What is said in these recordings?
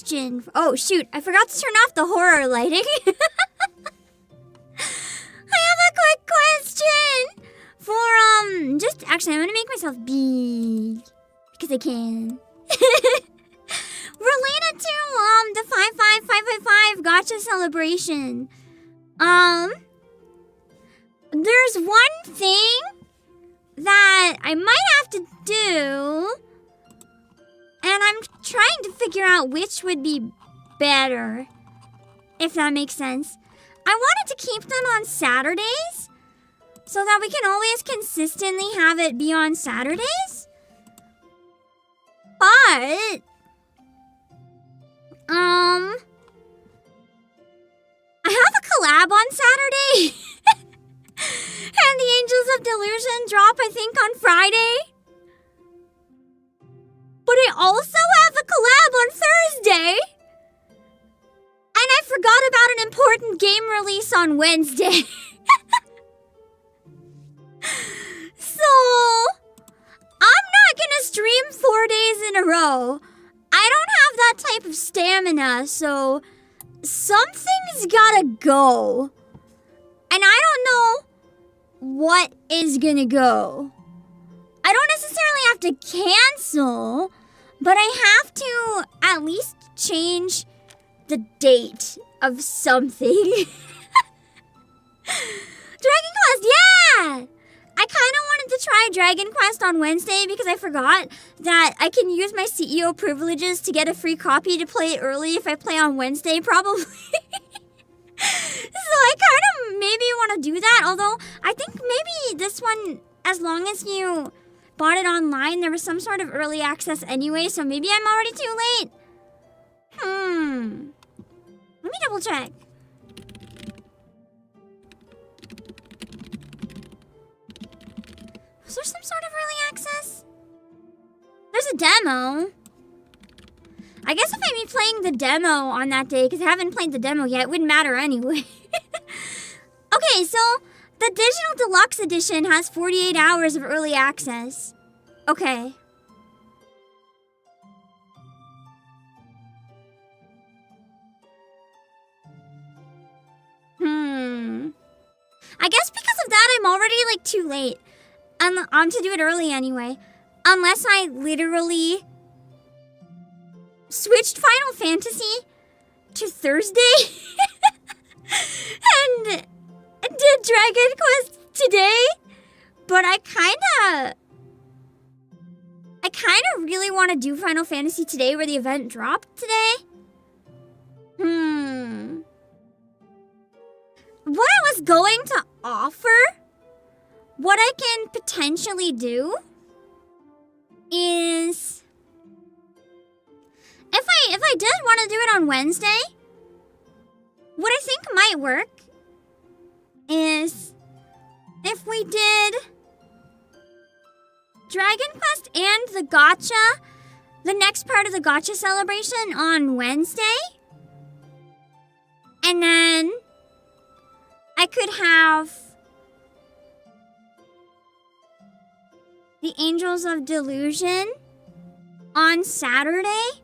question. Oh, shoot. I forgot to turn off the horror lighting. I have a quick question for, just, actually, I'm gonna make myself big. Because I can. Related to, the 55555 gotcha celebration. There's one thing that I might have to do, and I'm trying to figure out which would be better, if that makes sense. I wanted to keep them on Saturdays, so that we can always consistently have it be on Saturdays. But, I have a collab on Saturday. And the Angels of Delusion drop, I think, on Friday. But I also have a collab on Thursday. And I forgot about an important game release on Wednesday. So, I'm not gonna stream 4 days in a row. I don't have that type of stamina, so something's gotta go. And I don't know what is gonna go. I don't necessarily have to cancel, but I have to at least change the date of something. Dragon Quest, yeah! I kind of wanted to try Dragon Quest on Wednesday because I forgot that I can use my CEO privileges to get a free copy to play it early if I play on Wednesday, probably. So I kind of maybe want to do that, although I think maybe this one, as long as you bought it online, there was some sort of early access anyway, so maybe I'm already too late. Let me double check. Was there some sort of early access? There's a demo. I guess if I be playing the demo on that day, because I haven't played the demo yet, it wouldn't matter anyway. Okay, so the Digital Deluxe Edition has 48 hours of early access. Okay. I guess because of that, I'm already, like, too late. I'm to do it early anyway. Unless I literally switched Final Fantasy to Thursday and did Dragon Quest today. But I kinda really want to do Final Fantasy today where the event dropped today. What I was going to offer, what I can potentially do is if I did want to do it on Wednesday, what I think might work is if we did Dragon Quest and the gacha, the next part of the gacha celebration on Wednesday, and then I could have the Angels of Delusion on Saturday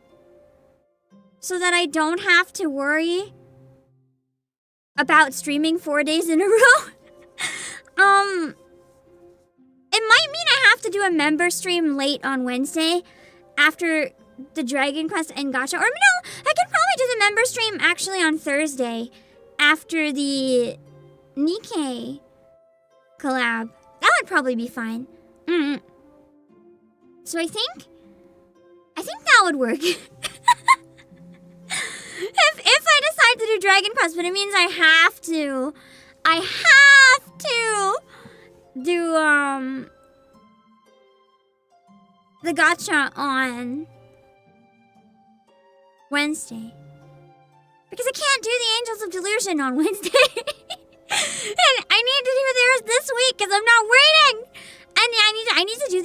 so that I don't have to worry about streaming 4 days in a row. It might mean I have to do a member stream late on Wednesday after the Dragon Quest and gacha. Or no, I could probably do the member stream actually on Thursday after the Nikkei collab. That would probably be fine. So I think that would work. If I decide to do Dragon Quest, but it means I have to do the gacha on Wednesday. Because I can't do the Angels of Delusion on Wednesday. And I need to do theirs this week because I'm not waiting. And I need to do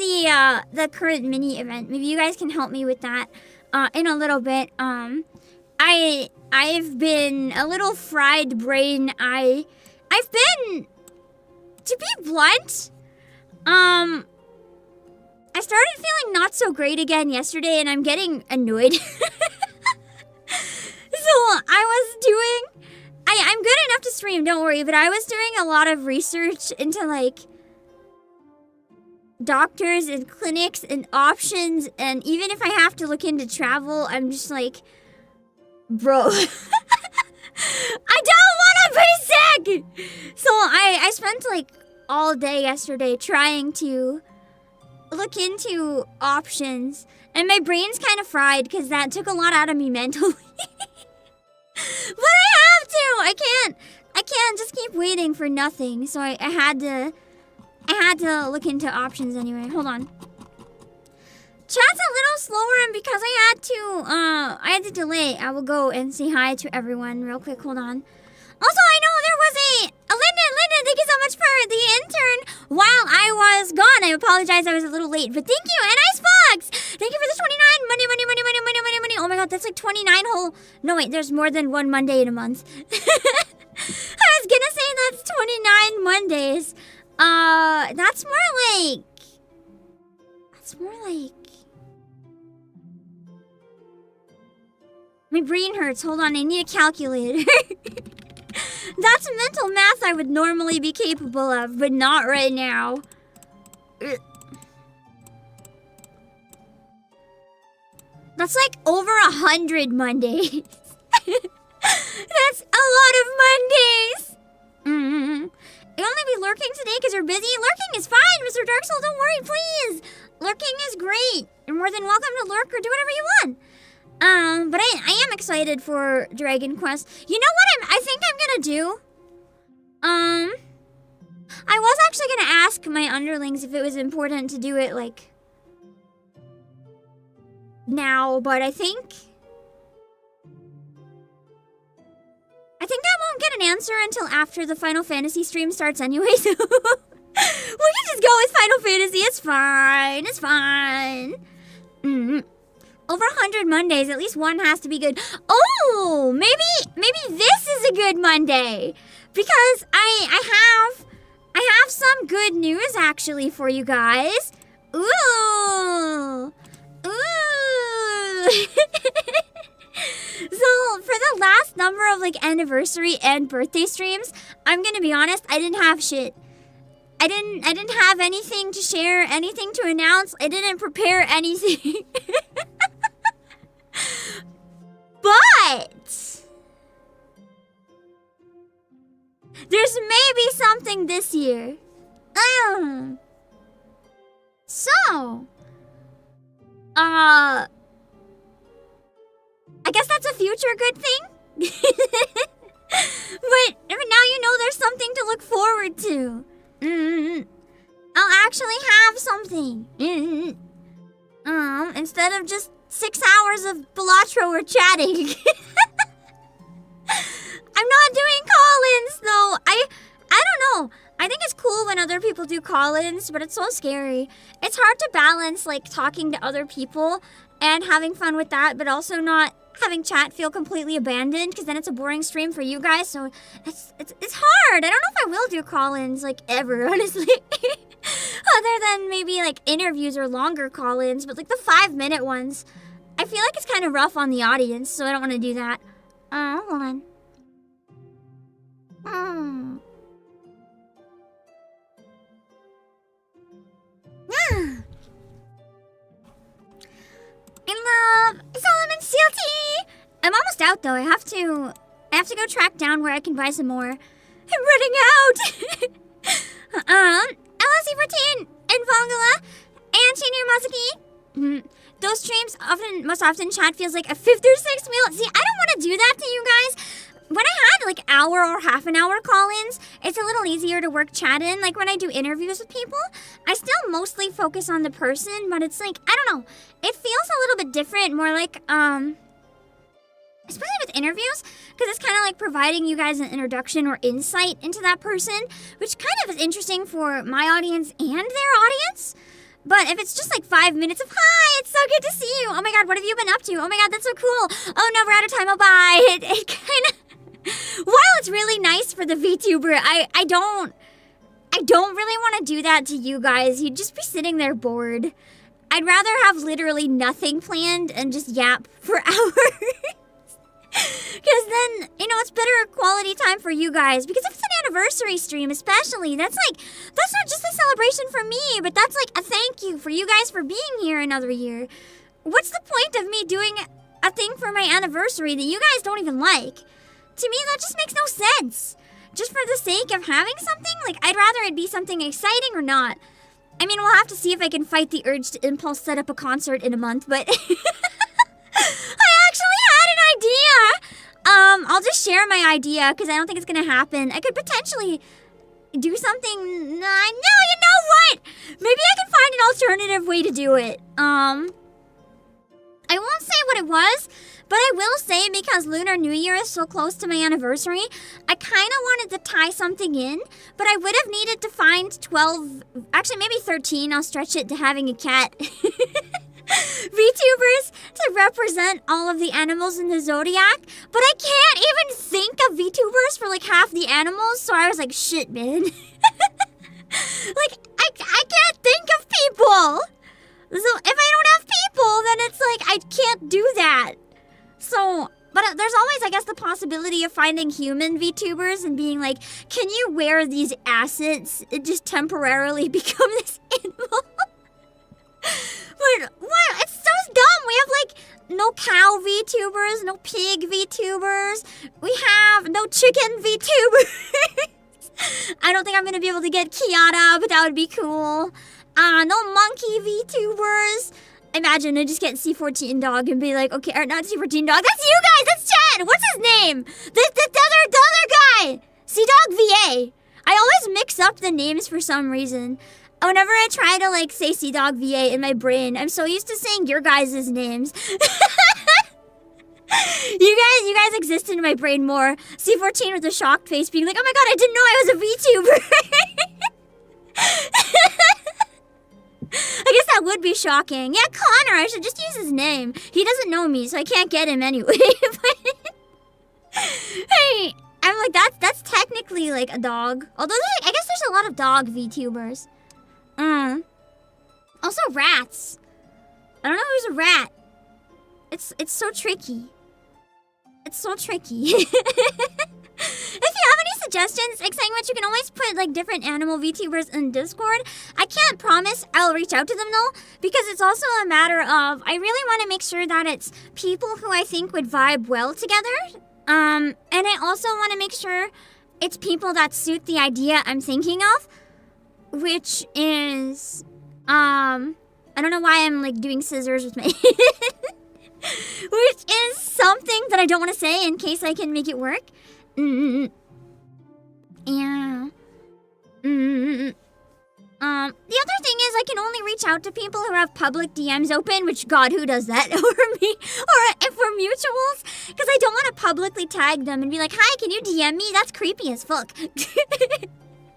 the current mini event. Maybe you guys can help me with that in a little bit. I've been a little fried brain. I've been, to be blunt, I started feeling not so great again yesterday, and I'm getting annoyed. So I'm good enough to stream, don't worry, but I was doing a lot of research into, like, doctors and clinics and options, and even if I have to look into travel, I'm just like, bro, I don't want to be sick! So I spent, like, all day yesterday trying to look into options, and my brain's kind of fried because that took a lot out of me mentally. But I have to! I can't just keep waiting for nothing. So I had to I had to look into options anyway. Hold on. Chat's a little slower, and because I had to delay, I will go and say hi to everyone real quick. Hold on. Also, I know there was a Lyndon, thank you so much for the intern while I was gone. I apologize, I was a little late, but thank you. And Icebox, thank you for the 29 money. Oh my god, that's like 29 whole. No wait, there's more than one Monday in a month. I was gonna say that's 29 Mondays. That's more like. My brain hurts. Hold on, I need a calculator. That's mental math I would normally be capable of, but not right now. That's like over 100 Mondays. That's a lot of Mondays. You'll only be lurking today because you're busy. Lurking is fine, Mr. Dark Soul. Don't worry, please. Lurking is great. You're more than welcome to lurk or do whatever you want. But I am excited for Dragon Quest. You know what I think I'm gonna do? I was actually gonna ask my underlings if it was important to do it, like, now, but I think I won't get an answer until after the Final Fantasy stream starts anyway, so we can just go with Final Fantasy. It's fine. It's fine. Over 100 Mondays, at least one has to be good. Oh, maybe this is a good Monday, because I have some good news actually for you guys. Ooh. So for the last number of like anniversary and birthday streams, I'm gonna be honest, I didn't have shit. I didn't have anything to share, anything to announce. I didn't prepare anything. But there's maybe something this year. So, I guess that's a future good thing. But now you know there's something to look forward to. I'll actually have something. Instead of just 6 hours of Balatro or chatting. I'm not doing call-ins though. I don't know. I think it's cool when other people do call-ins, but it's so scary. It's hard to balance like talking to other people and having fun with that, but also not having chat feel completely abandoned, because then it's a boring stream for you guys. So it's hard. I don't know if I will do call-ins like ever, honestly. Other than maybe like interviews or longer call-ins, but like the 5-minute ones, I feel like it's kind of rough on the audience, so I don't want to do that. Hold on. I love Solomon Steel Tea. I'm almost out though. I have to go track down where I can buy some more. I'm running out. LSC14 and Vongala and Shinir Masaki. Those streams most often chat feels like a 5th or 6th meal. See, I don't want to do that to you guys. When I had like hour or half an hour call-ins, it's a little easier to work chat in. Like when I do interviews with people, I still mostly focus on the person, but it's like, I don't know. It feels a little bit different, more like, especially with interviews, because it's kind of like providing you guys an introduction or insight into that person, which kind of is interesting for my audience and their audience. But if it's just like 5 minutes of, hi, it's so good to see you. Oh my god, what have you been up to? Oh my god, that's so cool. Oh no, we're out of time, oh bye. It kind of, while it's really nice for the VTuber, I don't really want to do that to you guys. You'd just be sitting there bored. I'd rather have literally nothing planned and just yap for hours. Because then, you know, it's better quality time for you guys. Because if it's an anniversary stream especially, that's not just a celebration for me, but that's like a thank you for you guys for being here another year. What's the point of me doing a thing for my anniversary that you guys don't even like? To me, that just makes no sense. Just for the sake of having something, like, I'd rather it be something exciting or not. I mean, we'll have to see if I can fight the urge to impulse set up a concert in a month, but I actually had an idea. I'll just share my idea because I don't think it's gonna happen. I could potentially do something. No, you know what? Maybe I can find an alternative way to do it. I won't say what it was, but I will say because Lunar New Year is so close to my anniversary, I kind of wanted to tie something in, but I would have needed to find 12, actually maybe 13, I'll stretch it to having a cat. VTubers to represent all of the animals in the zodiac, but I can't even think of VTubers for like half the animals, so I was like, shit, man. Like, I can't think of people. So if I don't have people, then it's like, I can't do that. So, but there's always, I guess, the possibility of finding human VTubers and being like, can you wear these assets and just temporarily become this animal? But what? It's so dumb. We have like no cow VTubers, no pig VTubers. We have no chicken VTubers. I don't think I'm gonna be able to get Kiara, but that would be cool. No monkey VTubers. Imagine I just get C14 Dog and be like, okay, or not C14 Dog. That's you guys. That's Chad. What's his name? The other guy. C-Dog VA. I always mix up the names for some reason. Whenever I try to like say C-Dog VA in my brain, I'm so used to saying your guys' names. You guys exist in my brain more. C14 with a shocked face being like, oh my god, I didn't know I was a VTuber. I guess that would be shocking. Yeah, Connor, I should just use his name. He doesn't know me, so I can't get him anyway. Hey, I'm like, that's technically like a dog. Although I guess there's a lot of dog VTubers. Also rats. I don't know who's a rat. It's so tricky. It's so tricky. If you have any suggestions, like saying what, you can always put like different animal VTubers in Discord. I can't promise I'll reach out to them though, because it's also a matter of, I really want to make sure that it's people who I think would vibe well together. And I also want to make sure it's people that suit the idea I'm thinking of, which is, I don't know why I'm like doing scissors with my which is something that I don't want to say in case I can make it work. Yeah. The other thing is I can only reach out to people who have public DMs open, which god, who does that over me? Or if we're mutuals, because I don't want to publicly tag them and be like, hi, can you DM me? That's creepy as fuck. So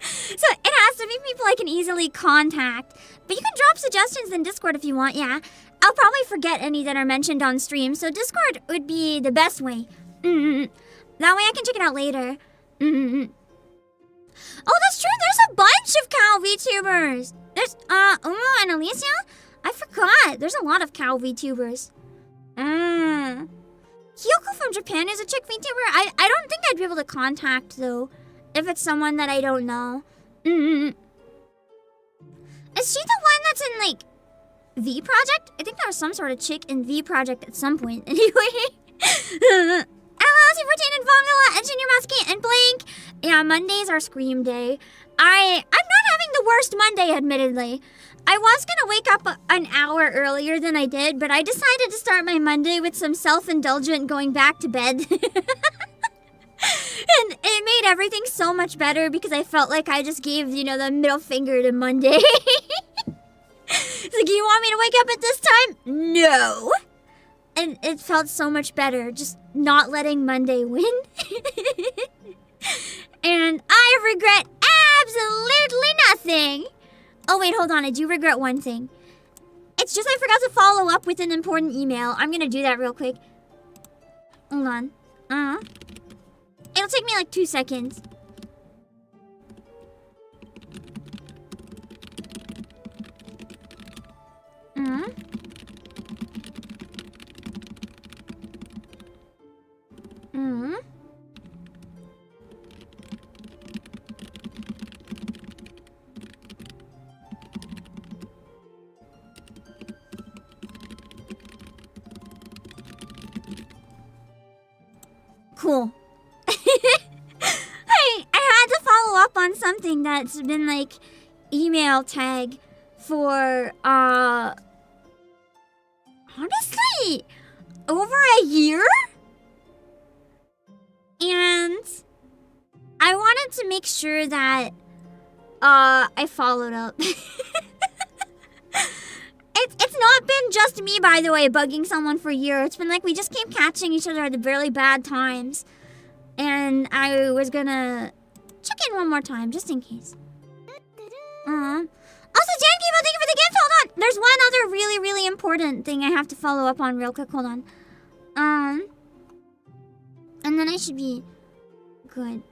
it has to be people I can easily contact. But you can drop suggestions in Discord if you want, yeah. I'll probably forget any that are mentioned on stream, so Discord would be the best way. That way I can check it out later. Oh, that's true. There's a bunch of cow VTubers. There's, Umo and Alicia? I forgot. There's a lot of cow VTubers. Kyoko from Japan is a chick VTuber. I don't think I'd be able to contact, though, if it's someone that I don't know. Is she the one that's in, like, V Project? I think there was some sort of chick in V Project at some point. Anyway. Hello, C14 and Vongala and Junior Musky and Blink. Yeah, Mondays are Scream Day. I'm not having the worst Monday, admittedly. I was gonna wake up an hour earlier than I did, but I decided to start my Monday with some self-indulgent going back to bed. And it made everything so much better because I felt like I just gave, you know, the middle finger to Monday. It's like, you want me to wake up at this time? No. And it felt so much better just not letting Monday win. And I regret absolutely nothing. Oh wait, hold on, I do regret one thing. It's just I forgot to follow up with an important email. I'm gonna do that real quick. Hold on. It'll take me like 2 seconds. Cool. I had to follow up on something that's been like email tag for honestly over a year, and I wanted to make sure that I followed up. It's not been just me, by the way, bugging someone for years. It's been like we just keep catching each other at the really bad times. And I was gonna check in one more time, just in case. Also, Jan Kibo, thank you for the gift. Hold on. There's one other really, really important thing I have to follow up on real quick. Hold on. And then I should be good.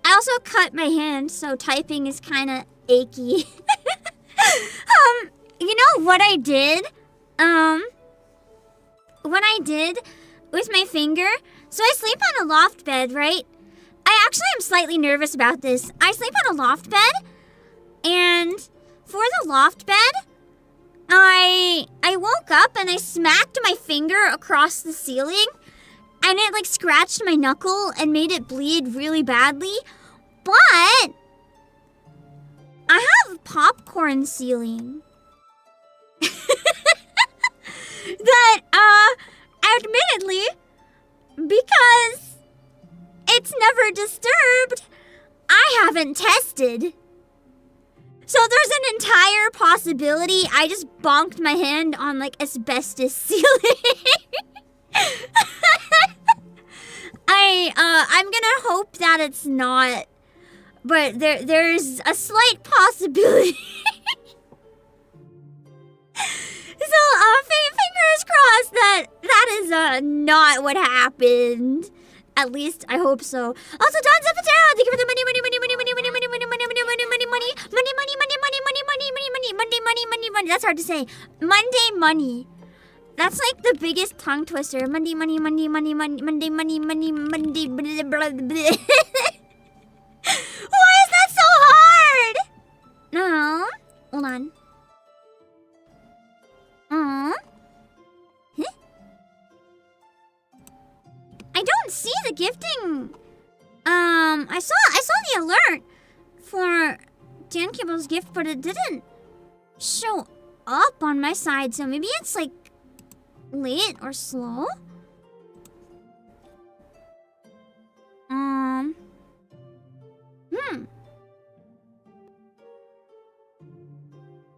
I also cut my hand, so typing is kind of achy. You know what I did? What I did with my finger? So I sleep on a loft bed, right? I actually am slightly nervous about this. I sleep on a loft bed, and for the loft bed, I woke up and I smacked my finger across the ceiling, and it like scratched my knuckle and made it bleed really badly. But I have popcorn ceiling. That, admittedly, because it's never disturbed, I haven't tested. So there's an entire possibility I just bonked my hand on, like, asbestos ceiling. I'm gonna hope that it's not, but there's a slight possibility. So, fingers crossed that is not what happened. At least I hope so. Also, Don Zapatero, thank you for the money. That's hard to say. Monday money. That's like the biggest tongue twister. Monday. Why is that so hard? No. Hold on. Huh? I don't see the gifting. I saw the alert for Dan Kibble's gift, but it didn't show up on my side, so maybe it's like late or slow.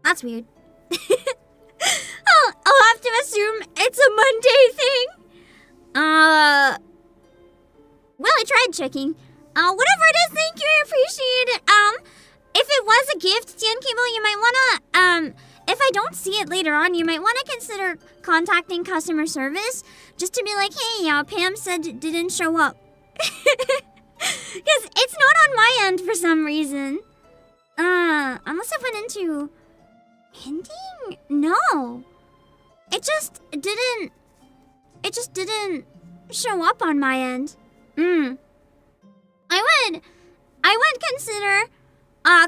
That's weird. I'll have to assume it's a Monday thing. Well, I tried checking. Whatever it is, thank you, I appreciate it. If it was a gift, Dan Cable, you might wanna, if I don't see it later on, you might wanna consider contacting customer service just to be like, hey, Pam said it didn't show up. Because it's not on my end for some reason. Unless I went into hinting? No. It just didn't show up on my end. I would consider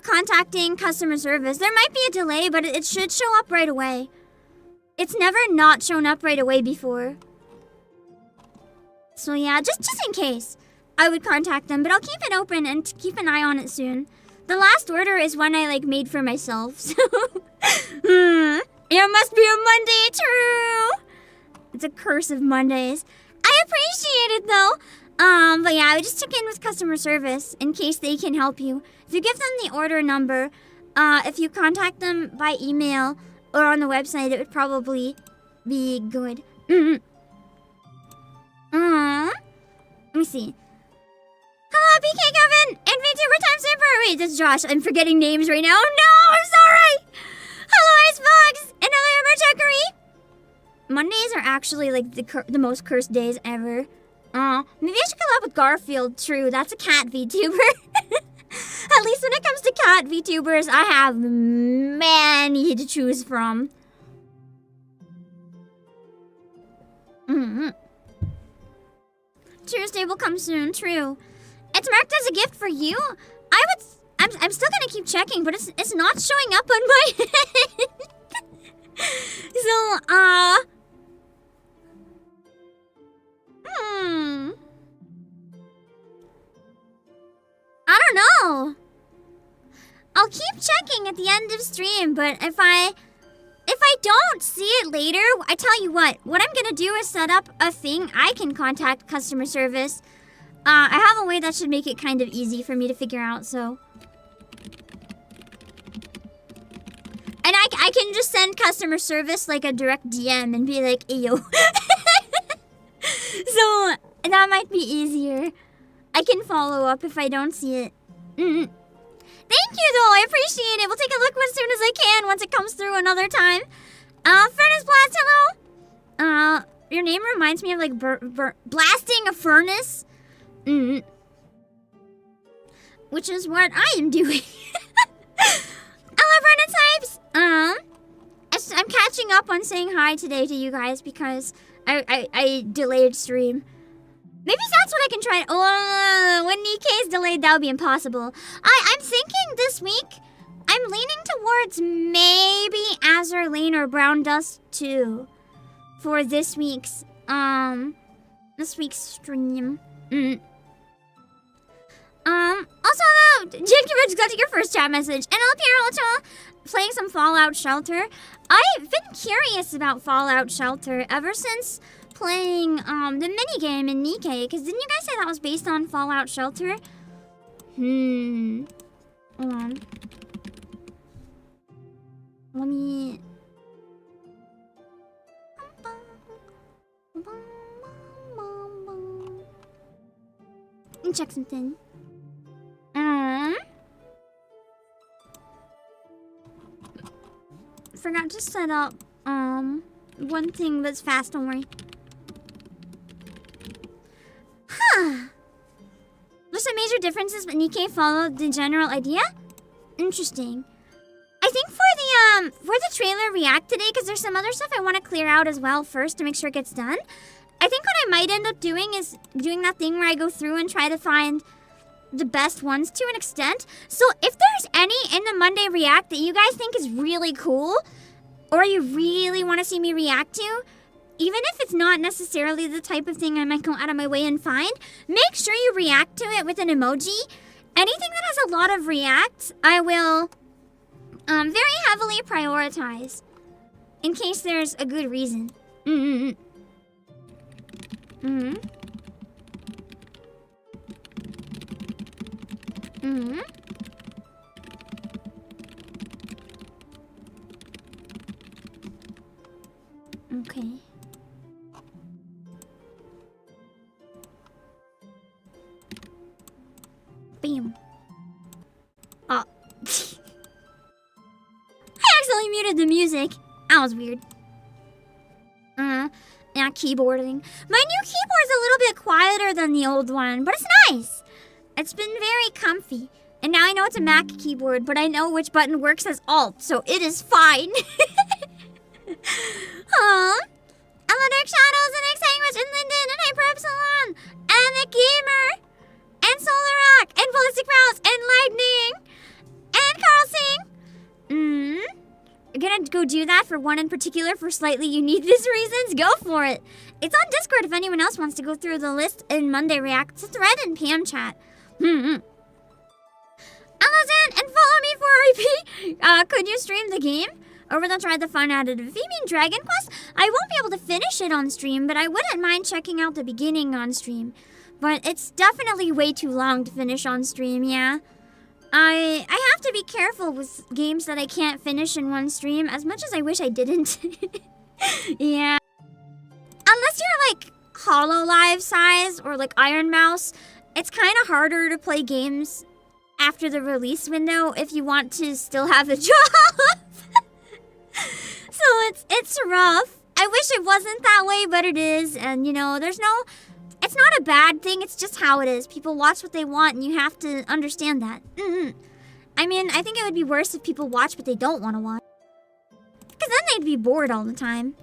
contacting customer service. There might be a delay, but it should show up right away. It's never not shown up right away before. So yeah, just in case, I would contact them, but I'll keep it open and keep an eye on it soon. The last order is one I made for myself, so it must be a Monday, true. It's a curse of Mondays. I appreciate it though. But yeah, I would just check in with customer service in case they can help you. If you give them the order number, if you contact them by email or on the website, it would probably be good. Let me see. Hello, BK Kevin and VTuber Time Saver. Wait, that's Josh. I'm forgetting names right now. Oh no, I'm sorry. Hello, Icebox and hello, Checkery. Mondays are actually the most cursed days ever. Maybe I should collab with Garfield. True, that's a cat VTuber. At least when it comes to cat VTubers, I have many to choose from. Mm-hmm. Tuesday will come soon, true. It's marked as a gift for you? I'm still gonna keep checking, but it's not showing up on my head. So, I don't know. I'll keep checking at the end of stream, but if I don't see it later, I tell you what I'm gonna do is set up a thing I can contact customer service. I have a way that should make it kind of easy for me to figure out, so. And I can just send customer service like a direct DM and be like, "Ayo." So that might be easier. I can follow up if I don't see it. Thank you though, I appreciate it. We'll take a look as soon as I can once it comes through another time. Furnace Blast, hello. Your name reminds me of like blasting a furnace. Which is what I am doing. Hello, Furnace Hypes. I'm catching up on saying hi today to you guys because I delayed stream. Maybe that's what I can try. Oh, when Nikkei's delayed, that would be impossible. I'm thinking this week, I'm leaning towards maybe Azure Lane or Brown Dust 2 for this week's stream. Also though, Jake, you got to your first chat message. And up here also playing some Fallout Shelter. I've been curious about Fallout Shelter ever since playing the minigame in Nikkei, because didn't you guys say that was based on Fallout Shelter? Hold on. Let me... Let me check something. Forgot to set up one thing that's fast, don't worry. There's some major differences, but Nikkei followed the general idea. Interesting. I think for the trailer react today, because there's some other stuff I want to clear out as well first to make sure it gets done. I think what I might end up doing is doing that thing where I go through and try to find the best ones to an extent. So if there's any in the Monday react that you guys think is really cool, or you really want to see me react to, even if it's not necessarily the type of thing I might go out of my way and find, make sure you react to it with an emoji. Anything that has a lot of reacts, I will very heavily prioritize in case there's a good reason. Okay. Bam. Oh. I accidentally muted the music. That was weird. Yeah, keyboarding. My new keyboard's a little bit quieter than the old one, but it's nice. It's been very comfy. And now I know it's a Mac keyboard, but I know which button works as Alt, so it is fine. Hello, Dark Shadows, and X Sandwich, and Linden, and Hyper Epsilon, and the Gamer, and Solar Rock, and Ballistic Mouse, and Lightning, and Carl Singh. You're gonna go do that for one in particular for slightly unique reasons? Go for it. It's on Discord if anyone else wants to go through the list in Monday React. It's a thread in Pam chat. Hello, Zen, and follow me for RP. Could you stream the game? Or will I try the fun out of it? If you mean Dragon Quest, I won't be able to finish it on stream, but I wouldn't mind checking out the beginning on stream. But it's definitely way too long to finish on stream, yeah. I have to be careful with games that I can't finish in one stream, as much as I wish I didn't. Yeah. Unless you're like HoloLive size or like Iron Mouse, it's kind of harder to play games after the release window if you want to still have a job. So it's rough. I wish it wasn't that way, but it is. And you know, it's not a bad thing, it's just how it is. People watch what they want and you have to understand that. I mean, I think it would be worse if people watch what they don't want to watch. Because then they'd be bored all the time.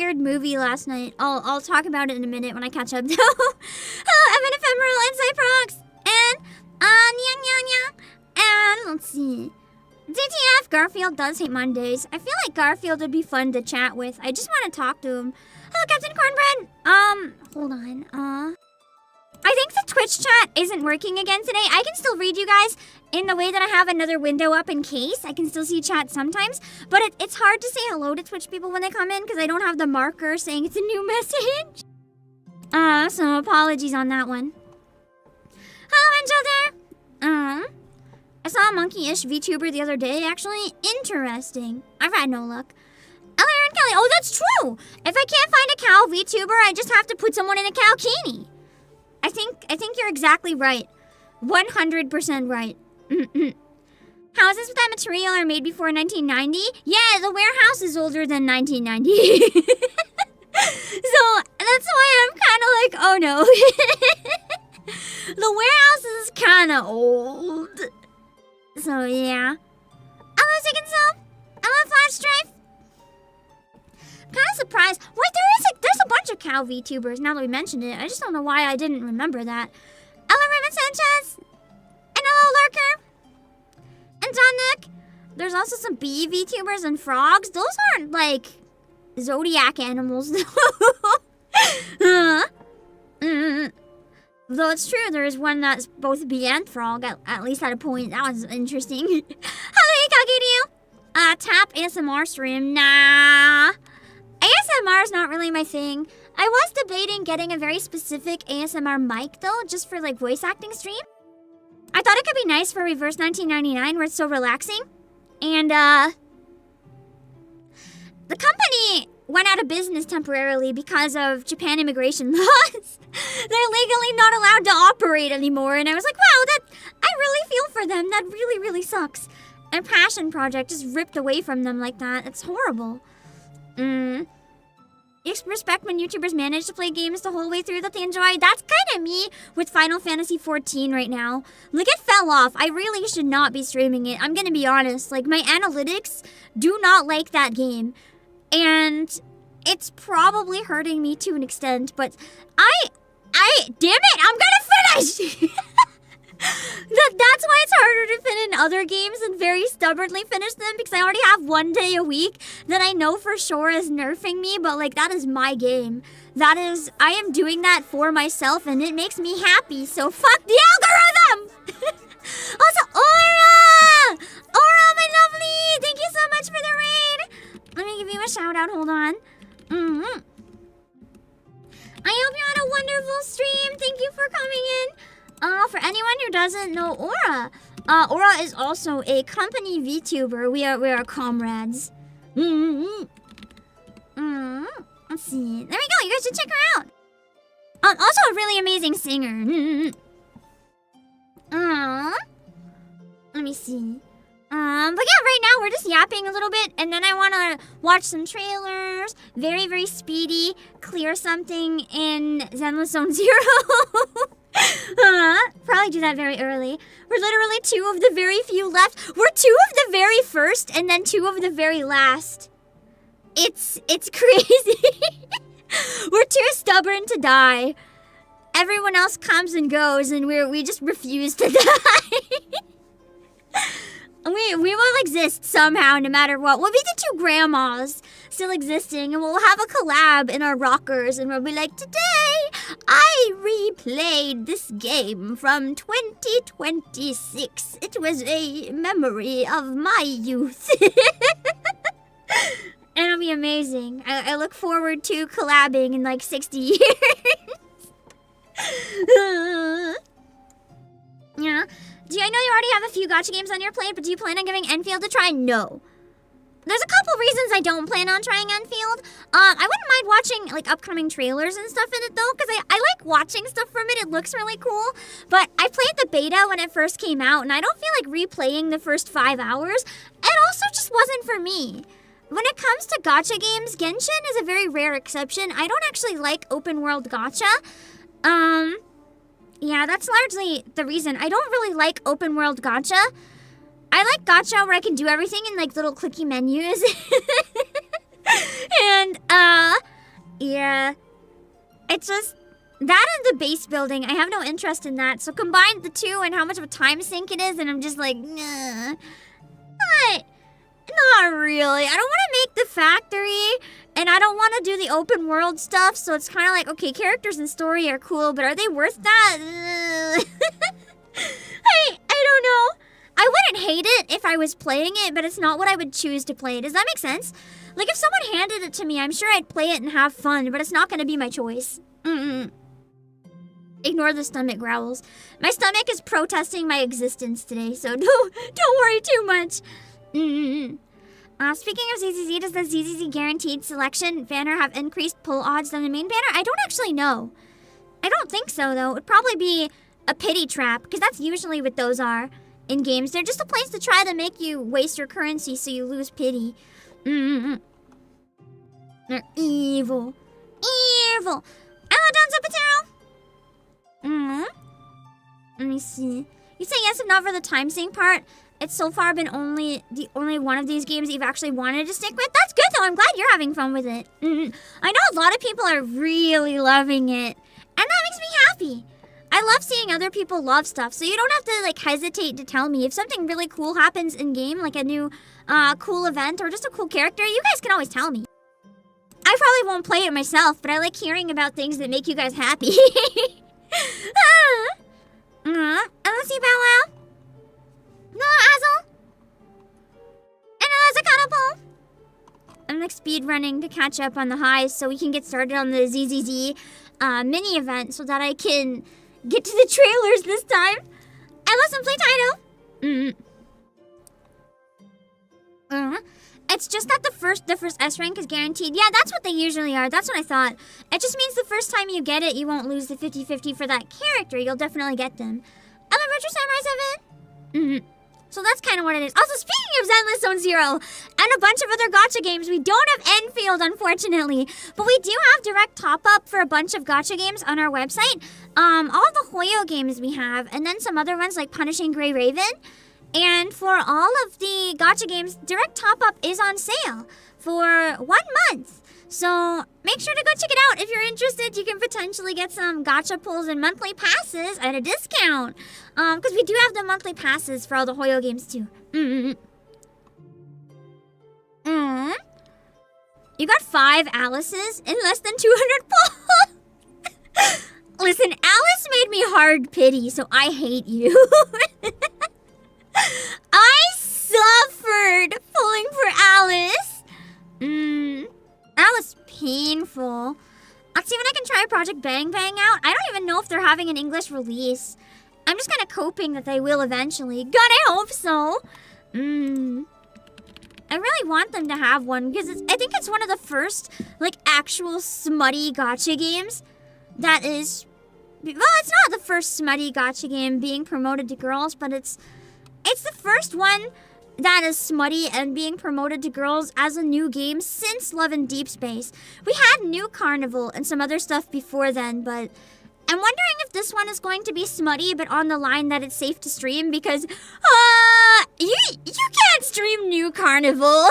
weird movie last night. I'll talk about it in a minute when I catch up. Hello, Evan Ephemeral Insight Prox. And, Nya Nya Nya. And, let's see. DTF, Garfield does hate Mondays. I feel like Garfield would be fun to chat with. I just want to talk to him. Hello, Captain Cornbread. Hold on. I think the Twitch chat isn't working again today. I can still read you guys in the way that I have another window up in case. I can still see chat sometimes. But it's hard to say hello to Twitch people when they come in because I don't have the marker saying it's a new message. So apologies on that one. Hello, Angel there. I saw a monkey-ish VTuber the other day, actually. Interesting. I've had no luck. Elliot and Kelly. Oh, that's true. If I can't find a cow VTuber, I just have to put someone in a cowkini. I think you're exactly right. 100% right. Houses with that material are made before 1990? Yeah, the warehouse is older than 1990. So, that's why I'm kind of like, oh no. The warehouse is kind of old. So, yeah. Hello, Second Self. Hello, Flash Strife. Kind of surprised. Wait, there's a bunch of cow VTubers now that we mentioned it. I just don't know why I didn't remember that. Hello, Raymond Sanchez. And hello, Lurker. And John Nook. There's also some bee VTubers and frogs. Those aren't, like, zodiac animals, though. Though it's true, there is one that's both bee and frog, at least at a point. That was interesting. Hello, Kagidio. Tap ASMR stream. Nah. ASMR is not really my thing. I was debating getting a very specific ASMR mic, though, just for, like, voice acting stream. I thought it could be nice for Reverse 1999, where it's so relaxing. And, the company went out of business temporarily because of Japan immigration laws. They're legally not allowed to operate anymore, and I was like, wow, I really feel for them. That really, really sucks. A passion project just ripped away from them like that. It's horrible. You respect when YouTubers manage to play games the whole way through that they enjoy. That's kind of me with Final Fantasy XIV right now. Like, it fell off. I really should not be streaming it. I'm gonna be honest. Like, my analytics do not like that game. And it's probably hurting me to an extent, but damn it, I'm gonna finish! That's why it's harder to fit in other games and very stubbornly finish them, because I already have one day a week that I know for sure is nerfing me, but like, that is my game. I am doing that for myself and it makes me happy, so fuck the algorithm! Also, Aura! Aura, my lovely! Thank you so much for the raid! Let me give you a shout out, hold on. I hope you had a wonderful stream. Thank you for coming in. For anyone who doesn't know Aura, Aura is also a company VTuber. We are comrades. Let's see. There we go. You guys should check her out. Also a really amazing singer. Let me see. But yeah, right now we're just yapping a little bit, and then I want to watch some trailers, very, very speedy, clear something in Zenless Zone 0. Probably do that very early. We're literally two of the very few left. We're two of the very first, and then two of the very last. It's crazy. We're too stubborn to die. Everyone else comes and goes, and we just refuse to die. We will exist somehow, no matter what. We'll be the two grandmas still existing, and we'll have a collab in our rockers, and we'll be like, today, I replayed this game from 2026. It was a memory of my youth. And it'll be amazing. I look forward to collabing in like 60 years. Yeah. I know you already have a few gacha games on your plate, but do you plan on giving Enfield a try? No. There's a couple reasons I don't plan on trying Enfield. I wouldn't mind watching like upcoming trailers and stuff in it though, because I like watching stuff from it. It looks really cool. But I played the beta when it first came out, and I don't feel like replaying the first 5 hours. It also just wasn't for me. When it comes to gacha games, Genshin is a very rare exception. I don't actually like open world gacha. Yeah, that's largely the reason. I don't really like open world gacha. I like gacha where I can do everything in like little clicky menus. And Yeah. It's just... That and the base building, I have no interest in that. So combine the two and how much of a time sink it is, and I'm just like, nah. Not really. I don't want to make the factory, and I don't want to do the open world stuff, so it's kind of like, okay, characters and story are cool, but are they worth that? I don't know. I wouldn't hate it if I was playing it, but it's not what I would choose to play. Does that make sense? Like, if someone handed it to me, I'm sure I'd play it and have fun, but it's not going to be my choice. Ignore the stomach growls. My stomach is protesting my existence today, so don't worry too much. Speaking of ZZZ, does the ZZZ guaranteed selection banner have increased pull odds than the main banner? I don't actually know. I don't think so, though. It would probably be a pity trap, because that's usually what those are in games. They're just a place to try to make you waste your currency so you lose pity. They're evil. Evil. Hello, Donzo Patero. Let me see. You say yes and not for the time sync part. It's so far been only one of these games that you've actually wanted to stick with. That's good, though. I'm glad you're having fun with it. I know a lot of people are really loving it, and that makes me happy. I love seeing other people love stuff, so you don't have to like hesitate to tell me if something really cool happens in game, like a new cool event or just a cool character. You guys can always tell me. I probably won't play it myself, but I like hearing about things that make you guys happy. Let's see, Bow Wow. No, Azel. And there's a catapult. I'm like speed running to catch up on the highs so we can get started on the ZZZ mini event so that I can get to the trailers this time. And let's play title. It's just that the first S rank is guaranteed. Yeah, that's what they usually are. That's what I thought. It just means the first time you get it, you won't lose the 50-50 for that character. You'll definitely get them. And the Retro Samurai 7. So that's kind of what it is. Also, speaking of Zenless Zone Zero and a bunch of other gacha games, we don't have Enfield, unfortunately. But we do have direct top-up for a bunch of gacha games on our website. All the Hoyo games we have, and then some other ones like Punishing Grey Raven. And for all of the gacha games, direct top-up is on sale for 1 month. So make sure to go check it out. If you're interested, you can potentially get some gacha pulls and monthly passes at a discount. Because we do have the monthly passes for all the Hoyo games too. You got 5 Alices in less than 200 pulls. Listen, Alice made me hard pity, so I hate you. I suffered pulling for Alice. That was painful. Let's see when I can try Project Bang Bang out. I don't even know if they're having an English release. I'm just kind of hoping that they will eventually. God, I hope so. I really want them to have one because I think it's one of the first like actual smutty gacha games that is. Well, it's not the first smutty gacha game being promoted to girls, but it's the first one that is smutty and being promoted to girls as a new game since Love and Deep Space. We had New Carnival and some other stuff before then, but I'm wondering if this one is going to be smutty, but on the line that it's safe to stream because, you can't stream New Carnival.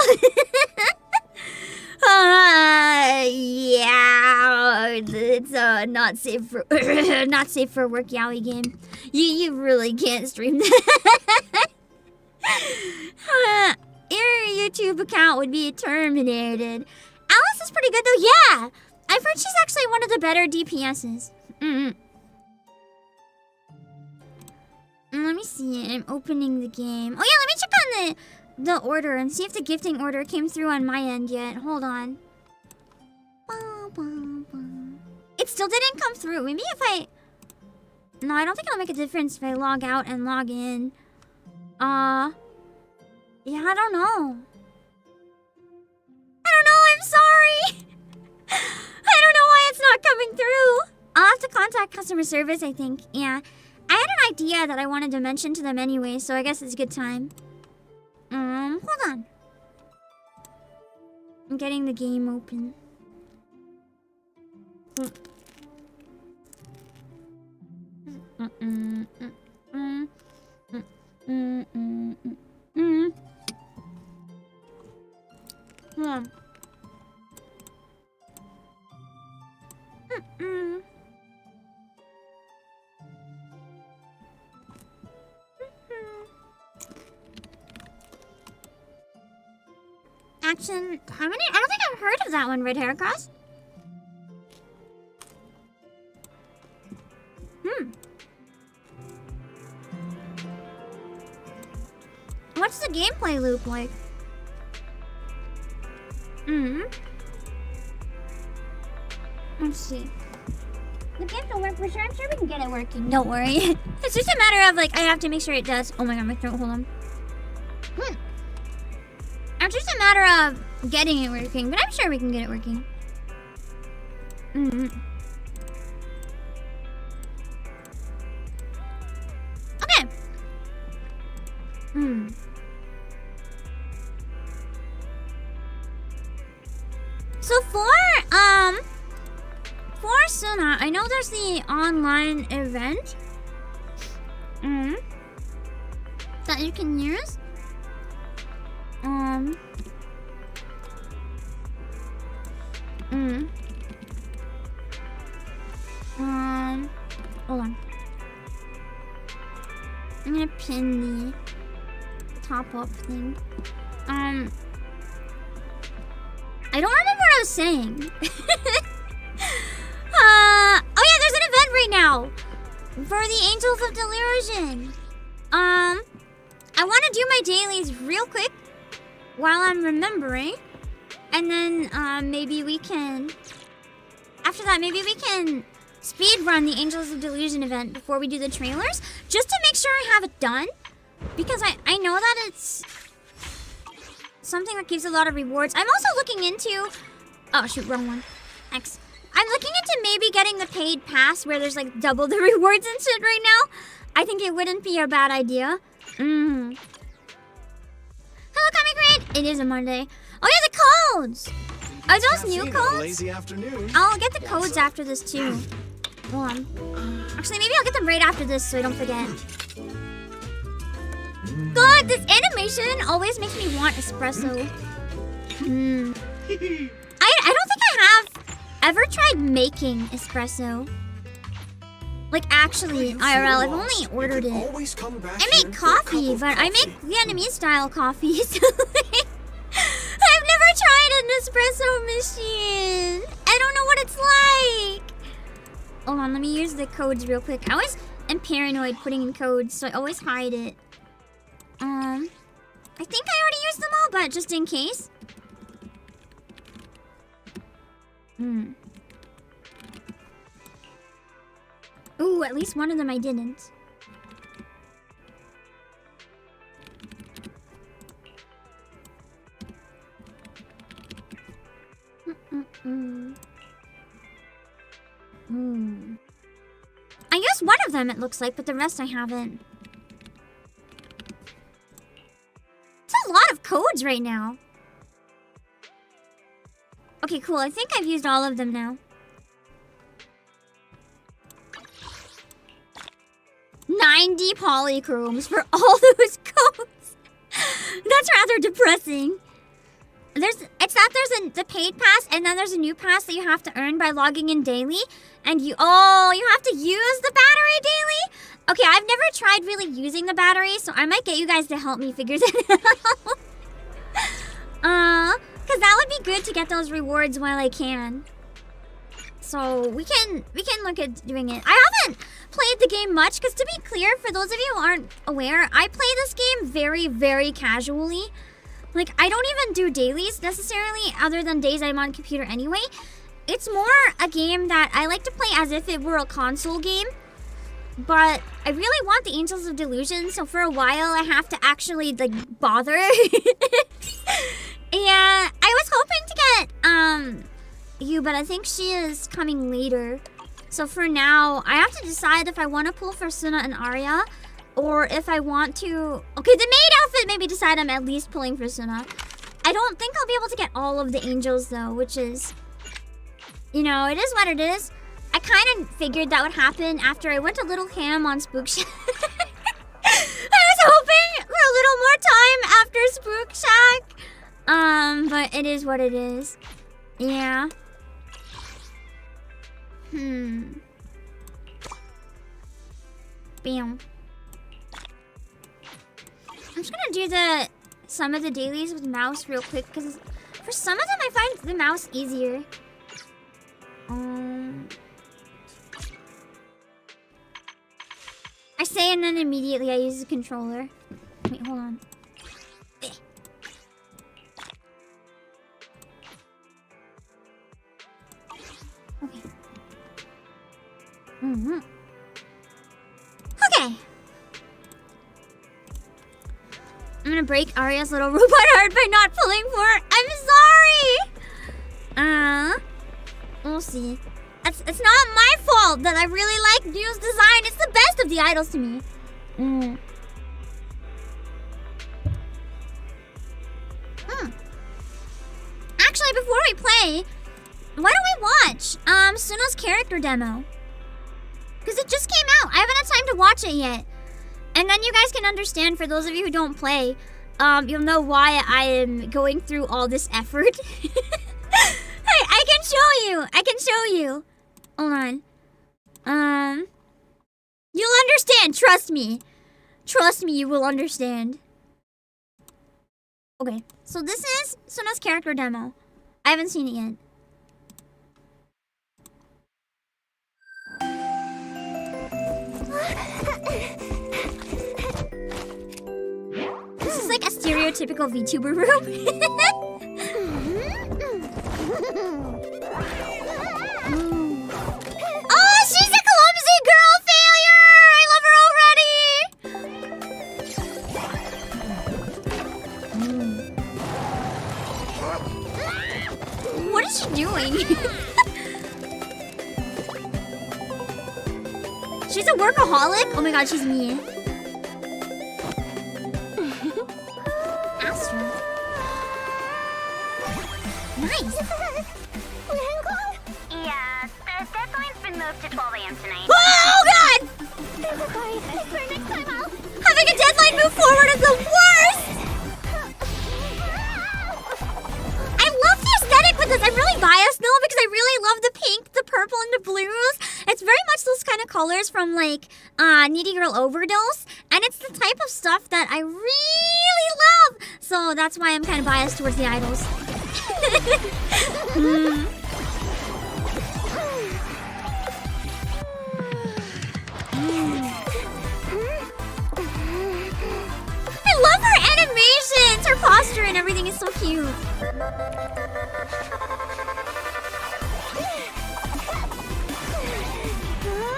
Yeah, it's not safe for not safe for work yaoi game. You really can't stream that. Your YouTube account would be terminated. Alice is pretty good though. Yeah, I've heard she's actually one of the better DPSs. Let me see. I'm opening the game. Oh yeah, let me check on the order and see if the gifting order came through on my end yet. Hold on. It still didn't come through. Maybe if I... No, I don't think it'll make a difference if I log out and log in. Yeah, I don't know. I'm sorry. I don't know why it's not coming through. I'll have to contact customer service, I think. Yeah. I had an idea that I wanted to mention to them anyway, so I guess it's a good time. Hold on. I'm getting the game open. Hold on. action. How many? I don't think I've heard of that one, Red Hair Cross. What's the gameplay loop like? Let's see. The game will work for sure. I'm sure we can get it working. Don't worry. It's just a matter of like I have to make sure it does. Oh my god, my throat. Hold on. It's just a matter of getting it working, but I'm sure we can get it working. Okay. So for Suna, I know there's the online event that you can use. Hold on. I'm gonna pin the top up thing. I don't remember what I was saying. Oh yeah, there's an event right now for the Angels of Delusion. I want to do my dailies real quick while I'm remembering, and then maybe we can. After that, maybe we can speed run the Angels of Delusion event before we do the trailers, just to make sure I have it done, because I know that it's something that gives a lot of rewards. I'm also looking into. Oh shoot, wrong one. X. I'm looking into maybe getting the paid pass where there's like double the rewards and shit right now. I think it wouldn't be a bad idea. Hello, Comic Raid! It is a Monday. Oh yeah, the codes! Are those new codes? Lazy afternoon. I'll get the codes after this too. Hold on. Actually, maybe I'll get them right after this so I don't forget. God, this animation always makes me want espresso. I don't think I have ever tried making espresso. Like actually, IRL, I've only ordered it. I make coffee, but I make Vietnamese style coffee. So I've never tried an espresso machine. I don't know what it's like. Hold on, let me use the codes real quick. I always am paranoid putting in codes, so I always hide it. I think I already used them all, but just in case. Ooh, at least one of them I didn't. I used one of them, it looks like, but the rest I haven't. It's a lot of codes right now. Okay, cool. I think I've used all of them now. 90 polychromes for all those codes. That's rather depressing. There's the paid pass, and then there's a new pass that you have to earn by logging in daily. And you have to use the battery daily? Okay, I've never tried really using the battery, so I might get you guys to help me figure that out. Cause that would be good to get those rewards while I can. So we can look at doing it. I haven't played the game much, because to be clear, for those of you who aren't aware, I play this game very, very casually. Like, I don't even do dailies necessarily, other than days I'm on computer anyway. It's more a game that I like to play as if it were a console game. But I really want the Angels of Delusion, so for a while I have to actually, like, bother. Yeah, I was hoping to get, you, but I think she is coming later. So for now, I have to decide if I want to pull for Suna and Arya, or if I want to... Okay, the maid outfit made me decide I'm at least pulling for Suna. I don't think I'll be able to get all of the angels, though, which is... You know, it is what it is. I kind of figured that would happen after I went a little ham on Spook Shack. I was hoping for a little more time after Spook Shack. But it is what it is. Yeah. Bam. I'm just gonna do some of the dailies with mouse real quick, because For some of them, I find the mouse easier. I say and then immediately I use the controller. Wait, hold on. Okay. Okay. I'm gonna break Arya's little robot heart by not pulling for her. I'm sorry! We'll see. It's not my fault that I really like New's design. It's the best of the idols to me. Actually, before we play, why don't we watch Suno's character demo? Because it just came out. I haven't had time to watch it yet. And then you guys can understand, for those of you who don't play, you'll know why I am going through all this effort. I can show you. I can show you. Hold on. You'll understand. Trust me. Trust me, you will understand. Okay, so this is Suno's character demo. I haven't seen it yet. This is like a stereotypical VTuber room. Oh, she's a clumsy girl failure! I love her already! What is she doing? She's a workaholic? Oh my god, she's me. Astro. Nice. Yeah, the deadline's been moved to 12 a.m. tonight. Oh god! Having a deadline move forward is the worst! I love the aesthetic with this. I'm really biased though because I really love the pink, the purple, and the blues. It's very much those kind of colors from like Needy Girl Overdose. And it's the type of stuff that I really love. So that's why I'm kind of biased towards the idols. I love her animations! Her posture and everything is so cute.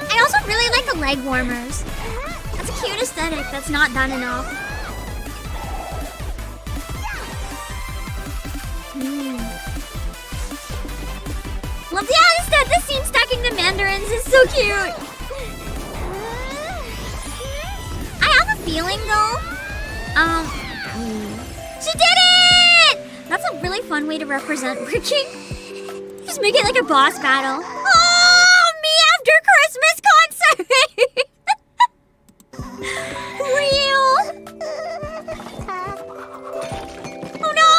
I also really like the leg warmers. That's a cute aesthetic that's not done enough. Love the instead the scene stacking the mandarins is so cute. I have a feeling though. She did it! That's a really fun way to represent working. Just make it like a boss battle. Oh, me after Christmas concert! Real! Oh no!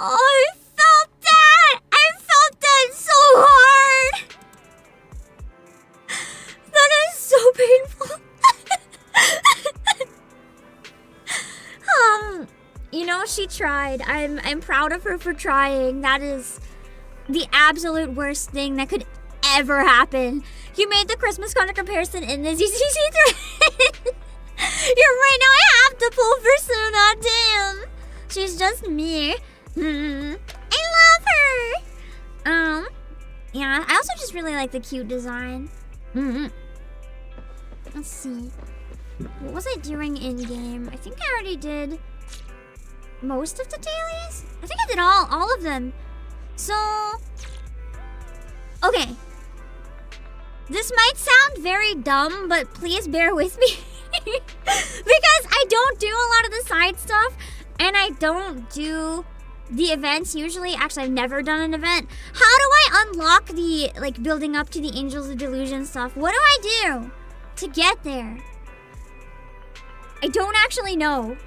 Oh, I felt that! I felt that so hard! That is so painful. You know, she tried. I'm proud of her for trying. That is the absolute worst thing that could ever happen. You made the Christmas concert comparison in the ZCC thread. You're right, now I have to pull for Suna, damn. She's just me. I love her. Yeah, I also just really like the cute design. Let's see. What was I doing in game? I think I already did most of the dailies. I think I did all of them. So, okay. This might sound very dumb, but please bear with me. Because I don't do a lot of the side stuff, and I don't do the events usually. Actually, I've never done an event. How do I unlock the, like, building up to the Angels of Delusion stuff? What do I do to get there? I don't actually know.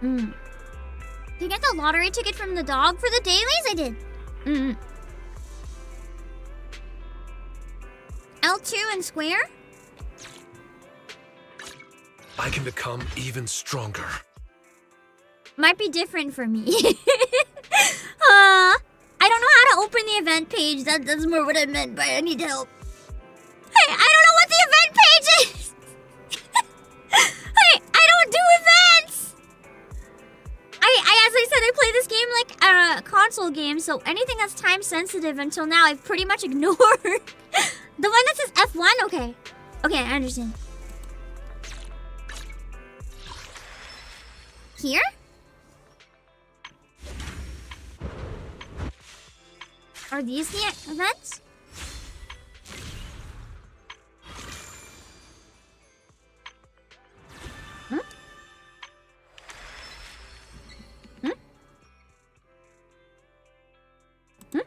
Did you get the lottery ticket from the dog for the dailies? I did. L2 and square? I can become even stronger. Might be different for me. I don't know how to open the event page. That's more what I meant by I need help. Hey, I don't know what the event page is! Hey, I don't do events! As I said, I play this game like a console game, so anything that's time sensitive until now I've pretty much ignored. The one that says F1? Okay. Okay, I understand. Here? Are these the events? Hmm? Hmm? Hmm?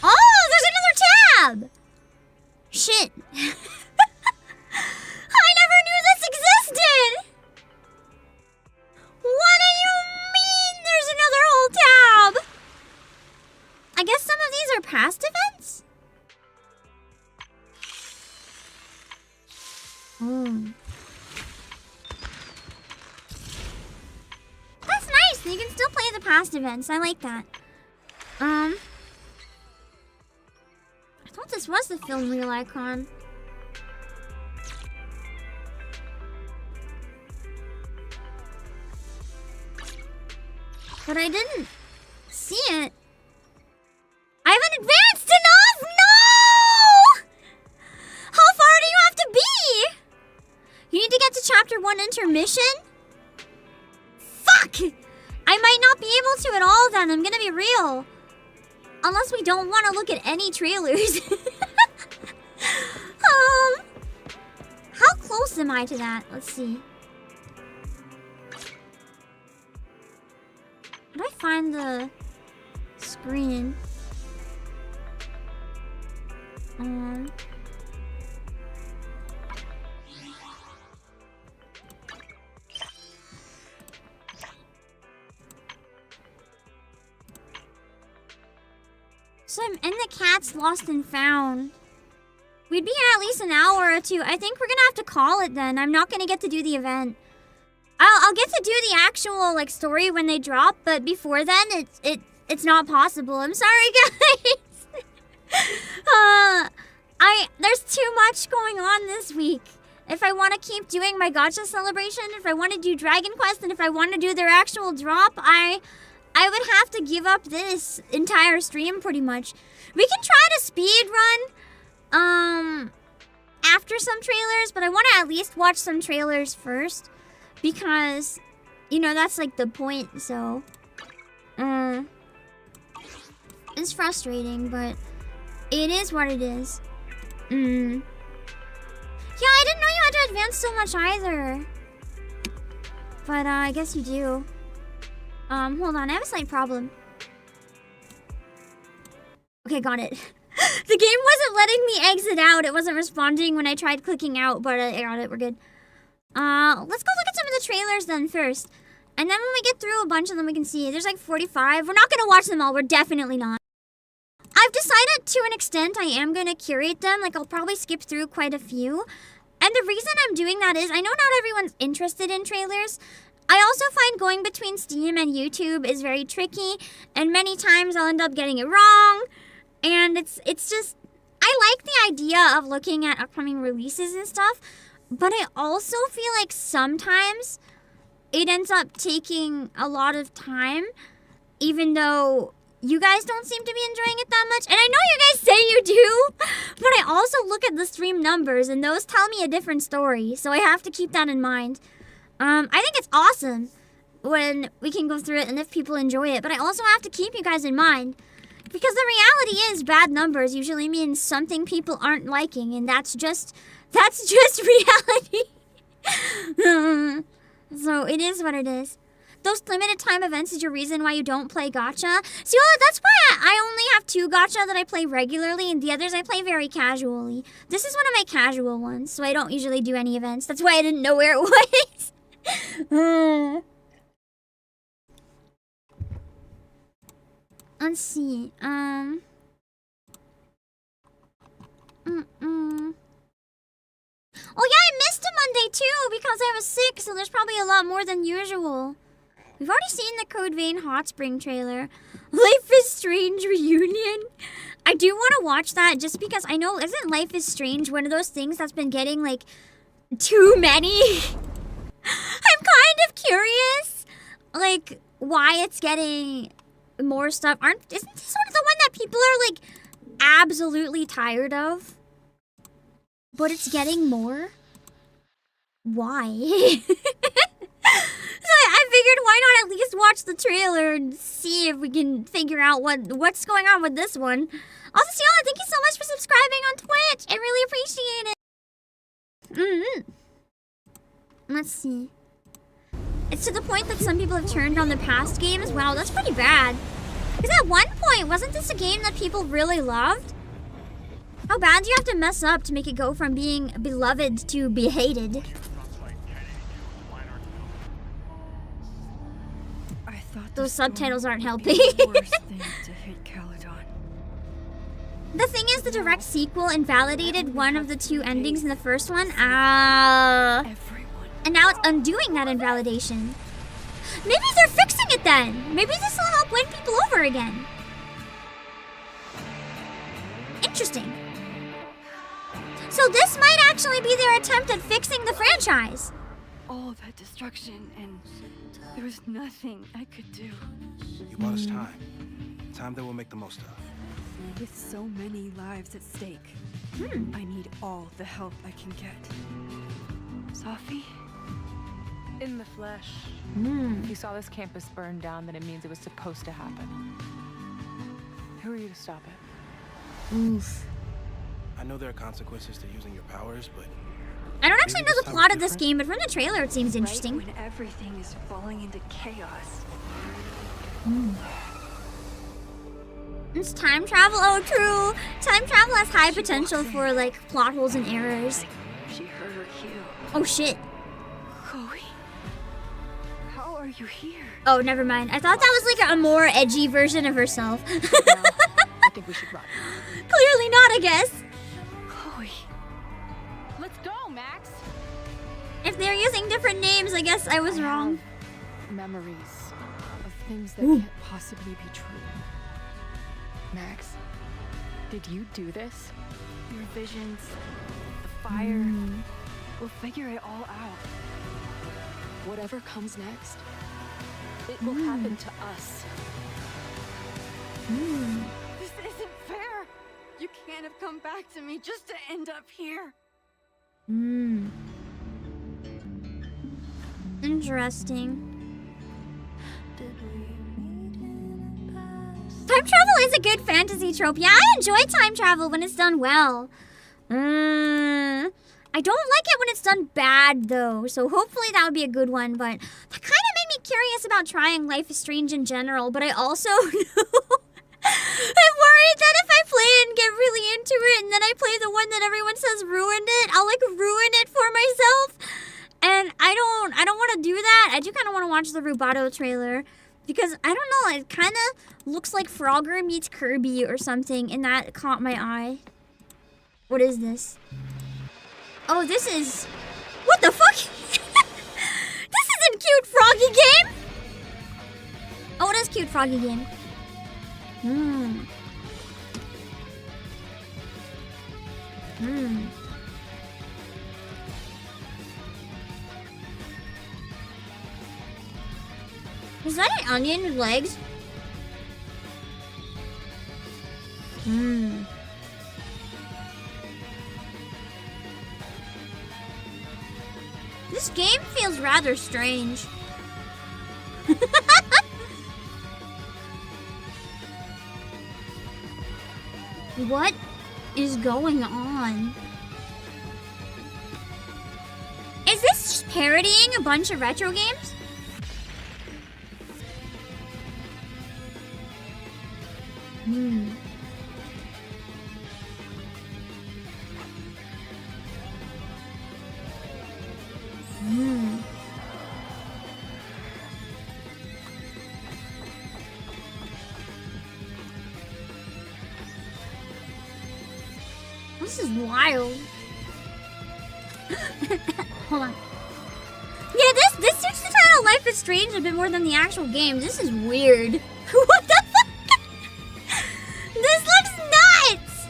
Oh, there's another tab! Shit. I never knew this existed! What do you mean there's another whole tab? I guess some of these are past events? That's nice. You can still play the past events. I like that. I thought this was the film reel icon. But I didn't see it. I haven't advanced enough! No! How far do you have to be? You need to get to chapter 1 intermission? Fuck! I might not be able to at all then, I'm gonna be real. Unless we don't want to look at any trailers. How close am I to that? Let's see. How do I find the screen? So I'm in the Cats Lost and Found. We'd be here at least an hour or two. I think we're gonna have to call it then. I'm not gonna get to do the event. I'll get to do the actual like story when they drop, but before then it's not possible. I'm sorry, guys. There's too much going on this week. If I want to keep doing my gacha celebration, if I want to do Dragon Quest, and if I want to do their actual drop, I would have to give up this entire stream pretty much. We can try to speed run after some trailers, but I want to at least watch some trailers first because, you know, that's like the point, so it's frustrating, but it is what it is. Yeah, I didn't know you had to advance so much either. But I guess you do. Hold on, I have a slight problem. Okay, got it. The game wasn't letting me exit out. It wasn't responding when I tried clicking out, but I got it, we're good. Let's go look at some of the trailers then first. And then when we get through a bunch of them, we can see. There's like 45. We're not gonna watch them all, we're definitely not. I've decided to an extent I am gonna curate them. Like, I'll probably skip through quite a few. And the reason I'm doing that is I know not everyone's interested in trailers. I also find going between Steam and YouTube is very tricky, and many times I'll end up getting it wrong. And it's just, I like the idea of looking at upcoming releases and stuff, but I also feel like sometimes it ends up taking a lot of time, even though you guys don't seem to be enjoying it that much. And I know you guys say you do, but I also look at the stream numbers, and those tell me a different story, so I have to keep that in mind. I think it's awesome when we can go through it and if people enjoy it, but I also have to keep you guys in mind. Because the reality is bad numbers usually means something people aren't liking, and that's just reality. So it is what it is. those limited time events is your reason why you don't play gacha. See, well, that's why I only have 2 gacha that I play regularly, and the others I play very casually. This is one of my casual ones, so I don't usually do any events. That's why I didn't know where it was. Let's see. Oh yeah, I missed a Monday too because I was sick, so there's probably a lot more than usual. We've already seen the Code Vein Hot Spring trailer. Life is Strange reunion. I do want to watch that just because I know, isn't Life is Strange one of those things that's been getting like too many? I'm kind of curious, like why it's getting more stuff. Isn't this sort of the one that people are like absolutely tired of? But it's getting more? Why? So I figured why not at least watch the trailer and see if we can figure out what's going on with this one. Also, Ciala, thank you so much for subscribing on Twitch. I really appreciate it. Let's see. It's to the point that some people have turned on the past games. Wow, that's pretty bad. Because at one point, wasn't this a game that people really loved? How bad do you have to mess up to make it go from being beloved to be hated? I thought Those subtitles aren't helping. The thing is, the direct sequel invalidated one of the 2 endings in the first one. And now it's undoing that invalidation. Maybe they're fixing it then. Maybe this will help win people over again. Interesting. So this might actually be their attempt at fixing the franchise. All that destruction, and there was nothing I could do. You bought us time. Time that we'll make the most of. With so many lives at stake, I need all the help I can get. Sophie? In the flesh. If you saw this campus burn down, then it means it was supposed to happen. Who are you to stop it? Oof. I know there are consequences to using your powers, but I don't actually know the plot of this game, but from the trailer it seems interesting. Right when everything is falling into chaos. It's time travel. Oh, true. Time travel has high potential for like plot holes and errors. She hurt her heel. Oh shit. Chloe, how are you here? Oh, never mind. I thought that was like a more edgy version of herself. I think we should run. Clearly not, I guess. Chloe. Let's go, Max. If they're using different names, I guess I was wrong. Memories of things that can't possibly be true. Max, did you do this? Your visions, the fire. We'll figure it all out. Whatever comes next, it will happen to us. This isn't fair. You can't have come back to me just to end up here. Interesting. Time travel is a good fantasy trope. Yeah, I enjoy time travel when it's done well. I don't like it when it's done bad, though. So hopefully that would be a good one. But that kind of made me curious about trying Life is Strange in general. But I also know... I'm worried that if I play it and get really into it and then I play the one that everyone says ruined it, I'll like ruin it for myself. And I don't want to do that. I do kind of want to watch the Rubato trailer. Because, I don't know, it kind of looks like Frogger meets Kirby or something, and that caught my eye. What is this? Oh, this is... What the fuck? This isn't Cute Froggy Game! Oh, it is Cute Froggy Game. Is that an onion with legs? This game feels rather strange. What is going on? Is this just parodying a bunch of retro games? Hmm. Hmm. This is wild. Hold on. Yeah, this suits the title Life is Strange a bit more than the actual game. This is weird. What the fuck? This looks nuts!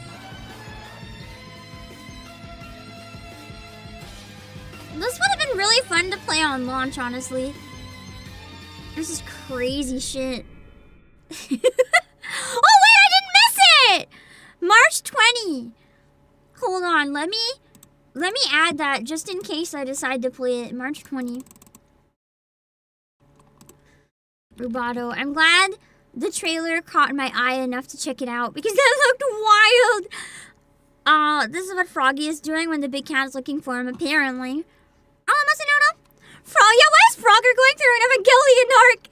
This would have been really fun to play on launch, honestly. This is crazy shit. Oh wait, I didn't miss it! March 20. Hold on, let me add that just in case I decide to play it. March 20. Rubato. I'm glad the trailer caught my eye enough to check it out because that looked wild. This is what Froggy is doing when the big cat is looking for him, apparently. Oh, must have known him. Yeah, why is Frogger going through an Evangelion arc?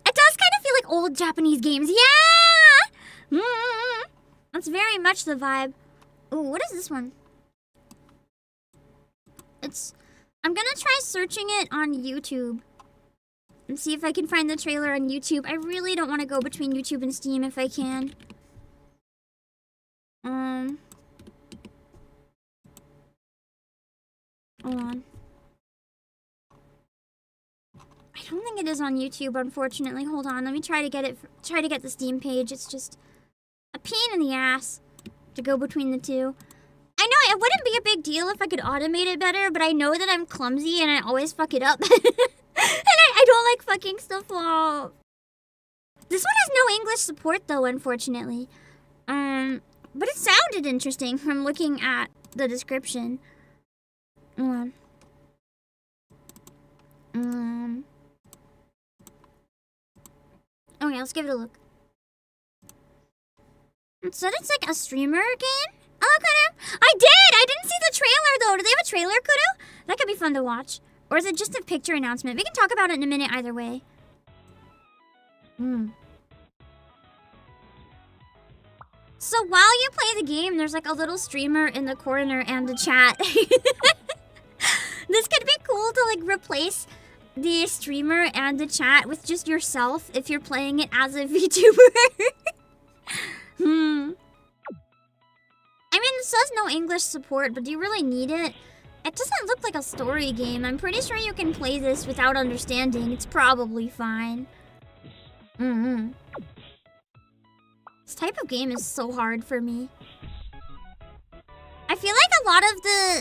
It does kind of feel like old Japanese games. Yeah! That's very much the vibe. Ooh, what is this one? I'm gonna try searching it on YouTube and see if I can find the trailer on YouTube. I really don't want to go between YouTube and Steam if I can. Hold on. I don't think it is on YouTube, unfortunately. Hold on, let me try to get the Steam page. It's just a pain in the ass to go between the two. I know it wouldn't be a big deal if I could automate it better, but I know that I'm clumsy and I always fuck it up. And I don't like fucking stuff up. This one has no English support though, unfortunately. But it sounded interesting from looking at the description. Hold on. Okay, let's give it a look. It said it's like a streamer game? Oh, Kudu! I didn't see the trailer, though! Do they have a trailer, Kudu? That could be fun to watch. Or is it just a picture announcement? We can talk about it in a minute either way. So while you play the game, there's like a little streamer in the corner and a chat. This could be cool to like replace the streamer and the chat with just yourself if you're playing it as a VTuber. I mean, it says no English support, but do you really need it? It doesn't look like a story game. I'm pretty sure you can play this without understanding. It's probably fine. This type of game is so hard for me. I feel like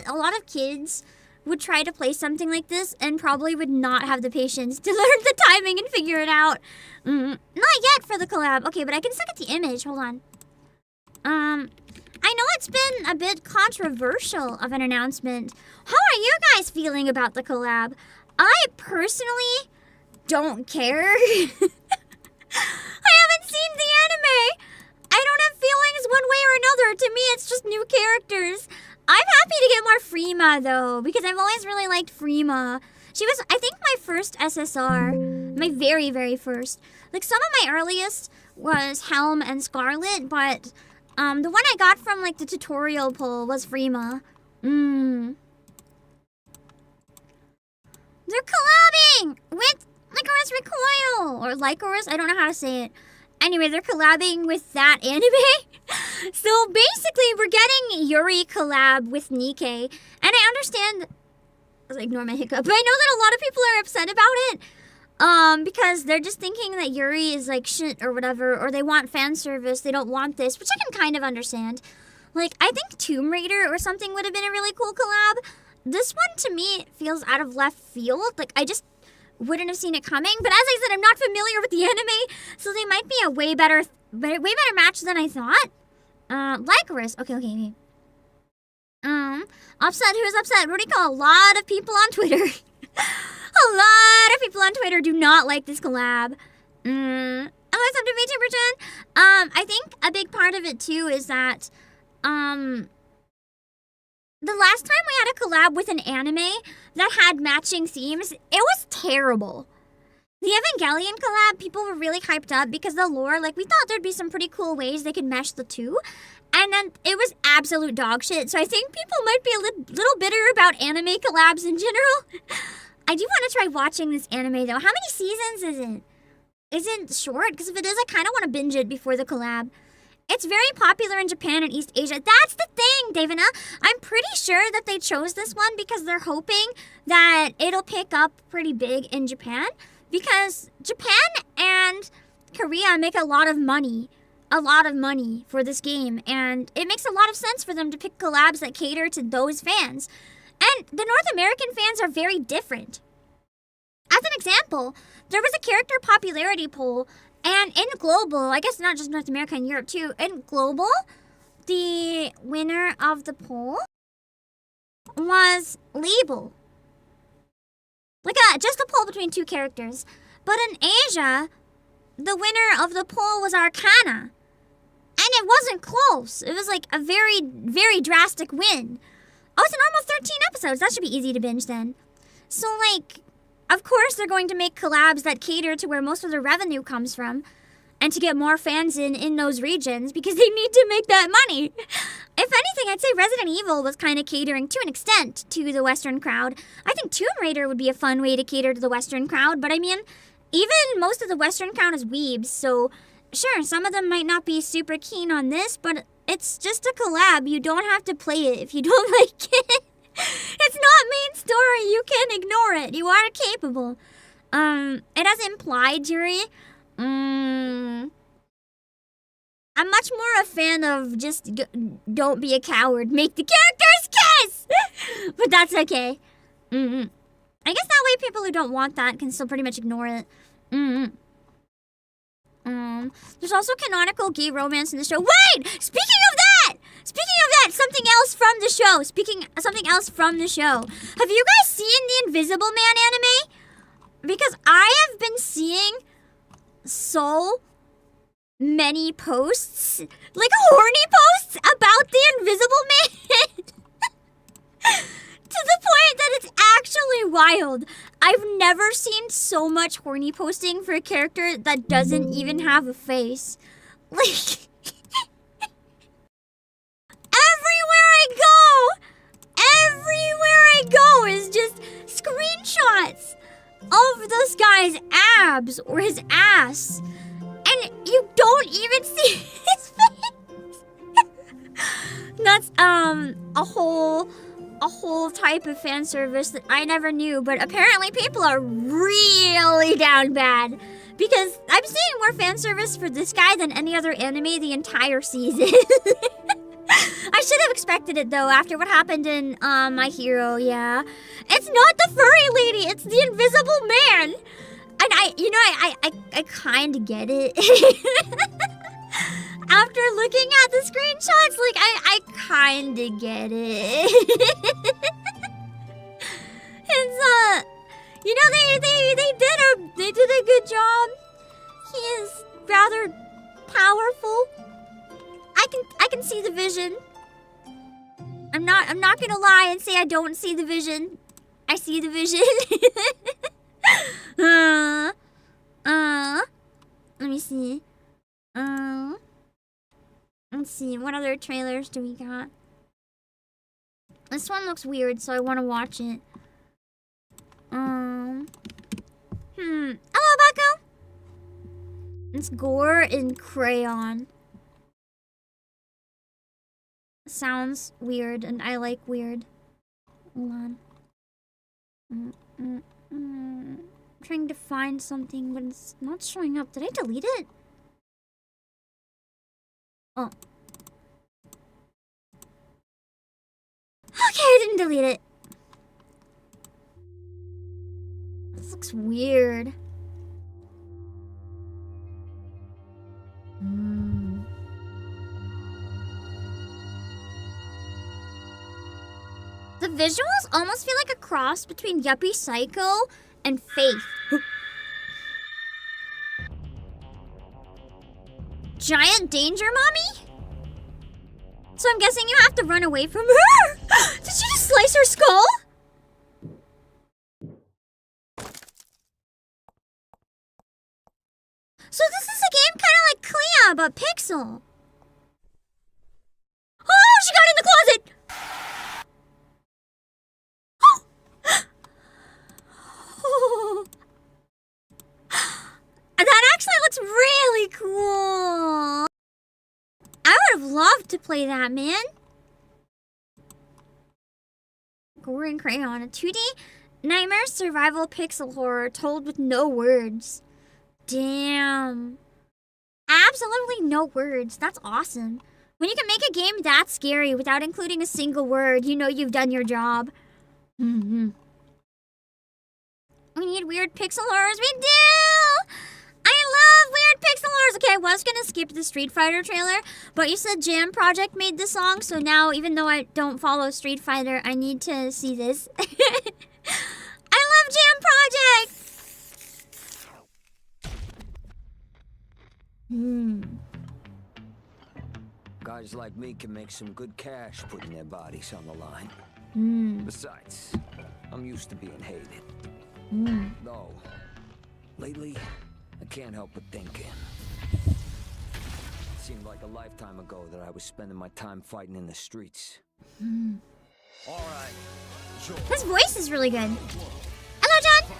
a lot of kids would try to play something like this and probably would not have the patience to learn the timing and figure it out. Not yet for the collab. Okay, but I can look at the image. Hold on. I know it's been a bit controversial of an announcement. How are you guys feeling about the collab? I personally don't care. I haven't seen the anime. I don't have feelings one way or another. To me, it's just new characters. I'm happy to get more Freema, though, because I've always really liked Freema. She was, I think, my first SSR. My very, very first. Like, some of my earliest was Helm and Scarlet, but the one I got from, like, the tutorial pull was Freema. They're collabing with Lycoris Recoil! Or Lycoris, I don't know how to say it. Anyway, they're collabing with that anime. So basically, we're getting Yuri collab with Nikkei. And I understand... Ignore my hiccup. But I know that a lot of people are upset about it. Because they're just thinking that Yuri is like shit or whatever. Or they want fan service. They don't want this. Which I can kind of understand. Like, I think Tomb Raider or something would have been a really cool collab. This one, to me, feels out of left field. Like, I just wouldn't have seen it coming. But as I said, I'm not familiar with the anime. So they might be a way better match than I thought. Lycoris. Okay. Upset. Who's upset? Rurico, a lot of people on Twitter. A lot of people on Twitter do not like this collab. Oh, it's up to me too, Bridget. I think a big part of it too is that, the last time we had a collab with an anime that had matching themes, it was terrible. The Evangelion collab, people were really hyped up because the lore, like, we thought there'd be some pretty cool ways they could mesh the two. And then it was absolute dog shit. So I think people might be a little bitter about anime collabs in general. I do want to try watching this anime, though. How many seasons is it? Is it short? Because if it is, I kind of want to binge it before the collab. It's very popular in Japan and East Asia. That's the thing, Davina. I'm pretty sure that they chose this one because they're hoping that it'll pick up pretty big in Japan. Because Japan and Korea make a lot of money for this game, and it makes a lot of sense for them to pick collabs that cater to those fans. And the North American fans are very different. As an example, there was a character popularity poll, and in global, I guess not just North America and Europe too, in global, the winner of the poll was Label. Like just a poll between two characters. But in Asia, the winner of the poll was Arcana. And it wasn't close. It was like a very, very drastic win. Oh, it's an almost 13 episodes. That should be easy to binge then. So, like, of course they're going to make collabs that cater to where most of their revenue comes from. And to get more fans in those regions because they need to make that money. If anything, I'd say Resident Evil was kind of catering to an extent to the Western crowd. I think Tomb Raider would be a fun way to cater to the Western crowd. But I mean, even most of the Western crowd is weebs, so sure, some of them might not be super keen on this, but it's just a collab. You don't have to play it if you don't like it. It's not main story. You can ignore it. You are capable. It has implied, Jury. I'm much more a fan of just don't be a coward. Make the characters kiss! But that's okay. I guess that way people who don't want that can still pretty much ignore it. There's also canonical gay romance in the show. Wait! Speaking of that! Something else from the show. Have you guys seen the Invisible Man anime? Because I have been seeing so many posts, like horny posts about the Invisible Man. To the point that it's actually wild. I've never seen so much horny posting for a character that doesn't even have a face. Like, everywhere I go is just screenshots of this guy's abs or his ass. And you don't even see his face. That's a whole type of fan service that I never knew, but apparently people are really down bad because I'm seeing more fan service for this guy than any other anime the entire season. I should have expected it though after what happened in My Hero, yeah. It's not the furry lady, it's the Invisible Man. And I kind of get it. After looking at the screenshots, like, I kind of get it. It's, they did a good job. He is rather powerful. I can see the vision. I'm not gonna lie and say I don't see the vision. I see the vision. Let me see. Let's see, what other trailers do we got? This one looks weird, so I want to watch it. Hello, Bucko! It's gore in crayon. Sounds weird, and I like weird. Hold on. I'm trying to find something, but it's not showing up. Did I delete it? Oh. Okay, I didn't delete it. This looks weird. The visuals almost feel like a cross between Yuppie Psycho and Faith. Giant danger, mommy? So I'm guessing you have to run away from her? Did she just slice her skull? So this is a game kind of like Clea, but Pixel. Oh, she got in the closet! Oh. That actually looks really cool. I would have loved to play that, man. Gore and Crayon, a 2D nightmare survival pixel horror told with no words. Damn. Absolutely no words. That's awesome. When you can make a game that scary without including a single word, you know you've done your job. We need weird pixel horrors. We do! I love weird pixel horrors. Okay, I was gonna skip the Street Fighter trailer, but you said Jam Project made the song, so now even though I don't follow Street Fighter, I need to see this. I love Jam Project! Guys like me can make some good cash putting their bodies on the line. Besides, I'm used to being hated. Though, lately, I can't help but thinking. It seemed like a lifetime ago that I was spending my time fighting in the streets. Alright. His voice is really good. Hello, John!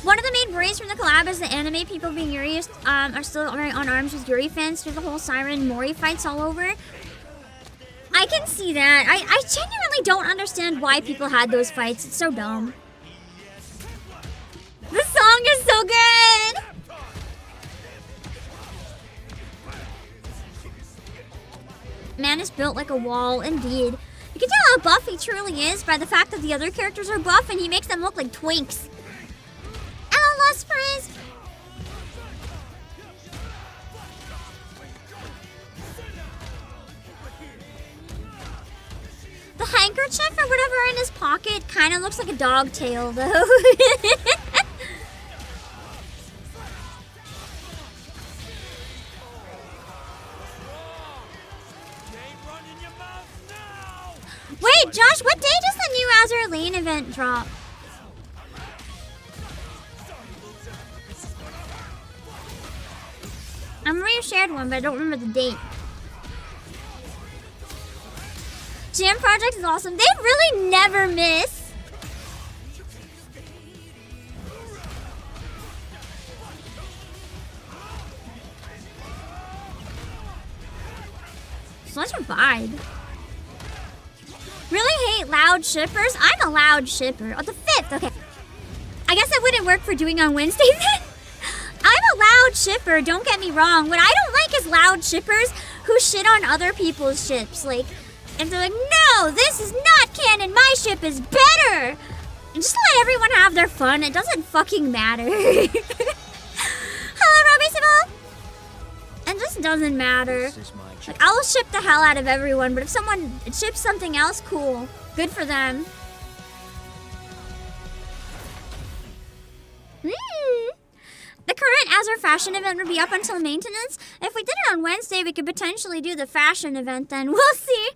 One of the main worries from the collab is the anime people being Yuri are still on arms with Yuri fans through the whole Siren Mori fights all over. I can see that. I genuinely don't understand why people had those fights. It's so dumb. The song is so good! Man is built like a wall, indeed. You can tell how buff he truly is by the fact that the other characters are buff and he makes them look like twinks. Hello, Lost Praise! The handkerchief or whatever in his pocket kind of looks like a dog tail, though. Wait, Josh, what day does the new Azure Lane event drop? I remember you shared one, but I don't remember the date. Jam Project is awesome. They really never miss. Such a vibe. Really hate loud shippers? I'm a loud shipper. Oh, the 5th, okay. I guess it wouldn't work for doing on Wednesday then. I'm a loud shipper, don't get me wrong. What I don't like is loud shippers who shit on other people's ships. Like, if they're like, no, this is not canon, my ship is better. And just let everyone have their fun, it doesn't fucking matter. Hello, Robbie Sybil. It just doesn't matter. Like, I'll ship the hell out of everyone, but if someone ships something else, cool. Good for them. The current Azure fashion event will be up until maintenance. If we did it on Wednesday, we could potentially do the fashion event then. We'll see.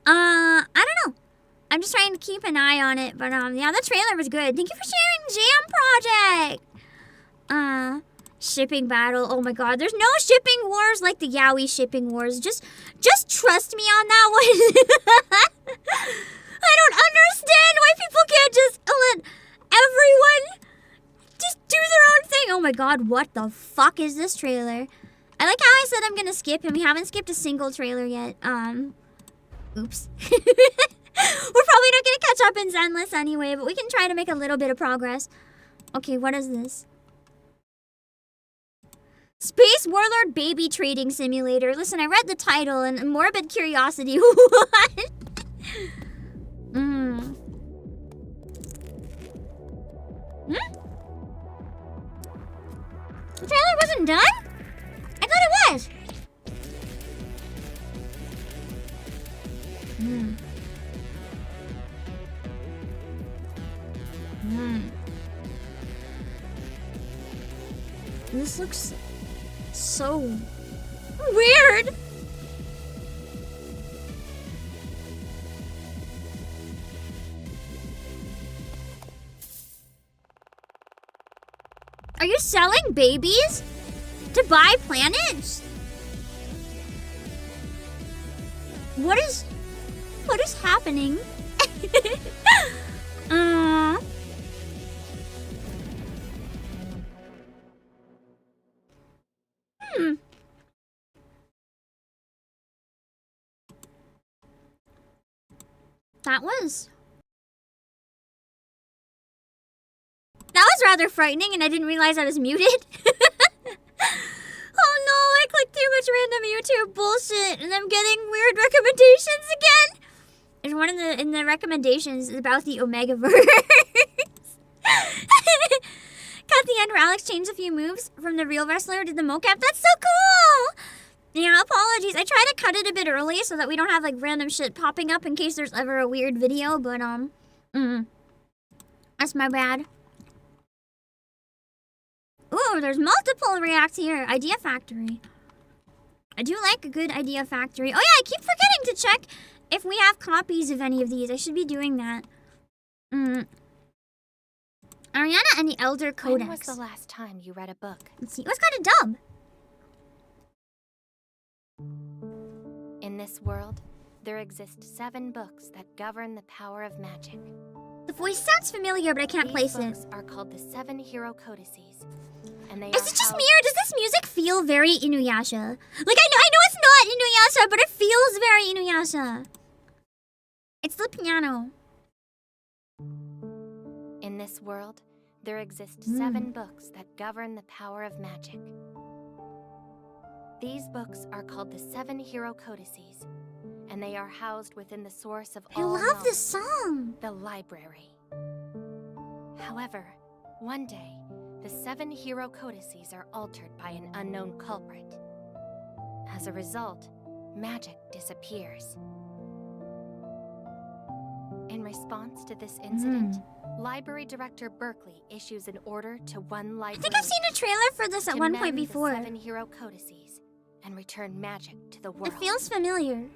I don't know. I'm just trying to keep an eye on it. But, yeah, the trailer was good. Thank you for sharing, Jam Project. Shipping battle. Oh my god, there's no shipping wars like the Yaoi shipping wars. Just trust me on that one. I don't understand why people can't just let everyone just do their own thing. Oh my god, what the fuck is this trailer? I like how I said I'm gonna skip and we haven't skipped a single trailer yet. Oops. We're probably not gonna catch up in Zenless anyway, but we can try to make a little bit of progress. Okay, what is this? Space Warlord Baby Trading Simulator. Listen, I read the title and morbid curiosity. What? The trailer wasn't done? I thought it was. This looks so weird. Are you selling babies? To buy planets? What is happening? That was rather frightening, and I didn't realize I was muted. Oh no, I clicked too much random YouTube bullshit, and I'm getting weird recommendations again. There's one in the recommendations about the Omegaverse. Got the end where Alex changed a few moves from the real wrestler to the mocap. That's so cool! Yeah, apologies. I try to cut it a bit early so that we don't have like random shit popping up in case there's ever a weird video, but that's my bad. Ooh, there's multiple reacts here. Idea Factory. I do like a good Idea Factory. Oh yeah, I keep forgetting to check if we have copies of any of these. I should be doing that. Ariana and the Elder Codex. When was the last time you read a book? Let's see. What's got a dub? In this world, there exist 7 books that govern the power of magic. The voice sounds familiar, but I can't place it. These books are called the 7 Hero Codices. And they Is it just me, or does this music feel very Inuyasha? Like, I know it's not Inuyasha, but it feels very Inuyasha. It's the piano. In this world, there exist 7 books that govern the power of magic. These books are called the 7 Hero Codices, and they are housed within the source of all I love this knowledge, song. the library. However, one day, the 7 Hero Codices are altered by an unknown culprit. As a result, magic disappears. In response to this incident, Library Director Berkeley issues an order to one library. I think I've seen a trailer for this at one point before. The 7 Hero Codices and return magic to the world. It feels familiar.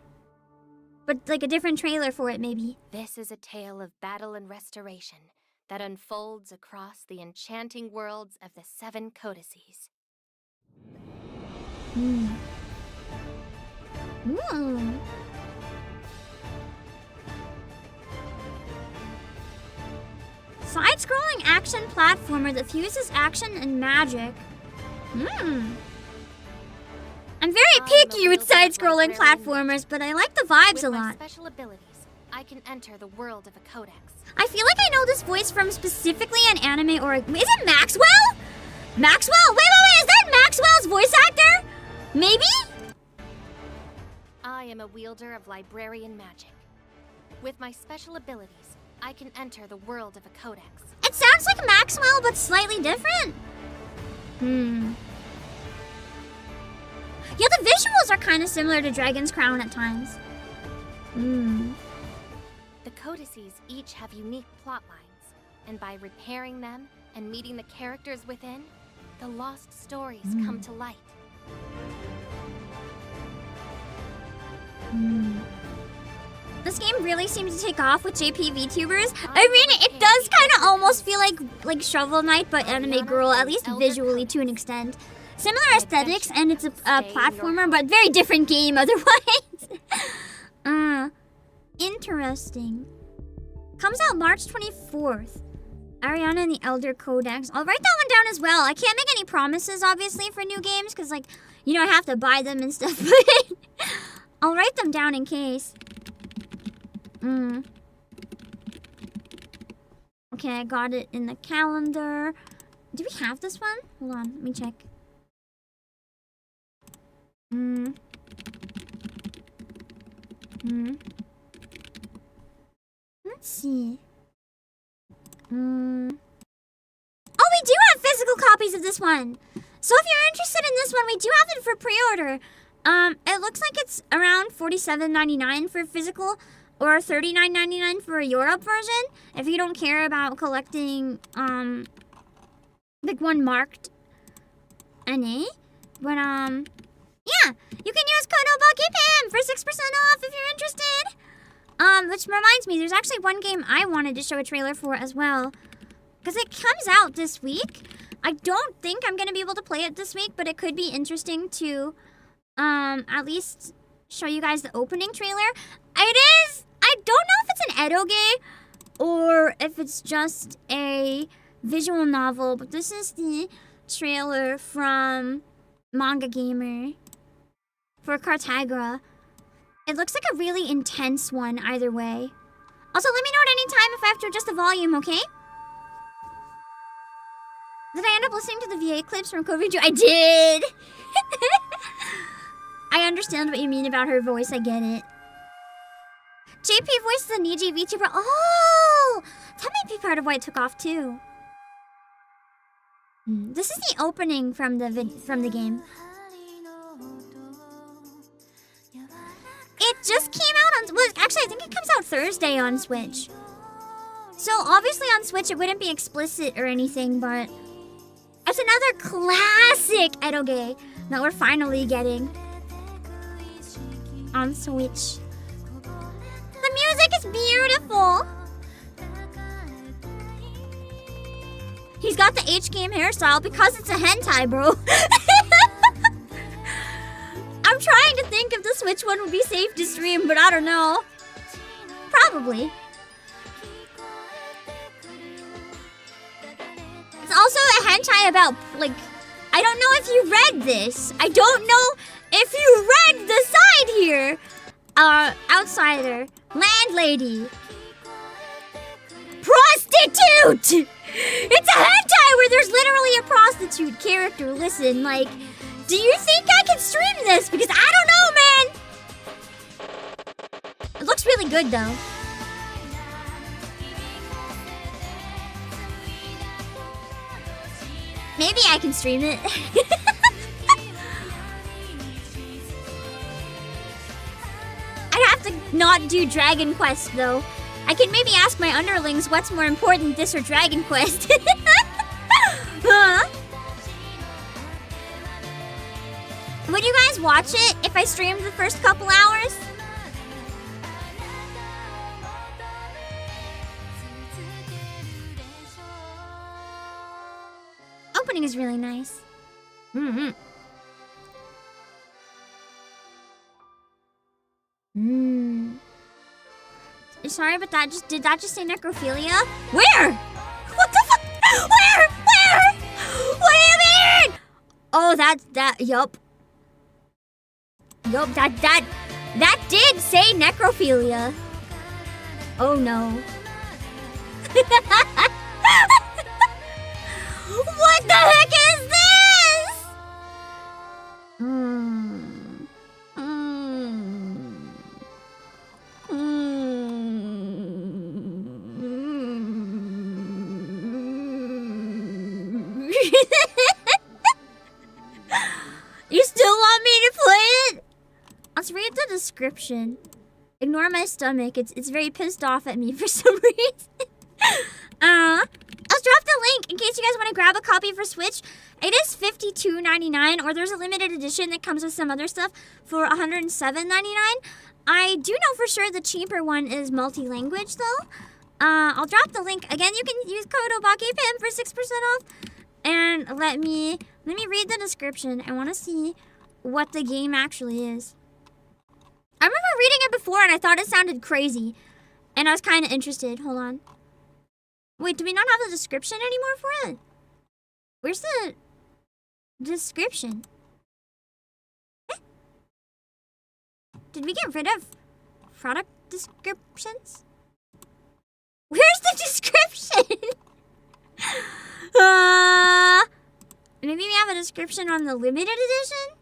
But like a different trailer for it, maybe. This is a tale of battle and restoration that unfolds across the enchanting worlds of the 7 Codices. Side-scrolling action platformer that fuses action and magic. I'm very picky with side-scrolling platformers, but I like the vibes a lot. With my special abilities, I can enter the world of a codex. I feel like I know this voice from specifically an anime or... Is it Maxwell? Maxwell? Wait, is that Maxwell's voice actor? Maybe? I am a wielder of librarian magic. With my special abilities, I can enter the world of a codex. It sounds like Maxwell, but slightly different. Yeah, the visuals are kind of similar to Dragon's Crown at times. The codices each have unique plot lines, and by repairing them and meeting the characters within, the lost stories come to light. This game really seems to take off with JP VTubers. I mean, it does kind of almost feel like Shovel Knight, but Anime Girl, at least visually to an extent. Similar aesthetics, and it's a platformer, but very different game otherwise. Interesting. Comes out March 24th. Ariana and the Elder Codex. I'll write that one down as well. I can't make any promises, obviously, for new games, because, like, you know, I have to buy them and stuff, but I'll write them down in case. Okay, I got it in the calendar. Do we have this one? Hold on, let me check. Let's see. Oh, we do have physical copies of this one. So if you're interested in this one, we do have it for pre-order. It looks like it's around $47.99 for physical, or $39.99 for a Europe version. If you don't care about collecting, like one marked NA. But, yeah, you can use code Obake PAM for 6% off if you're interested. Which reminds me, there's actually one game I wanted to show a trailer for as well. Because it comes out this week. I don't think I'm gonna be able to play it this week, but it could be interesting to at least show you guys the opening trailer. It is, I don't know if it's an edoge or if it's just a visual novel, but this is the trailer from Manga Gamer for Cartagra. It looks like a really intense one either way. Also, let me know at any time if I have to adjust the volume, okay? Did I end up listening to the VA clips from COVID? I did! I understand what you mean about her voice, I get it. JP voices a Niji VTuber. Oh! That might be part of why it took off too. This is the opening from the game. It just came out on... Well, actually, I think it comes out Thursday on Switch. So, obviously on Switch it wouldn't be explicit or anything, but... It's another classic edoge that we're finally getting on Switch. The music is beautiful! He's got the H-game hairstyle because it's a hentai, bro. I'm trying to think if the Switch one would be safe to stream, but I don't know. Probably. It's also a hentai about, like, I don't know if you read this. I don't know if you read the side here. Outsider. Landlady. Prostitute! It's a hentai where there's literally a prostitute character. Listen, like, do you think I can stream this? Because I don't know, man! It looks really good, though. Maybe I can stream it. I'd have to not do Dragon Quest, though. I can maybe ask my underlings what's more important, this or Dragon Quest. Huh? Would you guys watch it if I streamed the first couple hours? Opening is really nice. Sorry, but did that just say necrophilia? Where? What the fuck? Where? What do you mean? Oh, yup. Yup, that did say necrophilia. Oh no. What the heck is this? You still want me to play it? Let's read the description. Ignore my stomach. It's very pissed off at me for some reason. I'll drop the link in case you guys want to grab a copy for Switch. It is $52.99, or there's a limited edition that comes with some other stuff for $107.99. I do know for sure the cheaper one is multi-language though. I'll drop the link. Again, you can use code Obake PAM for 6% off. And let me read the description. I want to see what the game actually is. I remember reading it before and I thought it sounded crazy. And I was kind of interested. Hold on. Wait, do we not have the description anymore for it? Where's the description? Did we get rid of product descriptions? Where's the description? Maybe we have a description on the limited edition?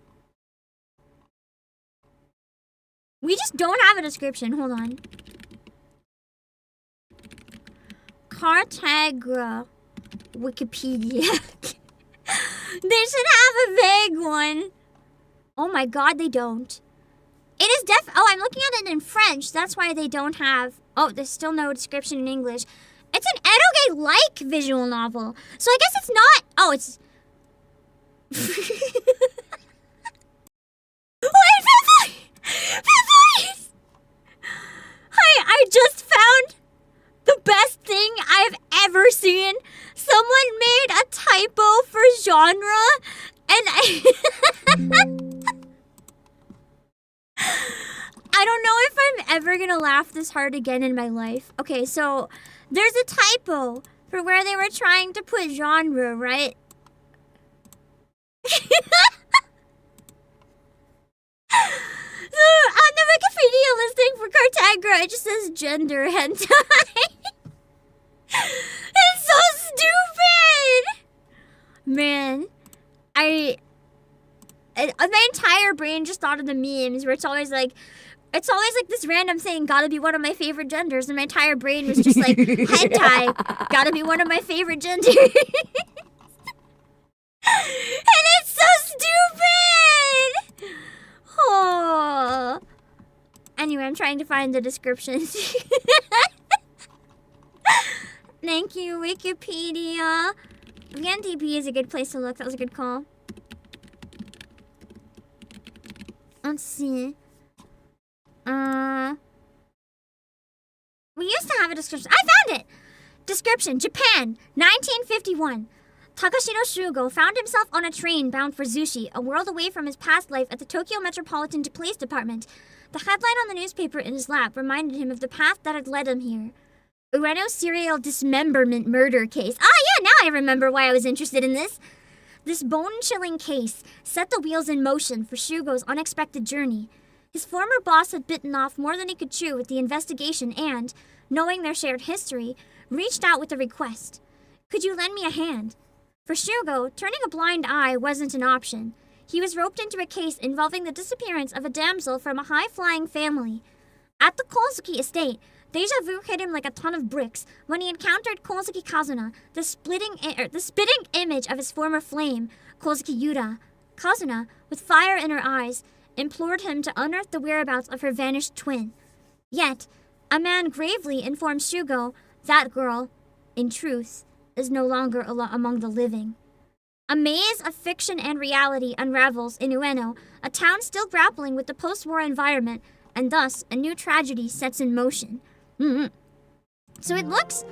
We just don't have a description. Hold on. Cartagra Wikipedia. They should have a vague one. Oh my god, they don't. It is oh, I'm looking at it in French. That's why they don't have... Oh, there's still no description in English. It's an edoge-like visual novel. So I guess it's not... Oh, it's... Wait, please! I just found the best thing I've ever seen. So someone made a typo for genre, and I don't know if I'm ever gonna laugh this hard again in my life. Okay, so there's a typo for where they were trying to put genre, right? So on the Wikipedia listing for Cartagra, it just says gender hentai. It's so stupid! Man, my entire brain just thought of the memes where it's always like this random thing, gotta be one of my favorite genders, and my entire brain was just like, hentai, gotta be one of my favorite genders. And it's so stupid! Oh. Anyway, I'm trying to find the descriptions. Thank you, Wikipedia. VNDP is a good place to look. That was a good call. Let's see. We used to have a description. I found it! Description, Japan, 1951. Takashiro Shugo found himself on a train bound for Zushi, a world away from his past life at the Tokyo Metropolitan Police Department. The headline on the newspaper in his lap reminded him of the path that had led him here. Ueno serial dismemberment murder case. Ah, yeah, now I remember why I was interested in this. This bone-chilling case set the wheels in motion for Shugo's unexpected journey. His former boss had bitten off more than he could chew with the investigation and, knowing their shared history, reached out with a request. Could you lend me a hand? For Shugo, turning a blind eye wasn't an option. He was roped into a case involving the disappearance of a damsel from a high-flying family. At the Kozuki estate, deja vu hit him like a ton of bricks when he encountered Kozuki Kazuna, the spitting image of his former flame, Kozuki Yuta. Kazuna, with fire in her eyes, implored him to unearth the whereabouts of her vanished twin. Yet, a man gravely informed Shugo that girl, in truth, is no longer among the living. A maze of fiction and reality unravels in Ueno, a town still grappling with the post-war environment, and thus a new tragedy sets in motion. So it looks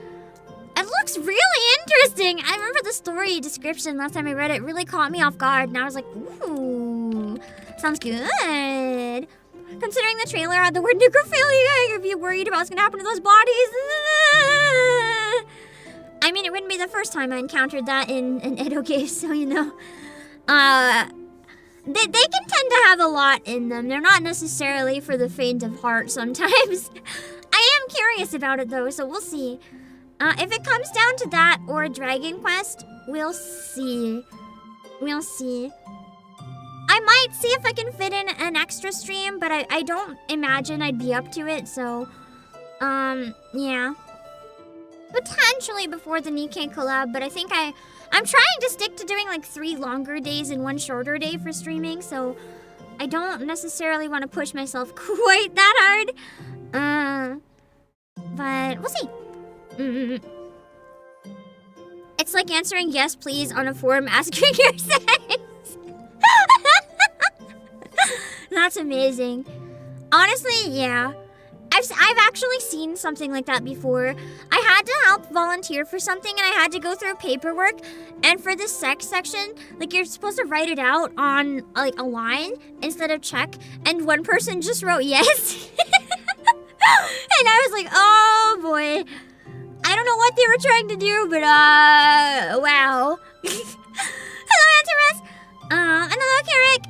really interesting. I remember the story description last time I read it really caught me off guard, and I was like, ooh, sounds good. Considering the trailer had the word necrophilia, I'd be worried about what's gonna happen to those bodies. I mean, it wouldn't be the first time I encountered that in an Edo case, so you know. They can tend to have a lot in them. They're not necessarily for the faint of heart sometimes. I am curious about it though, so we'll see. If it comes down to that or Dragon Quest, we'll see. We'll see. I might see if I can fit in an extra stream, but I don't imagine I'd be up to it, so... yeah. Potentially before the Nikkei collab, but I think I'm trying to stick to doing like 3 longer days and 1 shorter day for streaming, so I don't necessarily want to push myself quite that hard. But we'll see. It's like answering yes please on a forum asking your sex. That's amazing. Honestly, yeah. I've actually seen something like that before. I had to help volunteer for something and I had to go through paperwork, and for the sex section, like you're supposed to write it out on like a line instead of check, and one person just wrote yes. And I was like, oh boy. I don't know what they were trying to do, but wow. Hello, Antares. And hello, Carrick.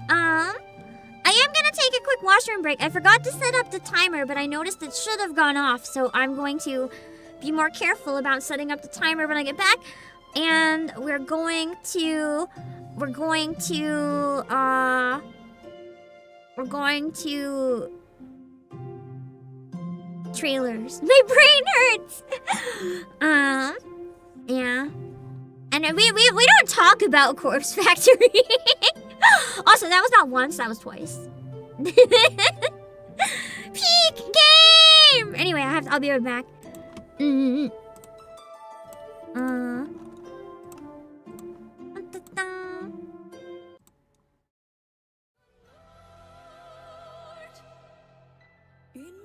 I am gonna take a quick washroom break. I forgot to set up the timer, but I noticed it should have gone off, so I'm going to be more careful about setting up the timer when I get back. And we're going to trailers. My brain hurts. Yeah. And we don't talk about Corpse Factory. Also, that was not once, that was twice. Peak game! Anyway, I'll be right back. In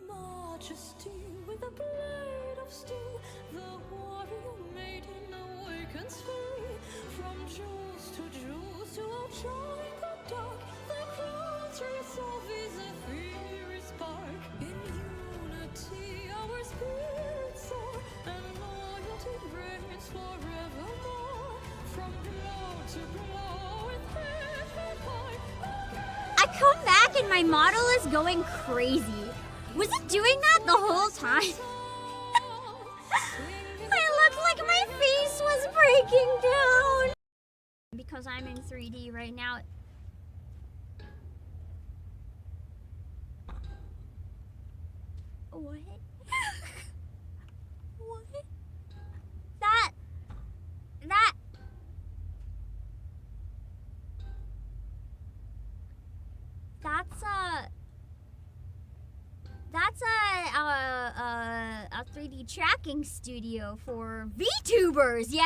majesty, with a blade of steel, the warrior maiden awakens. seconds free. From jewels to outshine the dark. The crowd's resolve is a fiery spark. In unity, our spirits soar, and loyalty reigns forevermore. From glow to glow, with head high. I come back and my model is going crazy. Was it doing that the whole time? I looked like my face was breaking down. Because I'm in 3D right now. What? What? That's a 3D tracking studio for VTubers, yeah?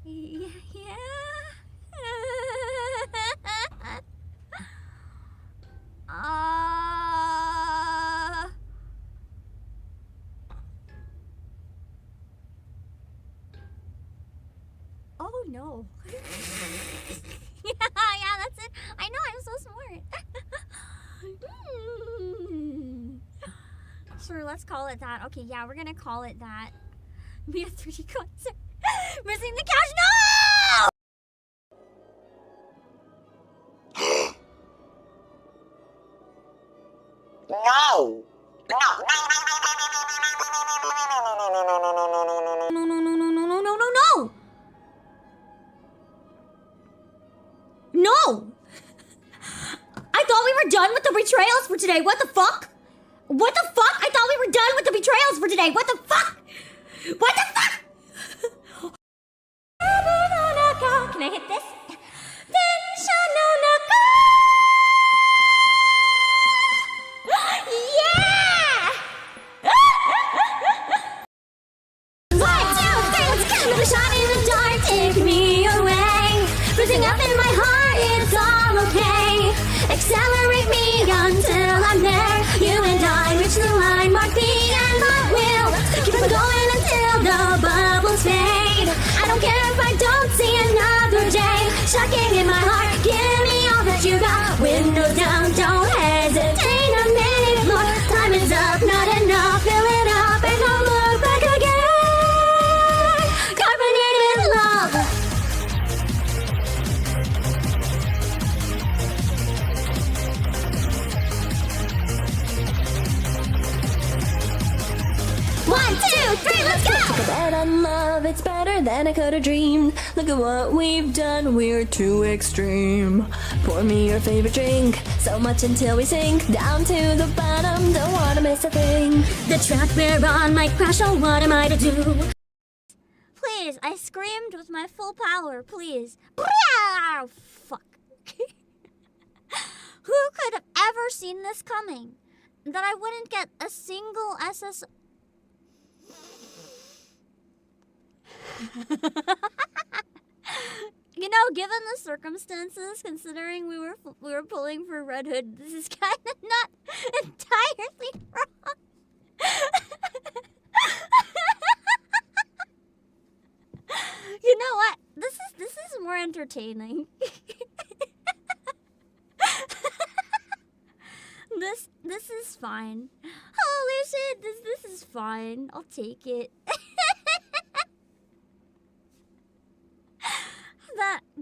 Yeah. Oh no. Yeah, that's it. I know, I'm so smart. Sure, let's call it that. Okay, yeah, we're gonna call it that. We have 3D concert. Missing the couch. No! No! No! I thought we were done with the betrayals for today. What the fuck? What the fuck? I thought we were done with the betrayals for today. What the fuck? What the fuck? Can I hit this? Yeah! 1, 2, 3, let's go! Another shot in the dark, take me away. Freezing up in my heart, it's all okay. Accelerate me until I'm there. You and I reach the line, mark the end, but we'll keep on going until the bubbles fade. I don't care if I don't see another day. Shocking in my heart, give me all that you got. Windows down, don't hesitate a minute more. Time is up, not enough, fill it up and don't look back again. Carbonated love. One, 2, 3, let's go! Took a bet on love, it's better than I could have dreamed. Look at what we've done, we're too extreme. Pour me your favorite drink, so much until we sink down to the bottom, don't wanna miss a thing. The track we're on might crash, oh what am I to do? Please, I screamed with my full power, please. Oh, fuck. Who could have ever seen this coming? That I wouldn't get a single SS... You know, given the circumstances, considering we were pulling for Red Hood, this is kind of not entirely wrong. You know what? This is more entertaining. This is fine. Holy shit, this is fine. I'll take it.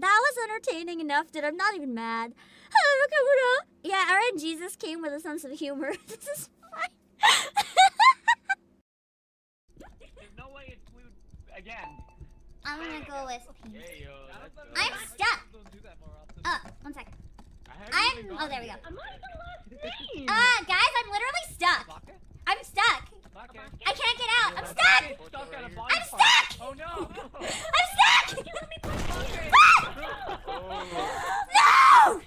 That was entertaining enough that I'm not even mad. Yeah, Aaron Jesus came with a sense of humor. This is fine. There's no way it's blue again. I'm gonna go with pink. Hey, yo, I'm stuck. One sec. Oh, there we go. Guys, I'm literally stuck. I'm stuck. I can't get out. I'm stuck. I'm stuck. Oh no. I'm stuck. No!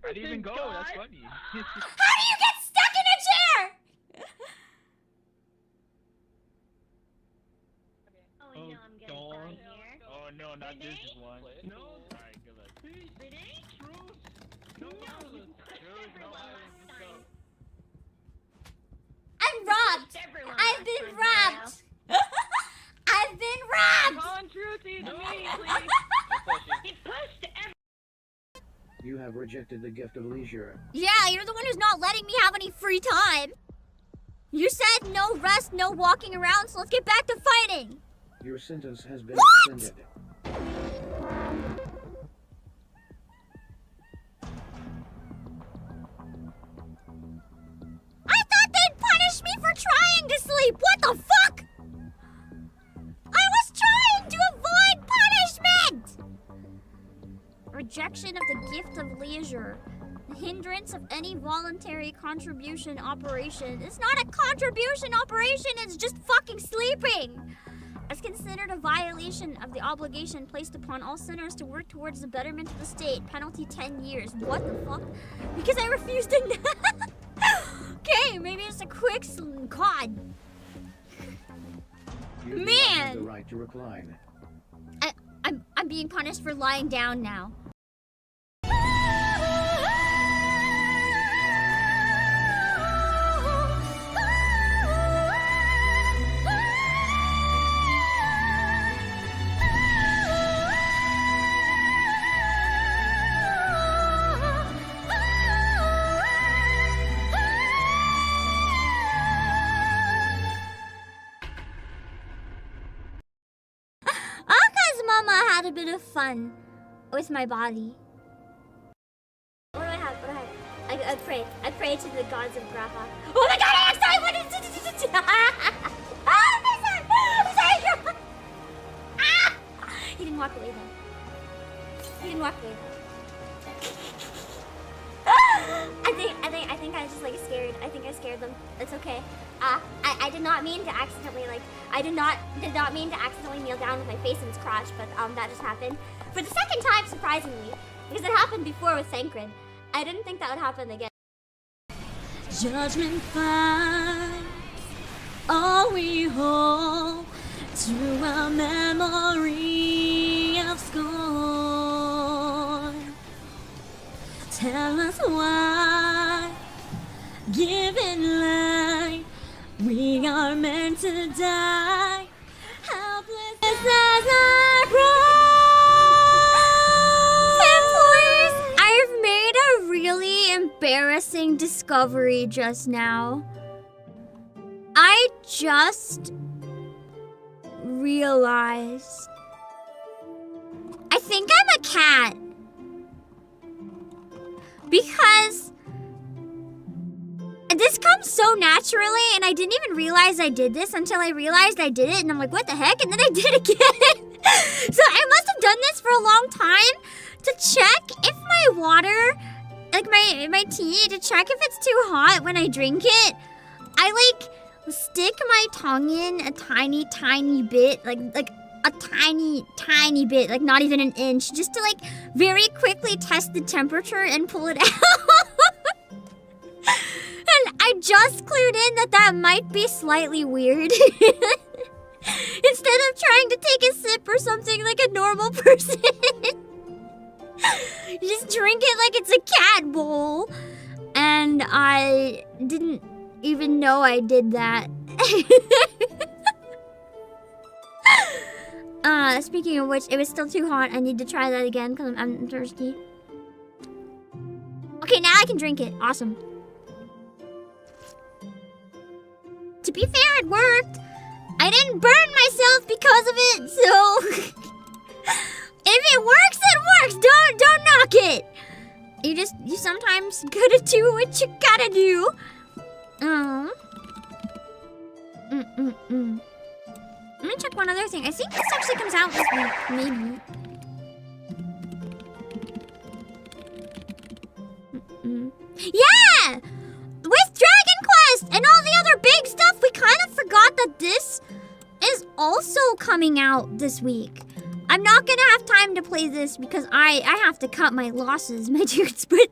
I didn't even go. That's funny. How do you get stuck in a chair? Oh no, I'm gonna die here. Oh no, not this one. No. Alright, good luck. I'm robbed. I've been robbed. I've been robbed. Calling truth immediately. He pushed every. You have rejected the gift of leisure. Yeah, you're the one who's not letting me have any free time. You said no rest, no walking around, so let's get back to fighting. Your sentence has been extended. I thought they'd punish me for trying to sleep. What the fuck? I was trying to avoid punishment. Rejection of the gift of leisure. The hindrance of any voluntary contribution operation. It's not a contribution operation, it's just fucking sleeping. As considered a violation of the obligation placed upon all sinners to work towards the betterment of the state. Penalty 10 years. What the fuck? Because I refused to. Okay, maybe it's a quick God. You do not have Man! the right to recline. I'm being punished for lying down now. Aka's mama had a bit of fun with my body. What do I have? What do I have? I prayed. I prayed to the gods of Grappa. Oh my god, I accidentally went into... I'm sorry. Ah! He didn't walk away though. He didn't walk away though. I think I was just like scared. I think I scared them. It's okay. I did not mean to accidentally I did not mean to accidentally kneel down with my face in his crotch, but that just happened. For the second time, surprisingly, because it happened before with Thancred. I didn't think that would happen again. Judgment finds all we hold to a memory of scorn. Tell us why, given life, we are meant to die. Helpless as our employees, I've made a really embarrassing discovery just now. I just realized I think I'm a cat. Because this comes so naturally, and I didn't even realize I did this until I realized I did it, and I'm like, what the heck? And then I did it again. So I must have done this for a long time to check if my water, like my tea, to check if it's too hot when I drink it. I like stick my tongue in a tiny bit, like a tiny bit, like not even an inch, just to like very quickly test the temperature and pull it out. And I just clued in that might be slightly weird. Instead of trying to take a sip or something like a normal person. You just drink it like it's a cat bowl. And I didn't even know I did that. Speaking of which, it was still too hot. I need to try that again because I'm thirsty. Okay, now I can drink it. Awesome. To be fair, it worked. I didn't burn myself because of it, so if it works, it works. Don't knock it. You sometimes gotta do what you gotta do. Let me check one other thing. I think this actually comes out this week, maybe. Yeah! With Dragon Quest and all the other big stuff, we kind of forgot that this is also coming out this week. I'm not gonna have time to play this because I have to cut my losses, my dudes, but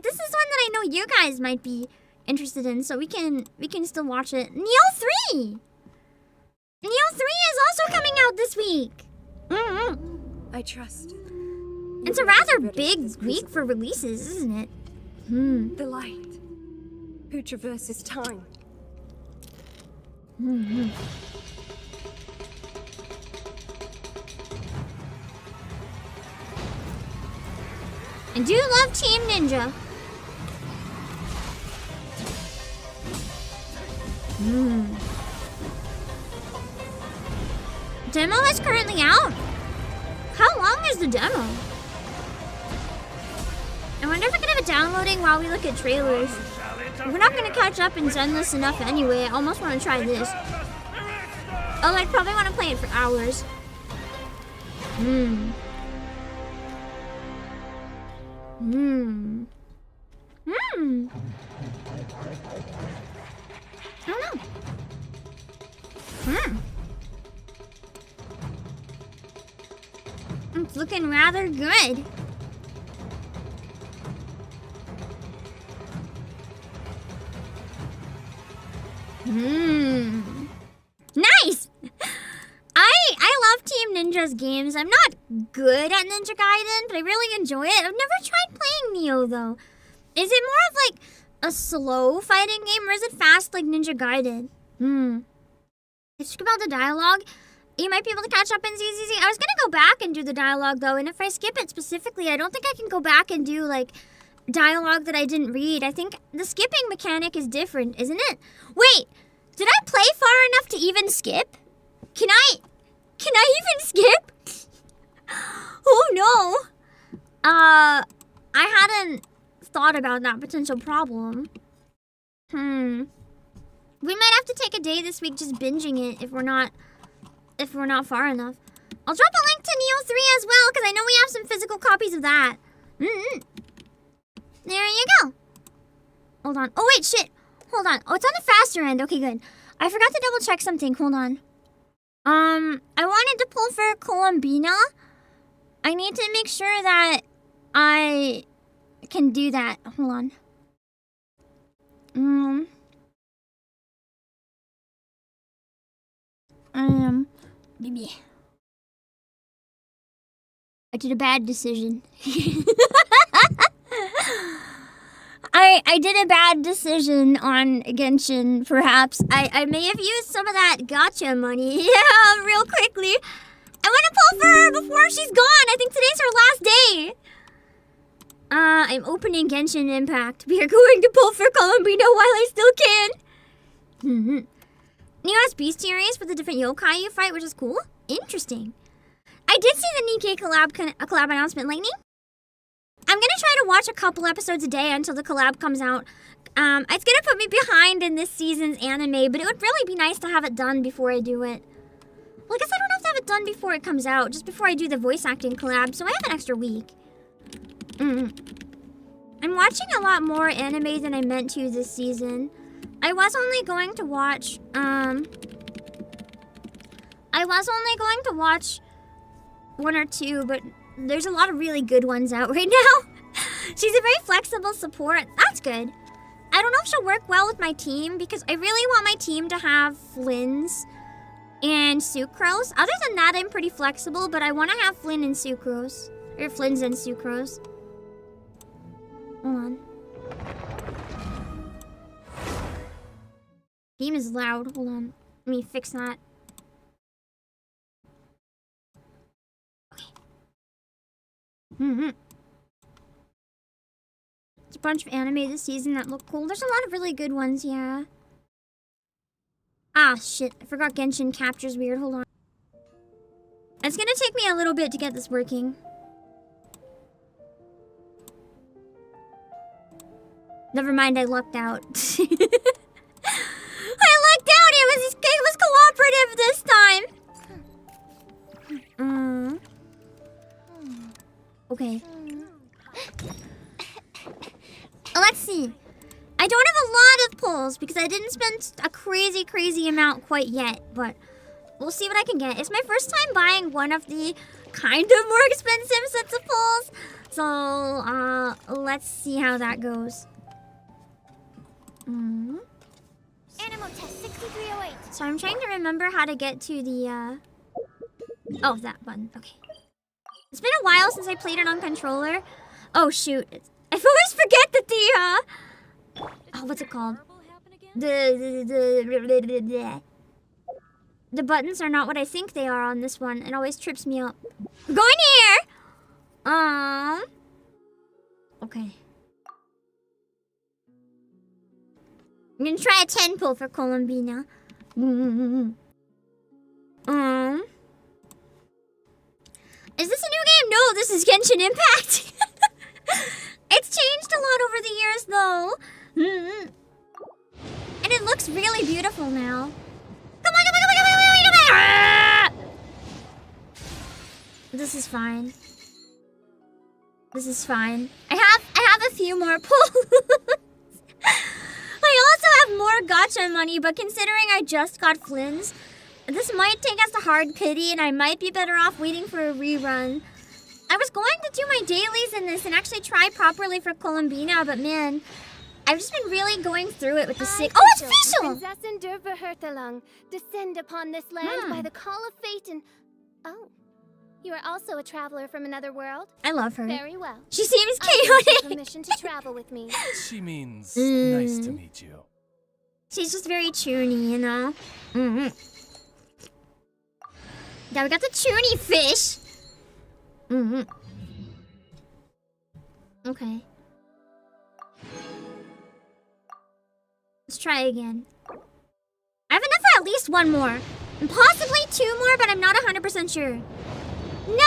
this is one that I know you guys might be interested in, so we can still watch it. Neo 3! Neo 3 is also coming out this week. I trust. It's a rather big week for releases, isn't it? The light. Who traverses time? I do love Team Ninja. Demo is currently out. How long is the demo? I wonder if I can have it downloading while we look at trailers. We're not gonna catch up in Zenless enough anyway. I almost want to try this. Oh, I'd probably want to play it for hours. I don't know. It's looking rather good. Nice! I love Team Ninja's games. I'm not good at Ninja Gaiden, but I really enjoy it. I've never tried playing Neo though. Is it more of like a slow fighting game or is it fast like Ninja Gaiden? Let's skip out the dialogue. You might be able to catch up in ZZZ. I was gonna go back and do the dialogue though, and if I skip it specifically, I don't think I can go back and do like dialogue that I didn't read. I think the skipping mechanic is different, isn't it? Wait, did I play far enough to even skip? Can I even skip? Oh no. I hadn't thought about that potential problem. We might have to take a day this week just binging it if we're not far enough. I'll drop a link to Neo 3 as well, because I know we have some physical copies of that. There you go. Hold on. Oh, wait, shit. Hold on. Oh, it's on the faster end. Okay, good. I forgot to double check something. Hold on. I wanted to pull for Columbina. I need to make sure that I can do that. Hold on. Maybe. I did a bad decision. I did a bad decision on Genshin, perhaps. I may have used some of that gotcha money. Yeah, real quickly. I want to pull for her before she's gone. I think today's her last day. I'm opening Genshin Impact. We are going to pull for Columbina while I still can. Neo has bestiaries with the different yokai you fight, which is cool. Interesting. I did see the Nikkei collab announcement, Lightning. I'm gonna try to watch a couple episodes a day until the collab comes out. It's gonna put me behind in this season's anime, but it would really be nice to have it done before I do it. Well, I guess I don't have to have it done before it comes out, just before I do the voice acting collab, so I have an extra week. I'm watching a lot more anime than I meant to this season. I was only going to watch, one or two, but there's a lot of really good ones out right now. She's a very flexible support. That's good. I don't know if she'll work well with my team because I really want my team to have Flynn's and Sucrose. Other than that, I'm pretty flexible, but I want to have Flynn and Sucrose. Or Flynn's and Sucrose. Hold on. Game is loud. Hold on. Let me fix that. Okay. There's a bunch of anime this season that look cool. There's a lot of really good ones, yeah. Ah, shit. I forgot Genshin captures weird. Hold on. It's gonna take me a little bit to get this working. Never mind, I lucked out. I lucked out! It was cooperative this time! Okay. Let's see. I don't have a lot of pulls because I didn't spend a crazy amount quite yet, but we'll see what I can get. It's my first time buying one of the kind of more expensive sets of pulls, so let's see how that goes. Animal test 6308. So I'm trying to remember how to get to the oh, that button. Okay. It's been a while since I played it on controller. Oh shoot. I always forget that Oh, what's it called? The buttons are not what I think they are on this one. It always trips me up. We're going here! Okay. I'm gonna try a 10 pull for Columbina. Is this a new game? No, this is Genshin Impact. It's changed a lot over the years, though. And it looks really beautiful now. Come on, come on, come on, come on, come on, come on. This is fine. This is fine. I have a few more pulls. I also have more gacha money, but considering I just got Flynn's, this might take us to hard pity, and I might be better off waiting for a rerun. I was going to do my dailies in this and actually try properly for Columbina, but man, I've just been really going through it with the sick. Oh, it's official! Prinzessin der Verhurtelung, descend upon this land by the call of fate and... Oh, you are also a traveler from another world? I love her. Very well. She seems I give you chaotic. permission to travel with me. She means nice to meet you. She's just very chuny, you know? Yeah, we got the chuny fish. Okay. Let's try again. I have enough for at least one more. And possibly two more, but I'm not 100% sure. No!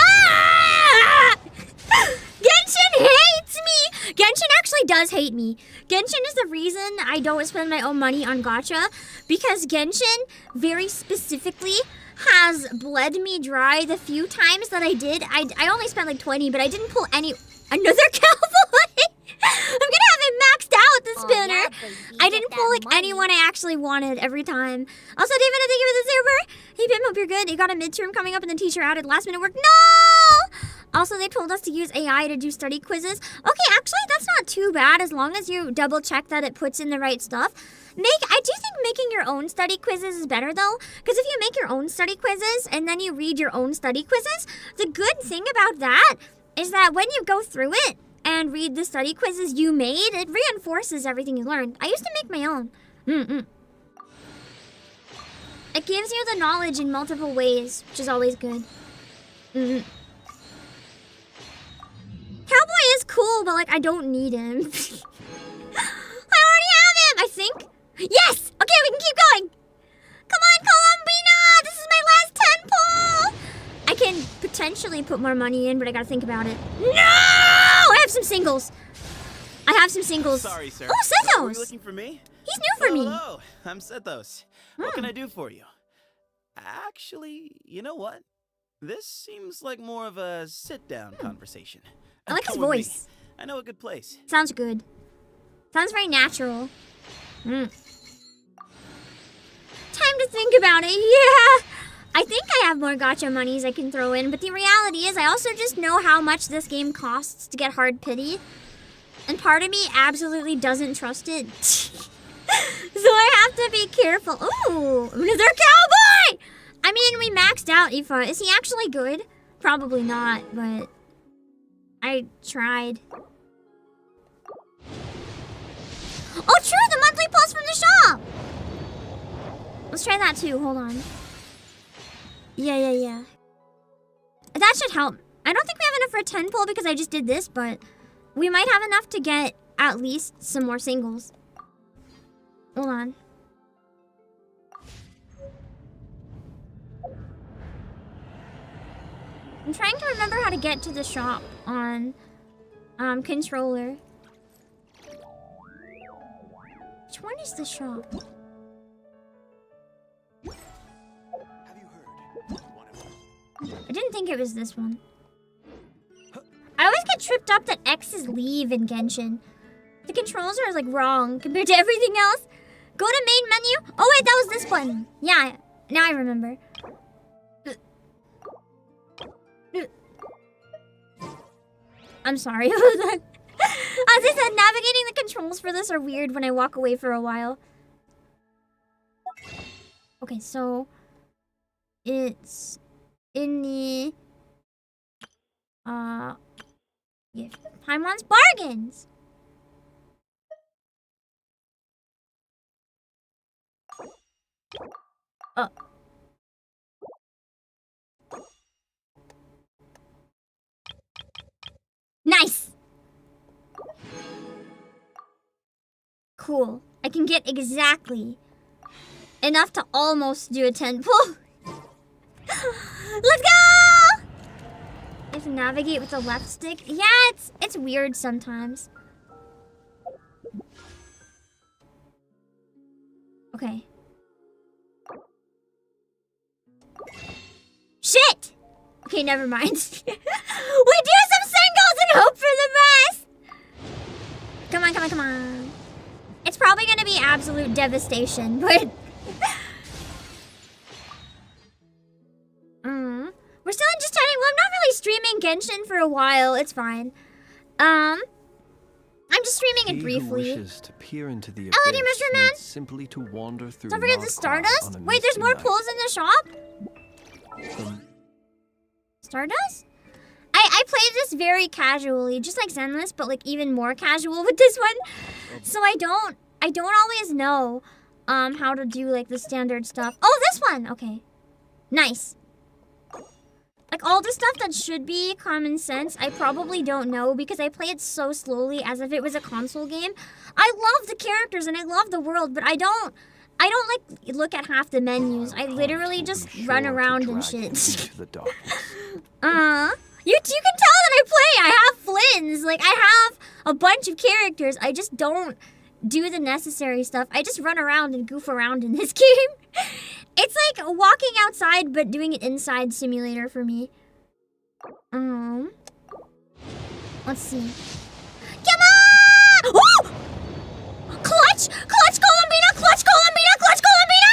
Genshin hates me! Genshin actually does hate me. Genshin is the reason I don't spend my own money on gacha, because Genshin very specifically has bled me dry the few times that I did. I only spent like 20, but I didn't pull any... Another cowboy! I'm gonna have it maxed out, the spinner. Yeah, I didn't pull like anyone I actually wanted every time. Also, David, thank you for the super. Hey, Pim, hope you're good. You got a midterm coming up and the teacher added last minute work. No! Also, they told us to use AI to do study quizzes. Okay, actually, that's not too bad as long as you double check that it puts in the right stuff. I do think making your own study quizzes is better though, because if you make your own study quizzes and then you read your own study quizzes, the good thing about that is that when you go through it and read the study quizzes you made, it reinforces everything you learned. I used to make my own. It gives you the knowledge in multiple ways, which is always good. Cowboy is cool, but like I don't need him. I already have him, I think. Yes! Okay, we can keep going. Come on, Columbina! This is my last 10 pull! I can potentially put more money in, but I gotta think about it. No! I have some singles. Sorry, sir. Oh, Sethos! Were you looking for me? He's new for me. Hello, I'm Sethos. What can I do for you? Actually, you know what? This seems like more of a sit-down conversation. I like his Come with me. voice. I know a good place. Sounds good. Sounds very natural. Time to think about it. Yeah. I think I have more gacha monies I can throw in, but the reality is I also just know how much this game costs to get hard pity. And part of me absolutely doesn't trust it. So I have to be careful. Ooh, another cowboy! I mean, we maxed out Ifa. Is he actually good? Probably not, but I tried. Oh, true, the monthly plus from the shop! Let's try that too, hold on. Yeah. That should help. I don't think we have enough for a 10 pull because I just did this, but we might have enough to get at least some more singles. Hold on. I'm trying to remember how to get to the shop on controller. Which one is the shop? I didn't think it was this one. I always get tripped up that X is leave in Genshin. The controls are like wrong compared to everything else. Go to main menu. Oh wait, that was this one. Yeah, now I remember. I'm sorry about that. As I said, navigating the controls for this are weird when I walk away for a while. Okay, so it's in the gift. Time wants bargains. Oh. Nice! Cool. I can get exactly enough to almost do a 10 pull. Let's go! You have to navigate with the left stick. Yeah, it's weird sometimes. Okay. Shit! Okay, never mind. We do some singles and hope for the best! Come on, come on, come on. It's probably gonna be absolute devastation, but... We're still just chatting. Well, I'm not really streaming Genshin for a while. It's fine. I'm just streaming it briefly. Who wishes to peer into the Elodie, abyss Mr. Man. needs simply to wander through. Don't forget the Stardust. Wait, there's more pulls in the shop? Stardust? I played this very casually, just like Zenless, but like even more casual with this one. So I don't always know how to do like the standard stuff. Oh, this one. Okay. Nice. Like all the stuff that should be common sense, I probably don't know because I play it so slowly as if it was a console game. I love the characters and I love the world, but I don't like look at half the menus. I literally just run around and shit. You can tell that I play. I have Flynn's. Like I have a bunch of characters. I just don't do the necessary stuff. I just run around and goof around in this game. It's like walking outside, but doing it inside simulator for me. Let's see. Come on! Woo! Clutch! Clutch Columbina! Clutch Columbina! Clutch Columbina!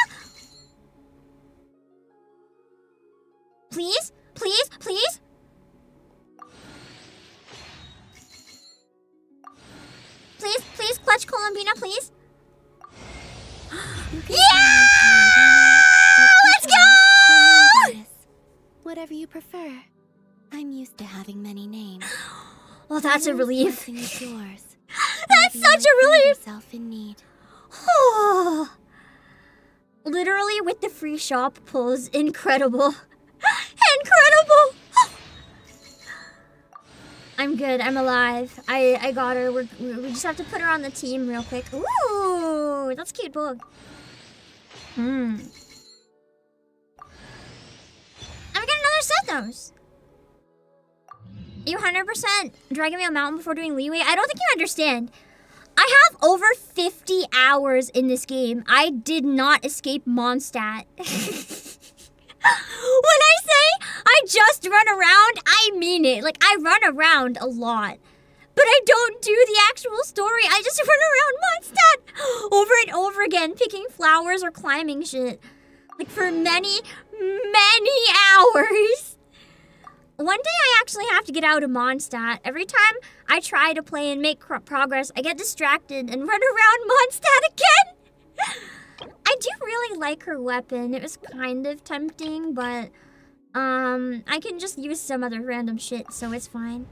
Please? Please? Please? Please? Please? Clutch Columbina, please? Yeah! Let's go! Whatever you prefer. I'm used to having many names. Well, that's a relief. Is yours. That's such a relief. Yourself in need. Oh. Literally with the free shop pulls, incredible. Incredible. I'm good. I'm alive. I got her. We just have to put her on the team real quick. Ooh, that's a cute book. I'm gonna get another set of those. You 100% dragging me a mountain before doing leeway? I don't think you understand. I have over 50 hours in this game. I did not escape Mondstadt. When I say I just run around, I mean it. Like, I run around a lot. But I don't do the actual story. I just run around Mondstadt over and over again, picking flowers or climbing shit. Like, for many, many hours. One day I actually have to get out of Mondstadt. Every time I try to play and make progress, I get distracted and run around Mondstadt again. I do really like her weapon. It was kind of tempting, but I can just use some other random shit, so it's fine.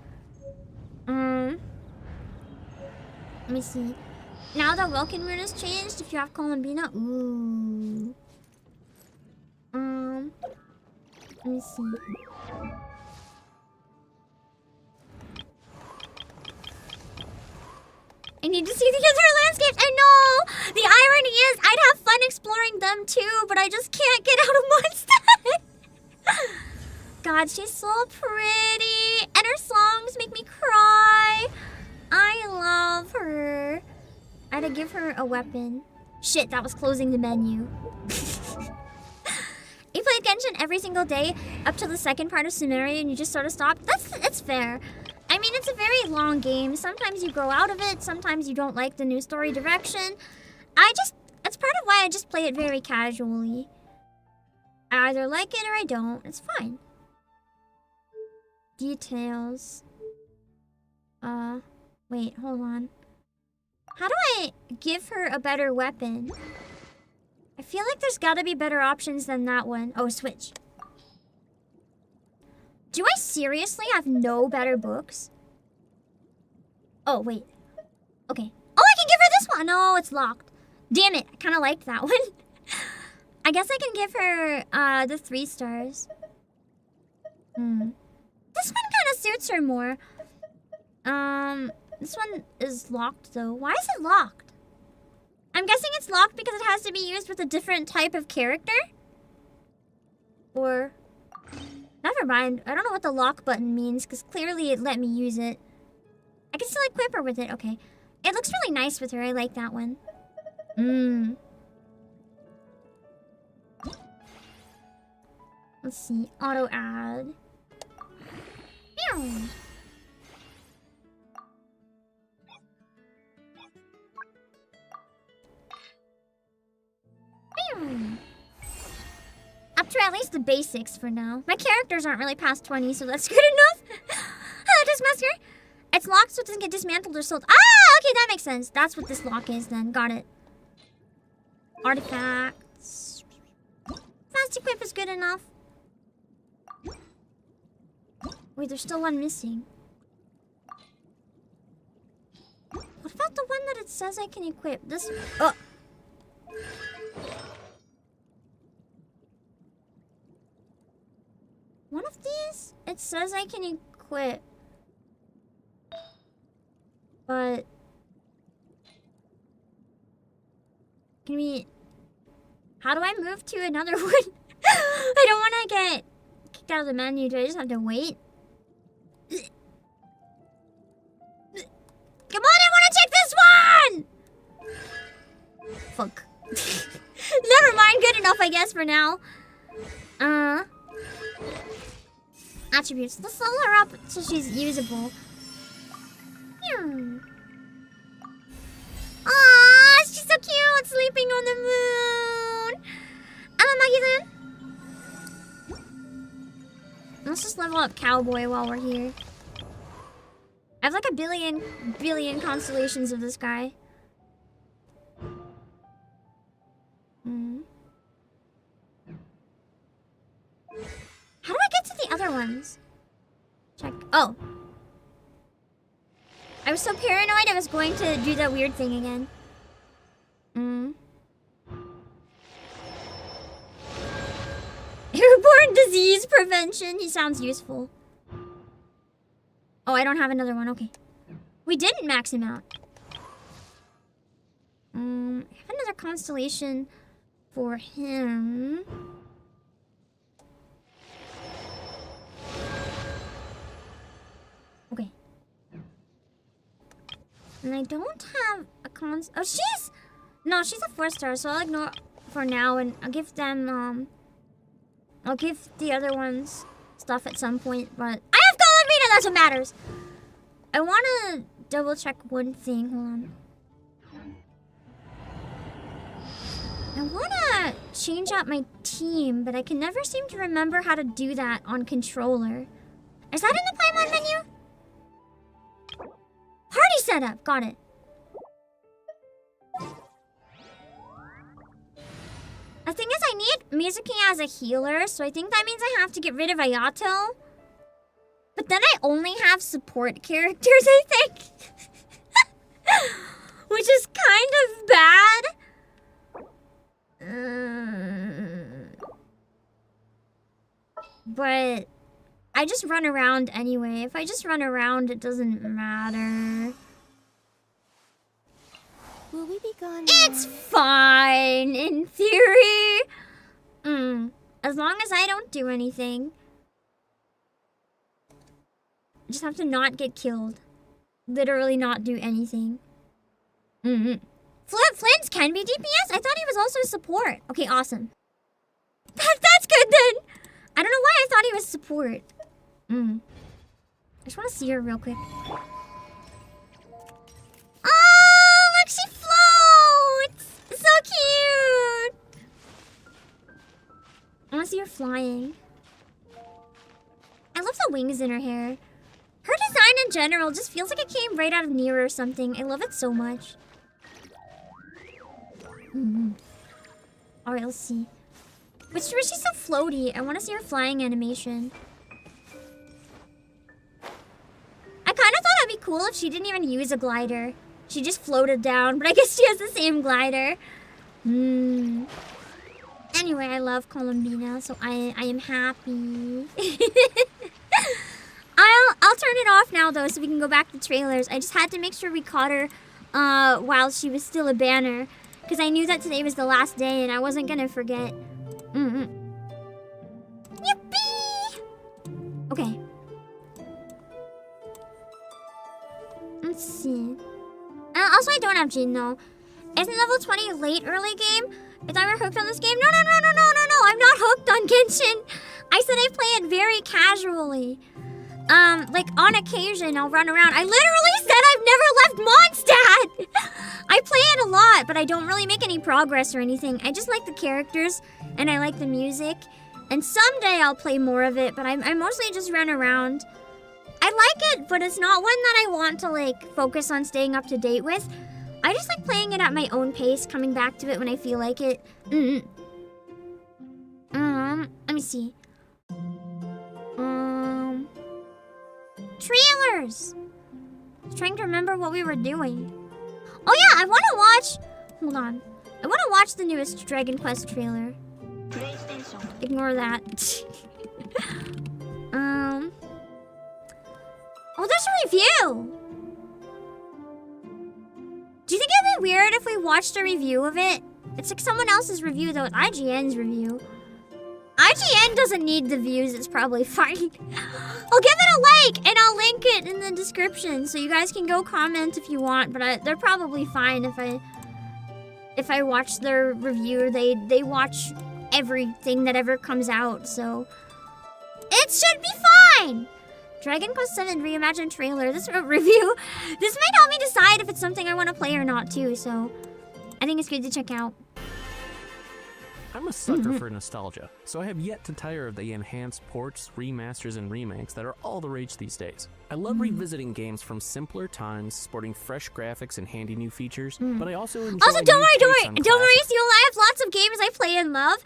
Let me see. Now that Welkin Rune has changed, if you have Columbina, ooh. Let me see. I need to see the other landscapes. I know! The irony is, I'd have fun exploring them too, but I just can't get out of Mondstadt. God, she's so pretty. And her songs make me cry. I love her. I had to give her a weapon. Shit, that was closing the menu. You played Genshin every single day up to the second part of Sumeria and you just sort of stopped? That's fair. I mean, it's a very long game. Sometimes you grow out of it. Sometimes you don't like the new story direction. That's part of why I just play it very casually. I either like it or I don't. It's fine. Details. Wait, hold on. How do I give her a better weapon? I feel like there's gotta be better options than that one. Oh, switch. Do I seriously have no better books? Oh, wait. Okay. Oh, I can give her this one! No, it's locked. Damn it, I kinda liked that one. I guess I can give her the 3 stars. This one kind of suits her more. This one is locked though. Why is it locked? I'm guessing it's locked because it has to be used with a different type of character? Or... Never mind. I don't know what the lock button means because clearly it let me use it. I can still equip her with it. Okay. It looks really nice with her. I like that one. Let's see. Auto add. Meow. Up to at least the basics for now. My characters aren't really past 20, so that's good enough. Hello, Dismasker. It's locked so it doesn't get dismantled or sold. Ah, okay, that makes sense. That's what this lock is then. Got it. Artifacts. Fast equip is good enough. Wait, there's still one missing. What about the one that it says I can equip? This... Oh. One of these? It says I can equip. But... Can we... How do I move to another one? I don't want to get kicked out of the menu. Do I just have to wait? Come on, I want to check this one! Fuck. Never mind, good enough, I guess, for now. Attributes. Let's level her up so she's usable. Aww, she's so cute, sleeping on the moon. Let's just level up Cowboy while we're here. I have like a billion constellations of this guy. How do I get to the other ones? Check. Oh. I was so paranoid I was going to do that weird thing again. Airborne disease prevention. He sounds useful. Oh, I don't have another one. Okay. We didn't max him out. I have another constellation for him. Okay. And I don't have a oh, she's... No, she's a 4-star, so I'll ignore for now, and I'll give them, I'll give the other ones stuff at some point, but... I have Call of Duty, that's what matters! I want to double check one thing, hold on. I want to change out my team, but I can never seem to remember how to do that on controller. Is that in the Paimon menu? Party setup, got it. The thing is, I need Mizuki as a healer, so I think that means I have to get rid of Ayato. But then I only have support characters, I think. Which is kind of bad. But I just run around anyway. If I just run around, it doesn't matter. Will we be gone? It's fine, in theory. As long as I don't do anything. I just have to not get killed. Literally not do anything. Flint's can be DPS? I thought he was also support. Okay, awesome. That's good then. I don't know why I thought he was support. I just want to see her real quick. Oh, look, she floats! So cute! I want to see her flying. I love the wings in her hair. Her design in general just feels like it came right out of Nier or something. I love it so much. Alright, let's see. Which she's so floaty. I want to see her flying animation. I kind of thought it'd be cool if she didn't even use a glider. She just floated down, but I guess she has the same glider. Anyway, I love Columbina, so I am happy. I'll turn it off now though, so we can go back to trailers. I just had to make sure we caught her while she was still a banner, because I knew that today was the last day and I wasn't gonna forget. Yippee! Okay. Let's see. Also, I don't have Jin though. Isn't level 20 late early game? If I were hooked on this game, no, I'm not hooked on Genshin. I said I play it very casually. Like on occasion, I'll run around. I literally said I've never left Mondstadt. I play it a lot, but I don't really make any progress or anything. I just like the characters, and I like the music. And someday I'll play more of it, but I mostly just run around. I like it, but it's not one that I want to, like, focus on staying up to date with. I just like playing it at my own pace, coming back to it when I feel like it. Let me see. Trailers! I was trying to remember what we were doing. Oh yeah, I want to watch... Hold on. I want to watch the newest Dragon Quest trailer. Ignore that. Oh, there's a review! Do you think it'd be weird if we watched a review of it? It's like someone else's review though, it's IGN's review. IGN doesn't need the views, it's probably fine. I'll give it a like, and I'll link it in the description, so you guys can go comment if you want, but they're probably fine if I watch their review. They watch everything that ever comes out, so it should be fine! Dragon Quest VII Reimagined trailer, this review, this might help me decide if it's something I want to play or not too, so I think it's good to check out. I'm a sucker for nostalgia, so I have yet to tire of the enhanced ports, remasters, and remakes that are all the rage these days. I love revisiting games from simpler times, sporting fresh graphics and handy new features, but I also enjoy Also, don't worry, Seal, I have lots of games I play and love.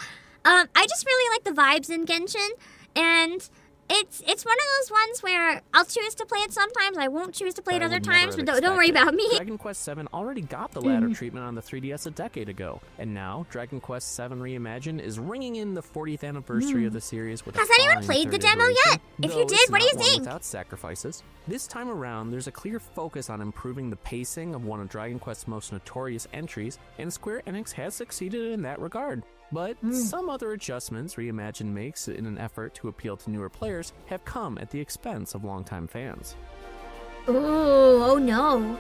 I just really like the vibes in Genshin, and it's one of those ones where I'll choose to play it sometimes, I won't choose to play it other times, but don't worry about me. Dragon Quest VII already got the ladder treatment on the 3DS a decade ago, and now Dragon Quest VII Reimagined is ringing in the 40th anniversary of the series with Has anyone played the demo yet? If you did, what do you think? Without sacrifices. This time around, there's a clear focus on improving the pacing of one of Dragon Quest's most notorious entries, and Square Enix has succeeded in that regard. But some other adjustments Reimagined makes in an effort to appeal to newer players have come at the expense of longtime fans. Ooh, oh no.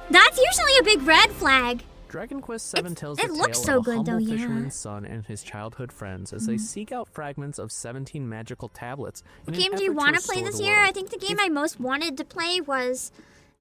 That's usually a big red flag. Dragon Quest VII tells the tale of a humble fisherman's son and his childhood friends as they seek out fragments of 17 magical tablets. What game do you want to play this year? I think the game I most wanted to play was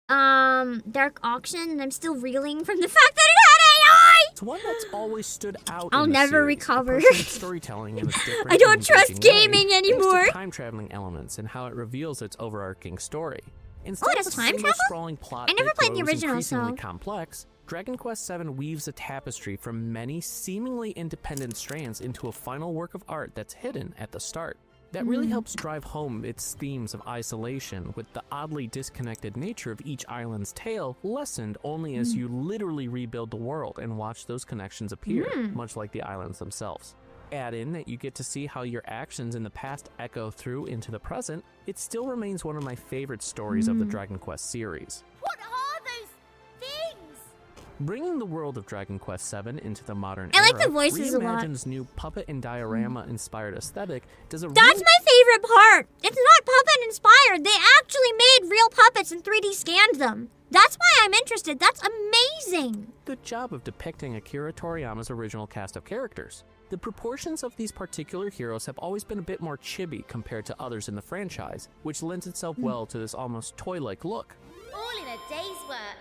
Dark Auction, and I'm still reeling from the fact that it had AI! It's one that's always stood out. I'll in the never series, recover. approaching storytelling in a different I don't trust engaging way, gaming thanks to anymore. time-traveling elements and how it reveals its overarching story. Oh, Instead it has of a time single travel? sprawling plot I never that played the grows original, increasingly so... complex, Dragon Quest VII weaves a tapestry from many seemingly independent strands into a final work of art that's hidden at the start. That really helps drive home its themes of isolation, with the oddly disconnected nature of each island's tale lessened only as you literally rebuild the world and watch those connections appear, much like the islands themselves. Add in that you get to see how your actions in the past echo through into the present, it still remains one of my favorite stories of the Dragon Quest series. What are those things? Bringing the world of Dragon Quest VII into the modern I era, like the voices a lot. Reimagine's new puppet and diorama-inspired aesthetic does a That's my favorite part! It's not puppet-inspired, they actually made real puppets and 3D scanned them. That's why I'm interested, that's amazing! good job of depicting Akira Toriyama's original cast of characters. The proportions of these particular heroes have always been a bit more chibi compared to others in the franchise, which lends itself well to this almost toy-like look. All in a day's work.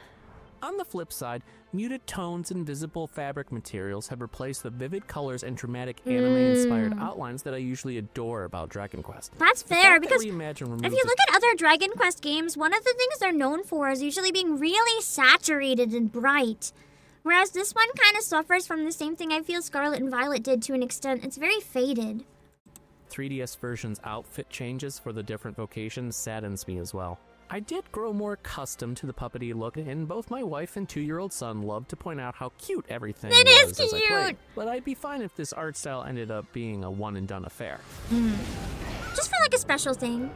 On the flip side, muted tones and visible fabric materials have replaced the vivid colors and dramatic anime-inspired outlines that I usually adore about Dragon Quest. That's fair, because if you removes look at other Dragon Quest games, one of the things they're known for is usually being really saturated and bright. Whereas this one kind of suffers from the same thing I feel Scarlet and Violet did to an extent. It's very faded. 3DS version's outfit changes for the different vocations saddens me as well. I did grow more accustomed to the puppety look, and both my wife and 2-year-old son loved to point out how cute everything It was is as I played. cute. But I'd be fine if this art style ended up being a one-and-done affair. Just for like a special thing.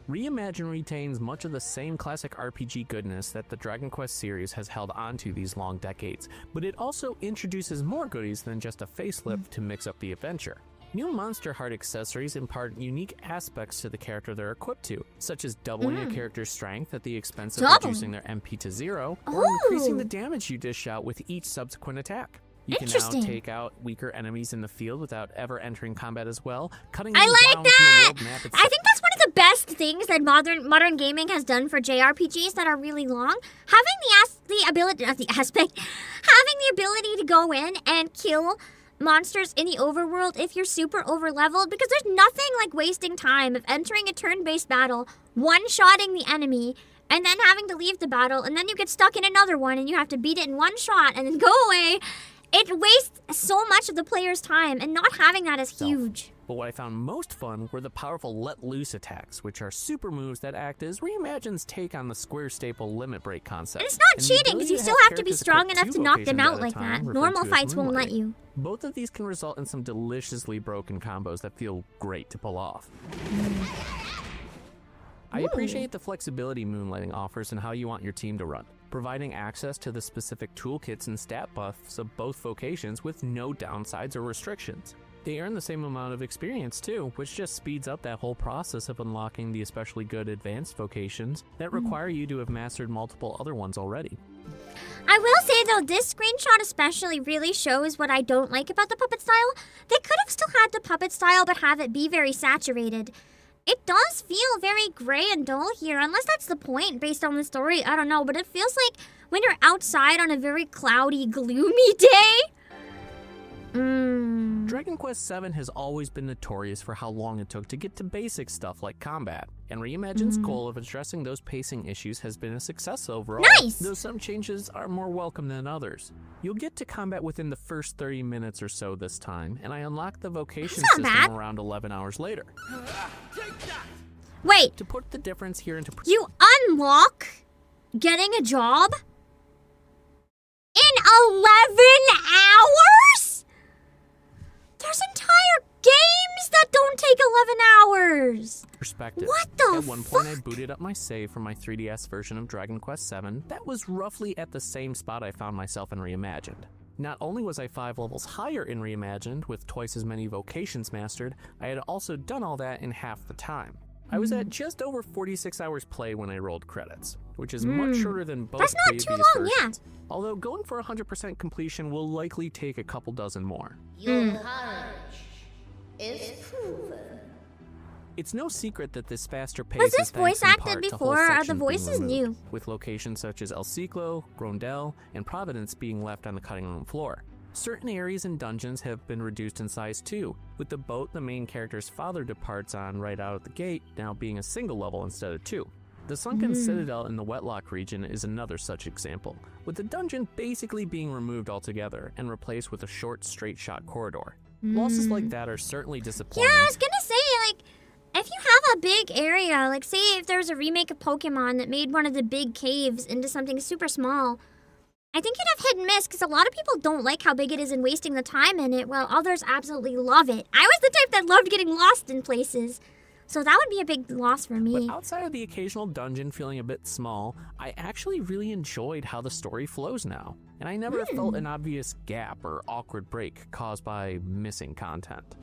Reimagine retains much of the same classic RPG goodness that the Dragon Quest series has held onto these long decades, but it also introduces more goodies than just a facelift to mix up the adventure. New Monster Heart accessories impart unique aspects to the character they're equipped to, such as doubling a character's strength at the expense of reducing their MP to 0, or increasing the damage you dish out with each subsequent attack. You can now take out weaker enemies in the field without ever entering combat as well, cutting them down from the world map itself. I think that's one of the best things that modern gaming has done for JRPGs that are really long. Having the ability to go in and kill monsters in the overworld if you're super over-leveled, because there's nothing like wasting time of entering a turn-based battle, one-shotting the enemy, and then having to leave the battle, and then you get stuck in another one, and you have to beat it in one shot and then go away. It wastes so much of the player's time, and not having that is huge. But what I found most fun were the powerful Let Loose attacks, which are super moves that act as Reimagine's take on the square staple limit break concept. And it's not cheating, because you still have to be strong enough to knock them out like that. Normal fights won't let you. Both of these can result in some deliciously broken combos that feel great to pull off. I appreciate the flexibility Moonlighting offers in how you want your team to run, providing access to the specific toolkits and stat buffs of both vocations with no downsides or restrictions. They earn the same amount of experience too, which just speeds up that whole process of unlocking the especially good advanced vocations that require you to have mastered multiple other ones already. I will say though, this screenshot especially really shows what I don't like about the puppet style. They could have still had the puppet style but have it be very saturated. It does feel very gray and dull here, unless that's the point based on the story. I don't know, but it feels like when you're outside on a very cloudy, gloomy day. Dragon Quest VII has always been notorious for how long it took to get to basic stuff like combat, and Reimagine's goal of addressing those pacing issues has been a success overall, though some changes are more welcome than others. You'll get to combat within the first 30 minutes or so this time, and I unlocked the vocation system around 11 hours later. Wait! To put the difference here into... You unlock getting a job in 11 hours? There's entire games that don't take 11 hours. Perspective. What the At one point, I booted up my save from my 3DS version of Dragon Quest VII. That was roughly at the same spot I found myself in Reimagined. Not only was I 5 levels higher in Reimagined, with twice as many vocations mastered, I had also done all that in half the time. I was at just over 46 hours play when I rolled credits, which is much shorter than both previous versions. Although going for 100% completion will likely take a couple dozen more. Your courage is proven. It's no secret that this faster pace Was this is thanks voice in acted part to before, whole or are the sections being voices removed, new? with locations such as El Ciclo, Grondel, and Providence being left on the cutting room floor. Certain areas and dungeons have been reduced in size too, with the boat the main character's father departs on right out of the gate now being a single level instead of 2. The Sunken Citadel in the Wetlock region is another such example, with the dungeon basically being removed altogether and replaced with a short straight shot corridor. Losses like that are certainly disappointing. Yeah, I was gonna say, like, if you have a big area, like say if there was a remake of Pokemon that made one of the big caves into something super small, I think you'd have hit and miss, because a lot of people don't like how big it is and wasting the time in it, while others absolutely love it. I was the type that loved getting lost in places, so that would be a big loss for me. But outside of the occasional dungeon feeling a bit small, I actually really enjoyed how the story flows now, and I never felt an obvious gap or awkward break caused by missing content.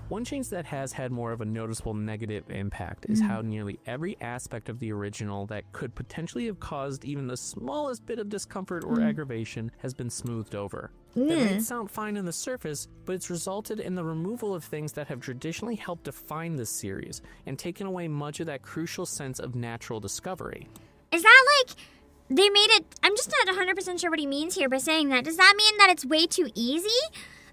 One change that has had more of a noticeable negative impact is how nearly every aspect of the original that could potentially have caused even the smallest bit of discomfort or aggravation has been smoothed over. That might sound fine on the surface, but it's resulted in the removal of things that have traditionally helped define this series and taken away much of that crucial sense of natural discovery. Is that like, they made it, I'm just not 100% sure what he means here by saying that. Does that mean that it's way too easy?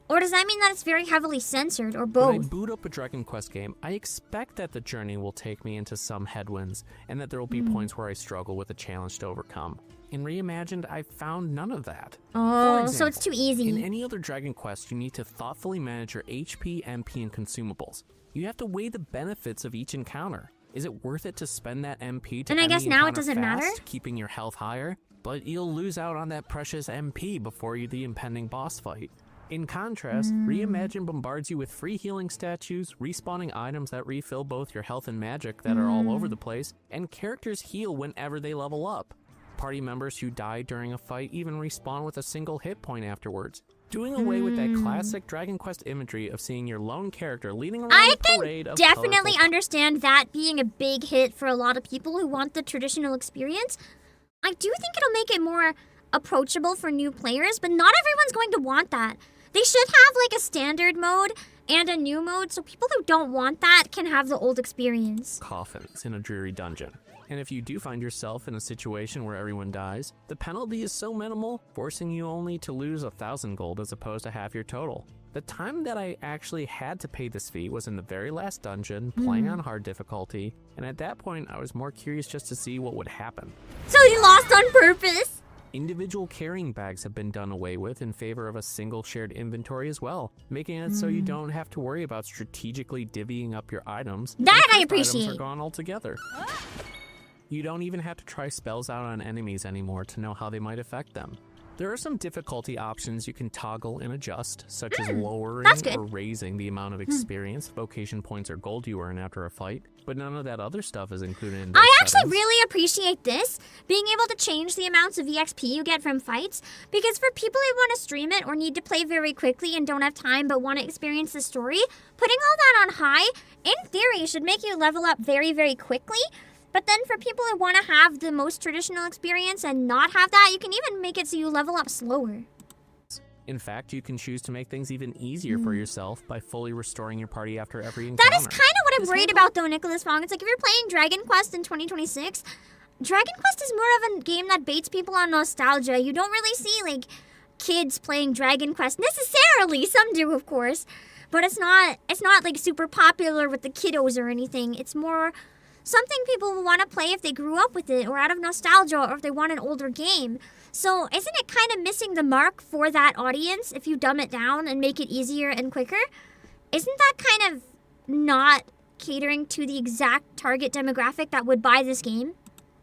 Or does that mean that it's very heavily censored, or both? When I boot up a Dragon Quest game, I expect that the journey will take me into some headwinds, and that there will be points where I struggle with a challenge to overcome. In Reimagined, I found none of that. Oh, so it's too easy. In any other Dragon Quest, you need to thoughtfully manage your HP, MP, and consumables. You have to weigh the benefits of each encounter. Is it worth it to spend that MP to And I end guess the now it encounter doesn't matter? fast, keeping your health higher? But you'll lose out on that precious MP before the impending boss fight. In contrast, Reimagine bombards you with free healing statues, respawning items that refill both your health and magic that are all over the place, and characters heal whenever they level up. Party members who die during a fight even respawn with a single hit point afterwards. Doing away with that classic Dragon Quest imagery of seeing your lone character leading around a parade of Definitely colorful... understand that being a big hit for a lot of people who want the traditional experience. I do think it'll make it more approachable for new players, but not everyone's going to want that. They should have like a standard mode and a new mode, so people who don't want that can have the old experience. Coffins in a dreary dungeon. And if you do find yourself in a situation where everyone dies, the penalty is so minimal, forcing you only to lose 1,000 gold as opposed to half your total. The time that I actually had to pay this fee was in the very last dungeon, playing on hard difficulty, and at that point I was more curious just to see what would happen. So you lost on purpose? Individual carrying bags have been done away with in favor of a single shared inventory as well, making it so you don't have to worry about strategically divvying up your items. That I Items appreciate. are gone altogether. You don't even have to try spells out on enemies anymore to know how they might affect them. There are some difficulty options you can toggle and adjust, such as lowering or raising the amount of experience, vocation points, or gold you earn after a fight, but none of that other stuff is included in those I actually settings. really appreciate this, being able to change the amounts of EXP you get from fights, because for people who want to stream it or need to play very quickly and don't have time but want to experience the story, putting all that on high, in theory, should make you level up very, very quickly. But then for people who want to have the most traditional experience and not have that, you can even make it so you level up slower. In fact, you can choose to make things even easier for yourself by fully restoring your party after every encounter. That is kind of what I'm worried about though, Nicholas Fong. It's like if you're playing Dragon Quest in 2026, Dragon Quest is more of a game that baits people on nostalgia. You don't really see like kids playing Dragon Quest necessarily. Some do, of course. But it's not like super popular with the kiddos or anything. It's more something people will want to play if they grew up with it or out of nostalgia or if they want an older game. So isn't it kind of missing the mark for that audience if you dumb it down and make it easier and quicker? Isn't that kind of not catering to the exact target demographic that would buy this game?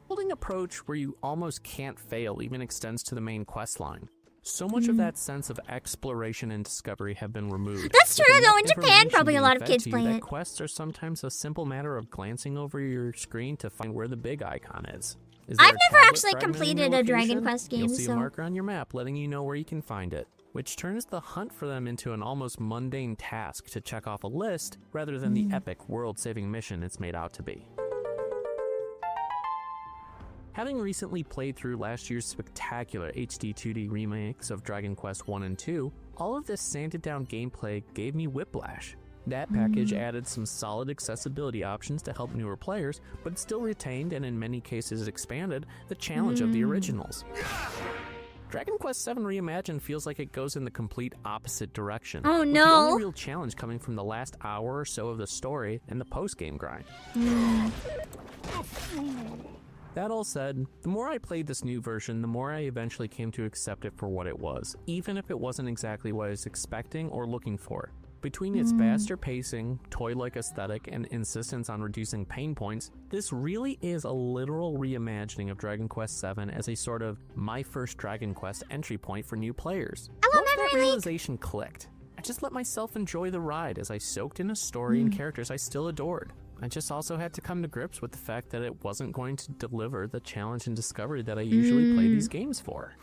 Holding approach where you almost can't fail even extends to the main quest line. So much of that sense of exploration and discovery have been removed. That's true, With though. In enough Japan, probably a information lot of being kids fed to play you, it. that quests are sometimes a simple matter of glancing over your screen to find where the big icon is. Is there I've a never tablet actually fragment in completed your a Dragon location? Quest game, You'll see so- a marker on your map letting you know where you can find it, which turns the hunt for them into an almost mundane task to check off a list rather than the epic world-saving mission it's made out to be. Having recently played through last year's spectacular HD 2D remakes of Dragon Quest 1 and 2, all of this sanded down gameplay gave me whiplash. That package added some solid accessibility options to help newer players, but still retained and in many cases expanded the challenge of the originals. Dragon Quest VII Reimagined feels like it goes in the complete opposite direction. Oh, with no. The only real challenge coming from the last hour or so of the story and the post-game grind. That all said, the more I played this new version, the more I eventually came to accept it for what it was, even if it wasn't exactly what I was expecting or looking for. Between its faster pacing, toy-like aesthetic, and insistence on reducing pain points, this really is a literal reimagining of Dragon Quest VII as a sort of my first Dragon Quest entry point for new players. Once that realization clicked, I just let myself enjoy the ride as I soaked in a story and characters I still adored. I just also had to come to grips with the fact that it wasn't going to deliver the challenge and discovery that I usually play these games for.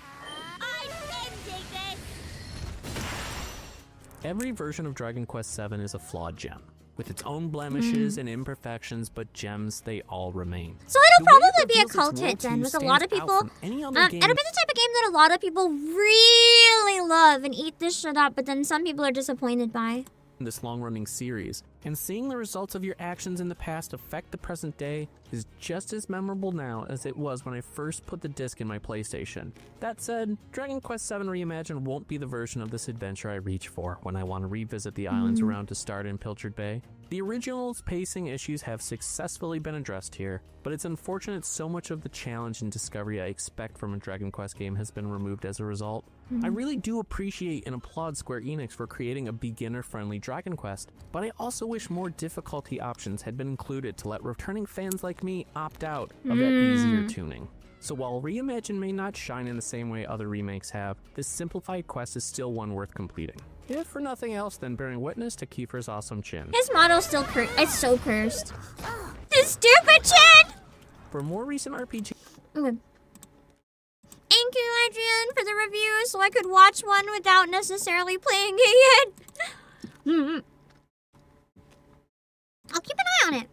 Every version of Dragon Quest VII is a flawed gem, with its own blemishes and imperfections, but gems they all remain. So it'll The way it probably be a reveals its cult hit then, worldview with a lot of stands out people. from any other It'll game. be the type of game that a lot of people really love and eat this shit up, but then some people are disappointed by. This long-running series, And seeing the results of your actions in the past affect the present day is just as memorable now as it was when I first put the disc in my PlayStation. That said, Dragon Quest VII Reimagined won't be the version of this adventure I reach for when I want to revisit the islands around Dastard and Pilchard Bay. The original's pacing issues have successfully been addressed here, but it's unfortunate so much of the challenge and discovery I expect from a Dragon Quest game has been removed as a result. I really do appreciate and applaud Square Enix for creating a beginner-friendly Dragon Quest, but I also wish more difficulty options had been included to let returning fans like me opt out of that easier tuning. So while Reimagine may not shine in the same way other remakes have, this simplified quest is still one worth completing. If for nothing else than bearing witness to Kiefer's awesome chin. His model's still cursed. It's so cursed. His stupid chin! For more recent RPG... Okay. Thank you, Adrian, for the review so I could watch one without necessarily playing it yet. I'll keep an eye on it.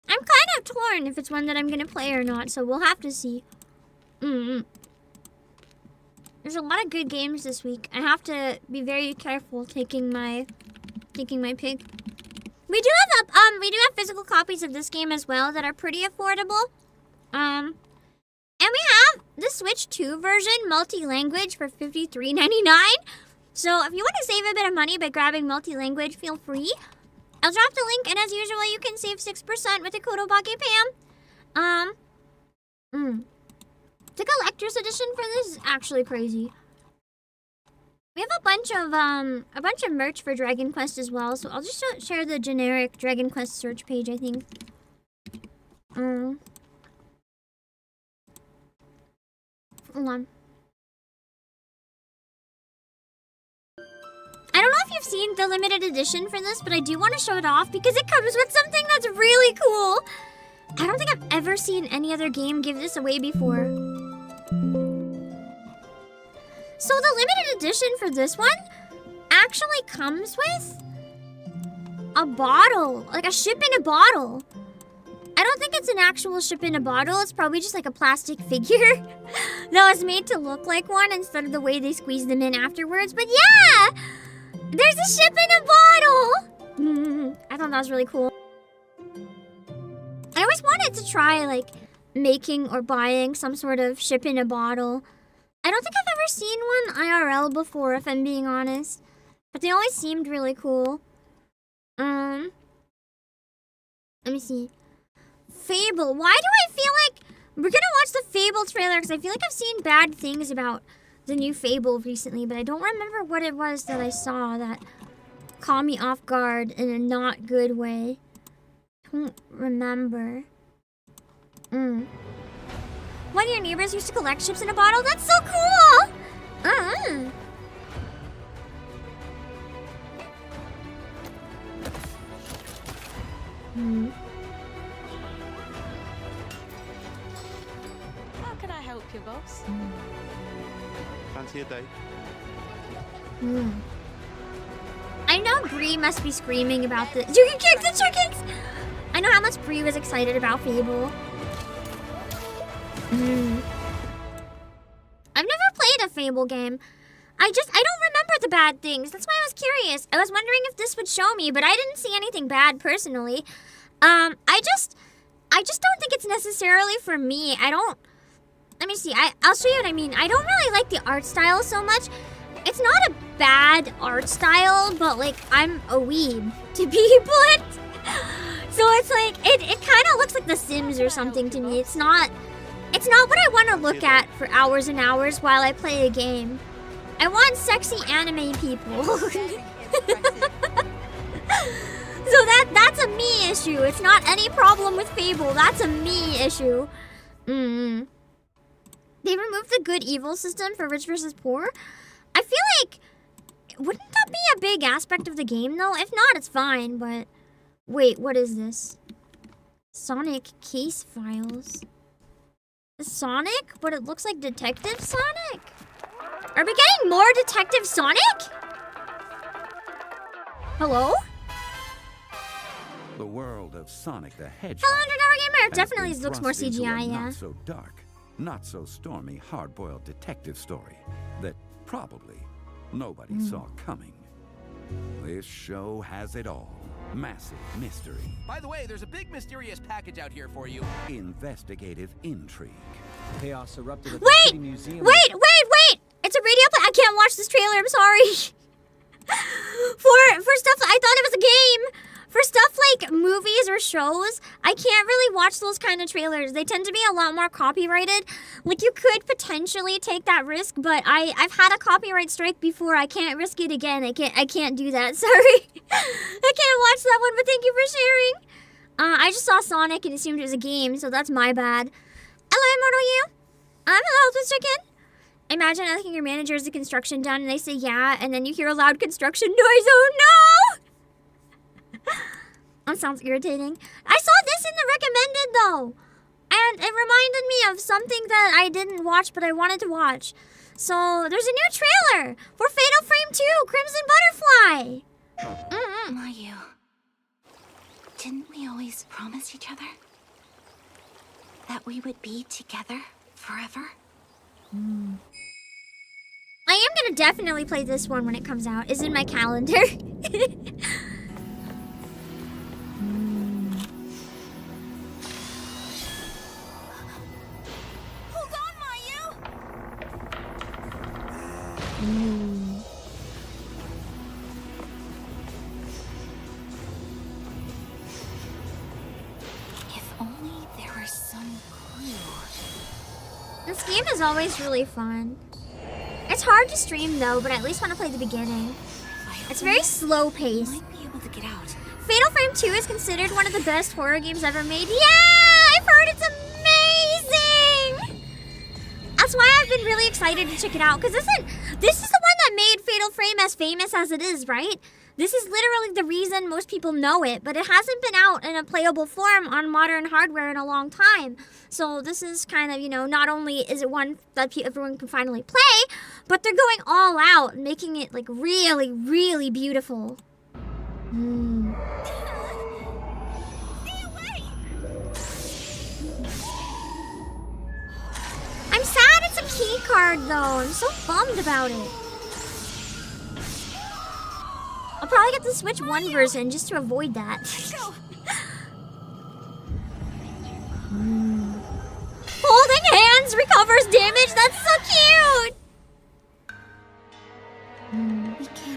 I'm kind of torn if it's one that I'm going to play or not, so we'll have to see. There's a lot of good games this week. I have to be very careful taking my pick. We do have physical copies of this game as well that are pretty affordable. And we have the Switch 2 version, multi-language, for $53.99. So if you want to save a bit of money by grabbing multi-language, feel free. I'll drop the link, and as usual, you can save 6% with the code Obake PAM. The collector's edition for this is actually crazy. We have a bunch of merch for Dragon Quest as well, so I'll just share the generic Dragon Quest search page, I think. Hold on. I don't know if you've seen the limited edition for this, but I do want to show it off because it comes with something that's really cool. I don't think I've ever seen any other game give this away before. So the limited edition for this one actually comes with a bottle, like a ship in a bottle. I don't think it's an actual ship in a bottle. It's probably just like a plastic figure that was made to look like one instead of the way they squeeze them in afterwards. But yeah, there's a ship in a bottle. I thought that was really cool. I always wanted to try like making or buying some sort of ship in a bottle. I don't think I've ever seen one IRL before, if I'm being honest. But they always seemed really cool. Let me see. Fable. Why do I feel like we're gonna watch the Fable trailer? Because I feel like I've seen bad things about the new Fable recently, but I don't remember what it was that I saw that caught me off guard in a not good way. Don't remember. One of your neighbors used to collect ships in a bottle? That's so cool! How can I help you, boss? Fancy a date? I know Bree must be screaming about this. You can kick the chickens! I know how much Bree was excited about Fable. I've never played a Fable game. I don't remember the bad things. That's why I was curious. I was wondering if this would show me, but I didn't see anything bad personally. I just don't think it's necessarily for me. Let me see. I'll show you what I mean. I don't really like the art style so much. It's not a bad art style, but like I'm a weeb to be blunt. So it's like it kind of looks like The Sims or something to me. It's not what I want to look at for hours and hours while I play a game. I want sexy anime people. So that's a me issue. It's not any problem with Fable. That's a me issue. They removed the good evil system for rich versus poor. I feel like wouldn't that be a big aspect of the game though? If not, it's fine, but wait, what is this? Sonic case files. Sonic? But it looks like Detective Sonic? Are we getting more Detective Sonic? Hello? The world of Sonic the Hedgehog. Hello, Undercover Gamer. Definitely been looks more thrust into a CGI, yeah. Not so dark, not so stormy, hard-boiled detective story that probably nobody saw coming. This show has it all. Massive mystery. By the way, there's a big mysterious package out here for you. Investigative intrigue. Chaos erupted at the Wait! City Museum. Wait! It's a radio play. I can't watch this trailer. I'm sorry. For stuff, I thought it was a game. For stuff like movies or shows, I can't really watch those kind of trailers. They tend to be a lot more copyrighted. Like, you could potentially take that risk, but I've had a copyright strike before. I can't risk it again. I can't do that. Sorry. I can't watch that one, but thank you for sharing. I just saw Sonic and assumed it was a game, so that's my bad. Hello, Immortal You. Hello, Twitch Chicken. Imagine asking your manager, is the construction done? And they say yeah, and then you hear a loud construction noise. Oh no! That sounds irritating. I saw this in the recommended though. And it reminded me of something that I didn't watch but I wanted to watch. So there's a new trailer for Fatal Frame 2, Crimson Butterfly. Mayu, didn't we always promise each other that we would be together forever? I am gonna definitely play this one when it comes out. It's in my calendar. Hold on, Mayu! If only there were some clue. This game is always really fun. It's hard to stream though, but I at least want to play the beginning. It's very slow paced. Might be able to get out. Fatal Frame 2 is considered one of the best horror games ever made. Yeah! I've heard it's amazing! That's why I've been really excited to check it out, because this is the one that made Fatal Frame as famous as it is, right? This is literally the reason most people know it, but it hasn't been out in a playable form on modern hardware in a long time. So this is kind of, you know, not only is it one that everyone can finally play, but they're going all out, making it like really, really beautiful. I'm sad it's a key card though. I'm so bummed about it. I'll probably get the Switch 1 version just to avoid that. Holding hands recovers damage. That's so cute.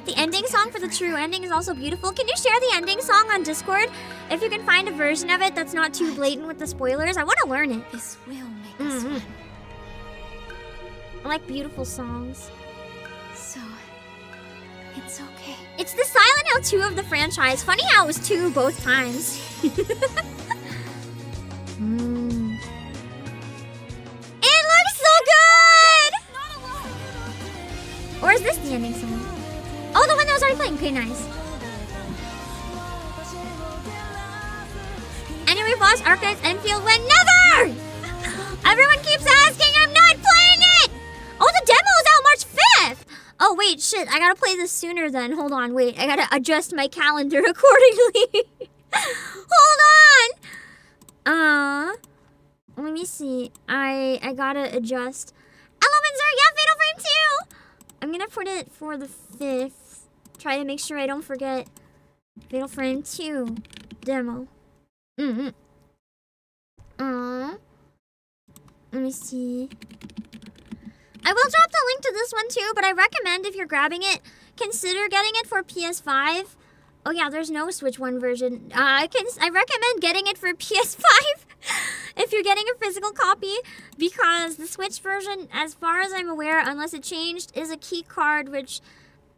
The ending song for the true ending is also beautiful. Can you share the ending song on Discord? If you can find a version of it that's not too blatant with the spoilers. I want to learn it. This will make us one. I like beautiful songs. So, it's okay. It's the Silent Hill 2 of the franchise. Funny how it was 2 both times. It looks so good! Or is this the ending song? Oh, the one that was already playing. Okay, nice. Anyway, boss, Archives, Enfield, whenever! Everyone keeps asking, I'm not playing it! Oh, the demo is out March 5th! Oh, wait, shit, I gotta play this sooner then. Hold on, wait, I gotta adjust my calendar accordingly. Hold on! Let me see. I gotta adjust. Elements are, yeah, Fatal Frame 2! I'm gonna put it for the 5th. Try to make sure I don't forget Fatal Frame 2 demo. Let me see. I will drop the link to this one too, but I recommend if you're grabbing it, consider getting it for PS5. Oh yeah, there's no Switch 1 version. I recommend getting it for PS5 if you're getting a physical copy, because the Switch version, as far as I'm aware, unless it changed, is a key card, which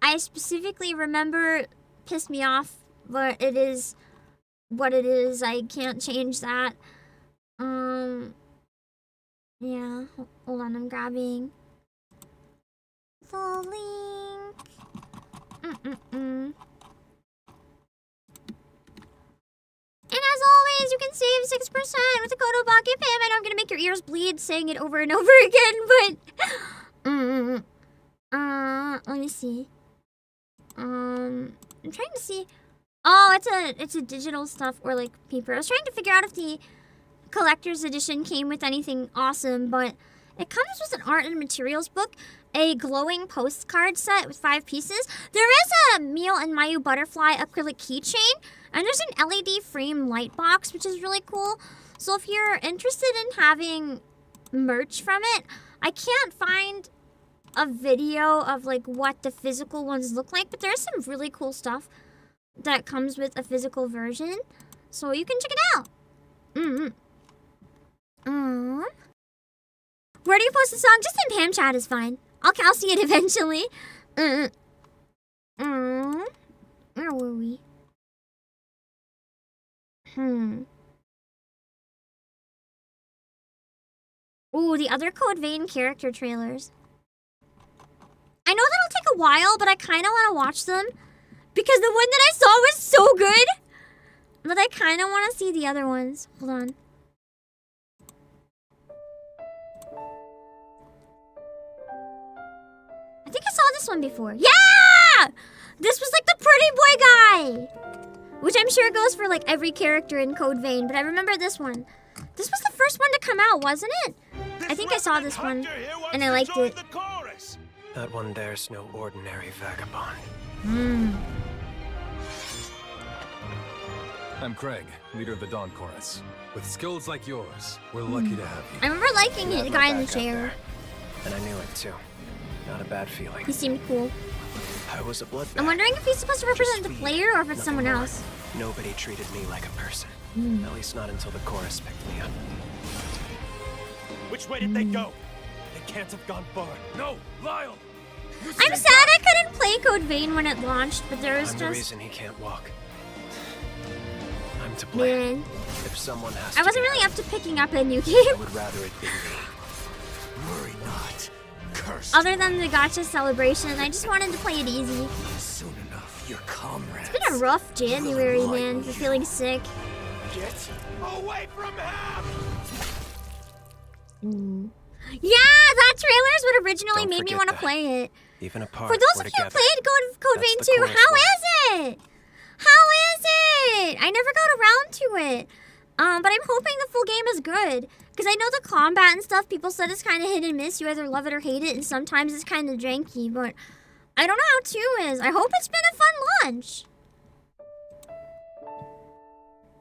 I specifically remember pissed me off, but it is what it is. I can't change that. Yeah, hold on, I'm grabbing the link. And as always, you can save 6% with the code Obake PAM. I know I'm gonna make your ears bleed saying it over and over again, but let me see. I'm trying to see. Oh, it's a digital stuff or like paper. I was trying to figure out if the collector's edition came with anything awesome, but it comes with an art and materials book. a glowing postcard set with 5 pieces. There is a Mew and Mayu butterfly acrylic keychain, and there's an LED frame light box, which is really cool. So if you're interested in having merch from it, I can't find a video of like what the physical ones look like, but there's some really cool stuff that comes with a physical version, so you can check it out. Where do you post the song? Just in Pam chat is fine. I'll see it eventually. Where were we? Ooh, the other Code Vein character trailers. I know that'll take a while, but I kind of want to watch them because the one that I saw was so good. But I kind of want to see the other ones. Hold on. I think I saw this one before. Yeah! This was like the pretty boy guy. Which I'm sure goes for like every character in Code Vein, but I remember this one. This was the first one to come out, wasn't it? I think I saw this one, and I liked it. That one there's no ordinary vagabond. I'm Craig, leader of the Dawn Chorus. With skills like yours, we're lucky to have you. I remember liking the guy in the chair. And I knew it too. Not a bad feeling. He seemed cool. I was a bloodbath. I'm wondering if he's supposed to represent the player or if it's someone else. Nobody treated me like a person. At least not until the chorus picked me up. Which way did they go? They can't have gone far. No, Lyle! I'm sad I couldn't play Code Vein when it launched, but there was I'm just... the reason he can't walk. I'm to blame. Man. If someone has I wasn't really up to picking up a new game. I would rather it be me. Worry not. Curse. Other than the gacha celebration, I just wanted to play it easy. Soon enough, your comrades. It's been a rough January, man, for feeling sick. Get away from him! Yeah, that trailer's what originally made me want to play it. Even apart, For those of you who played Code Vein 2, how is it? How is it? I never got around to it. But I'm hoping the full game is good. Because I know the combat and stuff, people said it's kind of hit and miss. You either love it or hate it, and sometimes it's kind of janky. But I don't know how 2 is. I hope it's been a fun launch.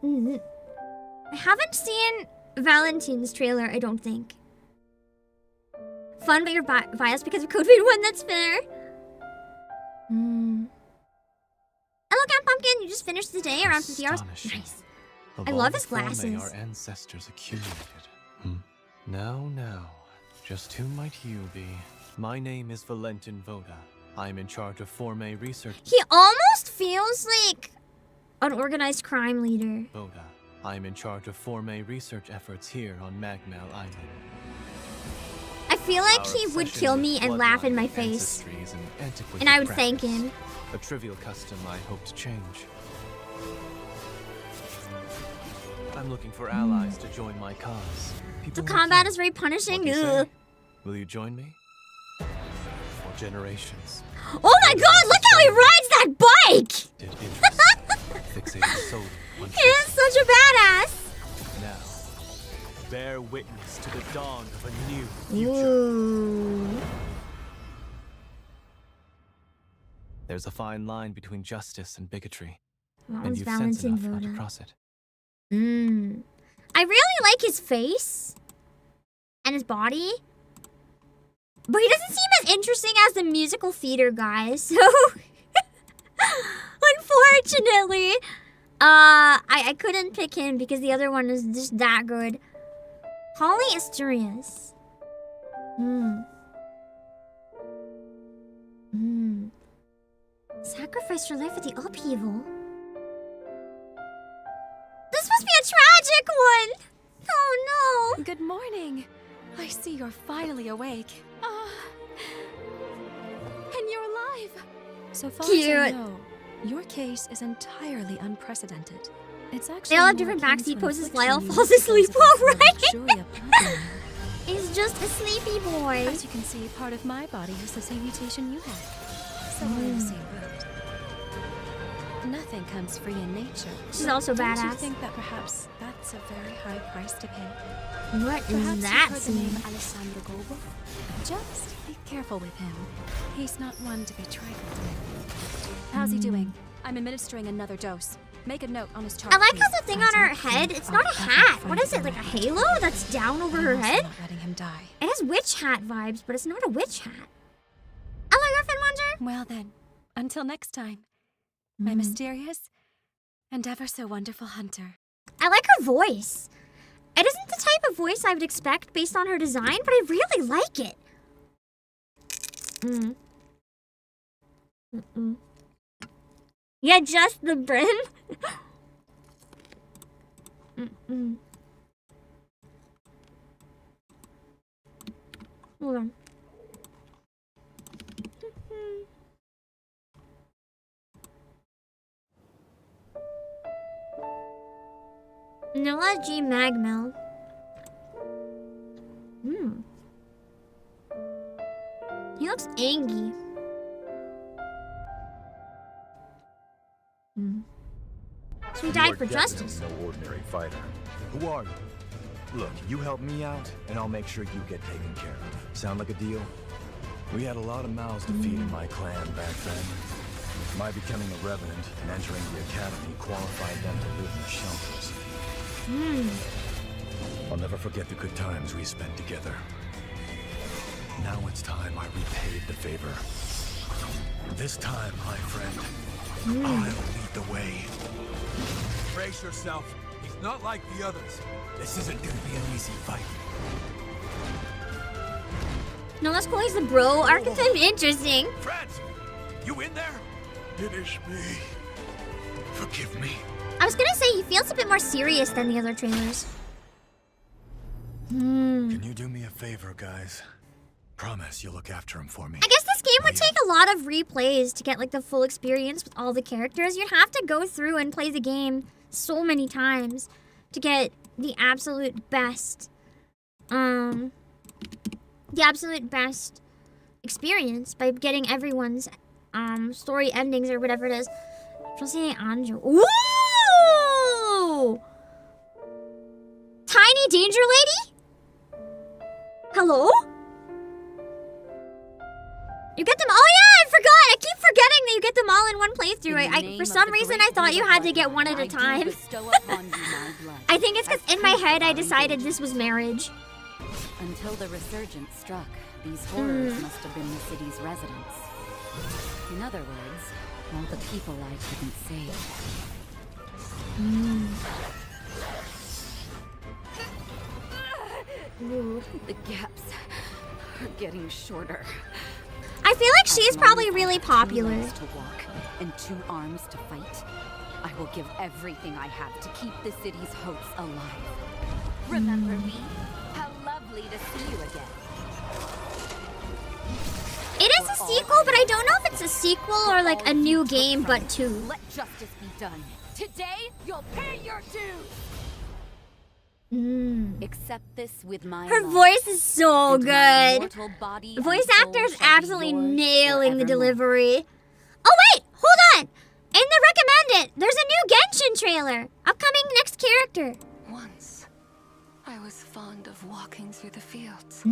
I haven't seen Valentine's trailer, I don't think. Fun, but you're biased because of Code Vein 1, that's fair. Hello, Camp Pumpkin, you just finished the day around 50 hours. Nice. I love his glasses. Our ancestors accumulated. Now, just who might you be? My name is Valentin Voda. I'm in charge of Forme Research. He almost feels like an organized crime leader. Voda. I'm in charge of Forme research efforts here on Magmel Island. I feel like he would kill me and laugh in my face. And I would thank him. A trivial custom I hope to change. I'm looking for allies to join my cause. The combat is very punishing. Ugh. Will you join me? For generations. Oh my god, look how he rides that bike! Fixated solely on he is such a badass! Now, bear witness to the dawn of a new future. Ooh. There's a fine line between justice and bigotry. That And one's you've sense Valentin enough not to Voda. cross it. I really like his face and his body, but he doesn't seem as interesting as the musical theater guy. So, unfortunately, I couldn't pick him because the other one is just that good. Holly Asturias. Sacrifice your life at the upheaval. This must be a tragic one! Oh no! Good morning. I see you're finally awake. And you're alive! So far as I Cute. know, your case is entirely unprecedented. It's They actually all have more different akin backseat to poses. affliction Lyle you falls because asleep of while the riding. luxurious pattern. He's just a sleepy boy. As you can see, part of my body has the same mutation you have. So we're in the same boat. Nothing comes free in nature. She's also Don't you badass. think that perhaps that's a very high price to pay? What Perhaps is that you've heard the name scene? Alessandro Gobo? Just be careful with him. He's not one to be trifled with. How's he doing? I'm administering another dose. Make a note on his chart. I like how the thing on her head, it's not a hat. What is it, like a halo that's down over her head? Not letting him die. It has witch hat vibes, but it's not a witch hat. Hello, Griffin Muncher. Well then, until next time, my mysterious and ever so wonderful hunter. I like her voice. It isn't the type of voice I would expect based on her design, but I really like it. Yeah, just the brim. Hold on. Noah G. Magmel. He looks angry. So he died for justice. No ordinary fighter. Who are you? Look, you help me out, and I'll make sure you get taken care of. Sound like a deal? We had a lot of mouths to feed in my clan back then. My becoming a revenant and entering the academy qualified them to live in the shelters. I'll never forget the good times we spent together. Now it's time I repaid the favor. This time, my friend, I'll lead the way. Brace yourself. He's not like the others. This isn't gonna be an easy fight. No, that's cool. He's the bro archetype. Interesting. Friends, you in there? Finish me. Forgive me. I was gonna say he feels a bit more serious than the other trailers. Can you do me a favor, guys? Promise you'll look after him for me. I guess this game would take a lot of replays to get like the full experience with all the characters. You'd have to go through and play the game so many times to get the absolute best experience by getting everyone's story endings or whatever it is. Jose Anjo. Ooh! Tiny Danger Lady? Hello? You get them? Oh yeah, I forgot. I keep forgetting that you get them all in one playthrough. For some reason, I thought you had to get one at a time. I think it's because in my head I decided this was marriage. Until the resurgence struck, these horrors must have been the city's residents. In other words, all the people I couldn't save. Ooh, the gaps are getting shorter. I feel like she's probably really popular. 2 legs to walk and 2 arms to fight. I will give everything I have to keep the city's hopes alive. Remember me? How lovely to see you again. It is a sequel, but I don't know if it's a sequel or like a new game, but 2. Let justice be done. Today, you'll pay your dues. Accept this with my Her love. voice is so And my good. mortal body The voice and soul actor is shall be absolutely yours nailing the forevermore. delivery. Oh wait, hold on. In the recommended, there's a new Genshin trailer. Upcoming next character. Once, I was fond of walking through the fields,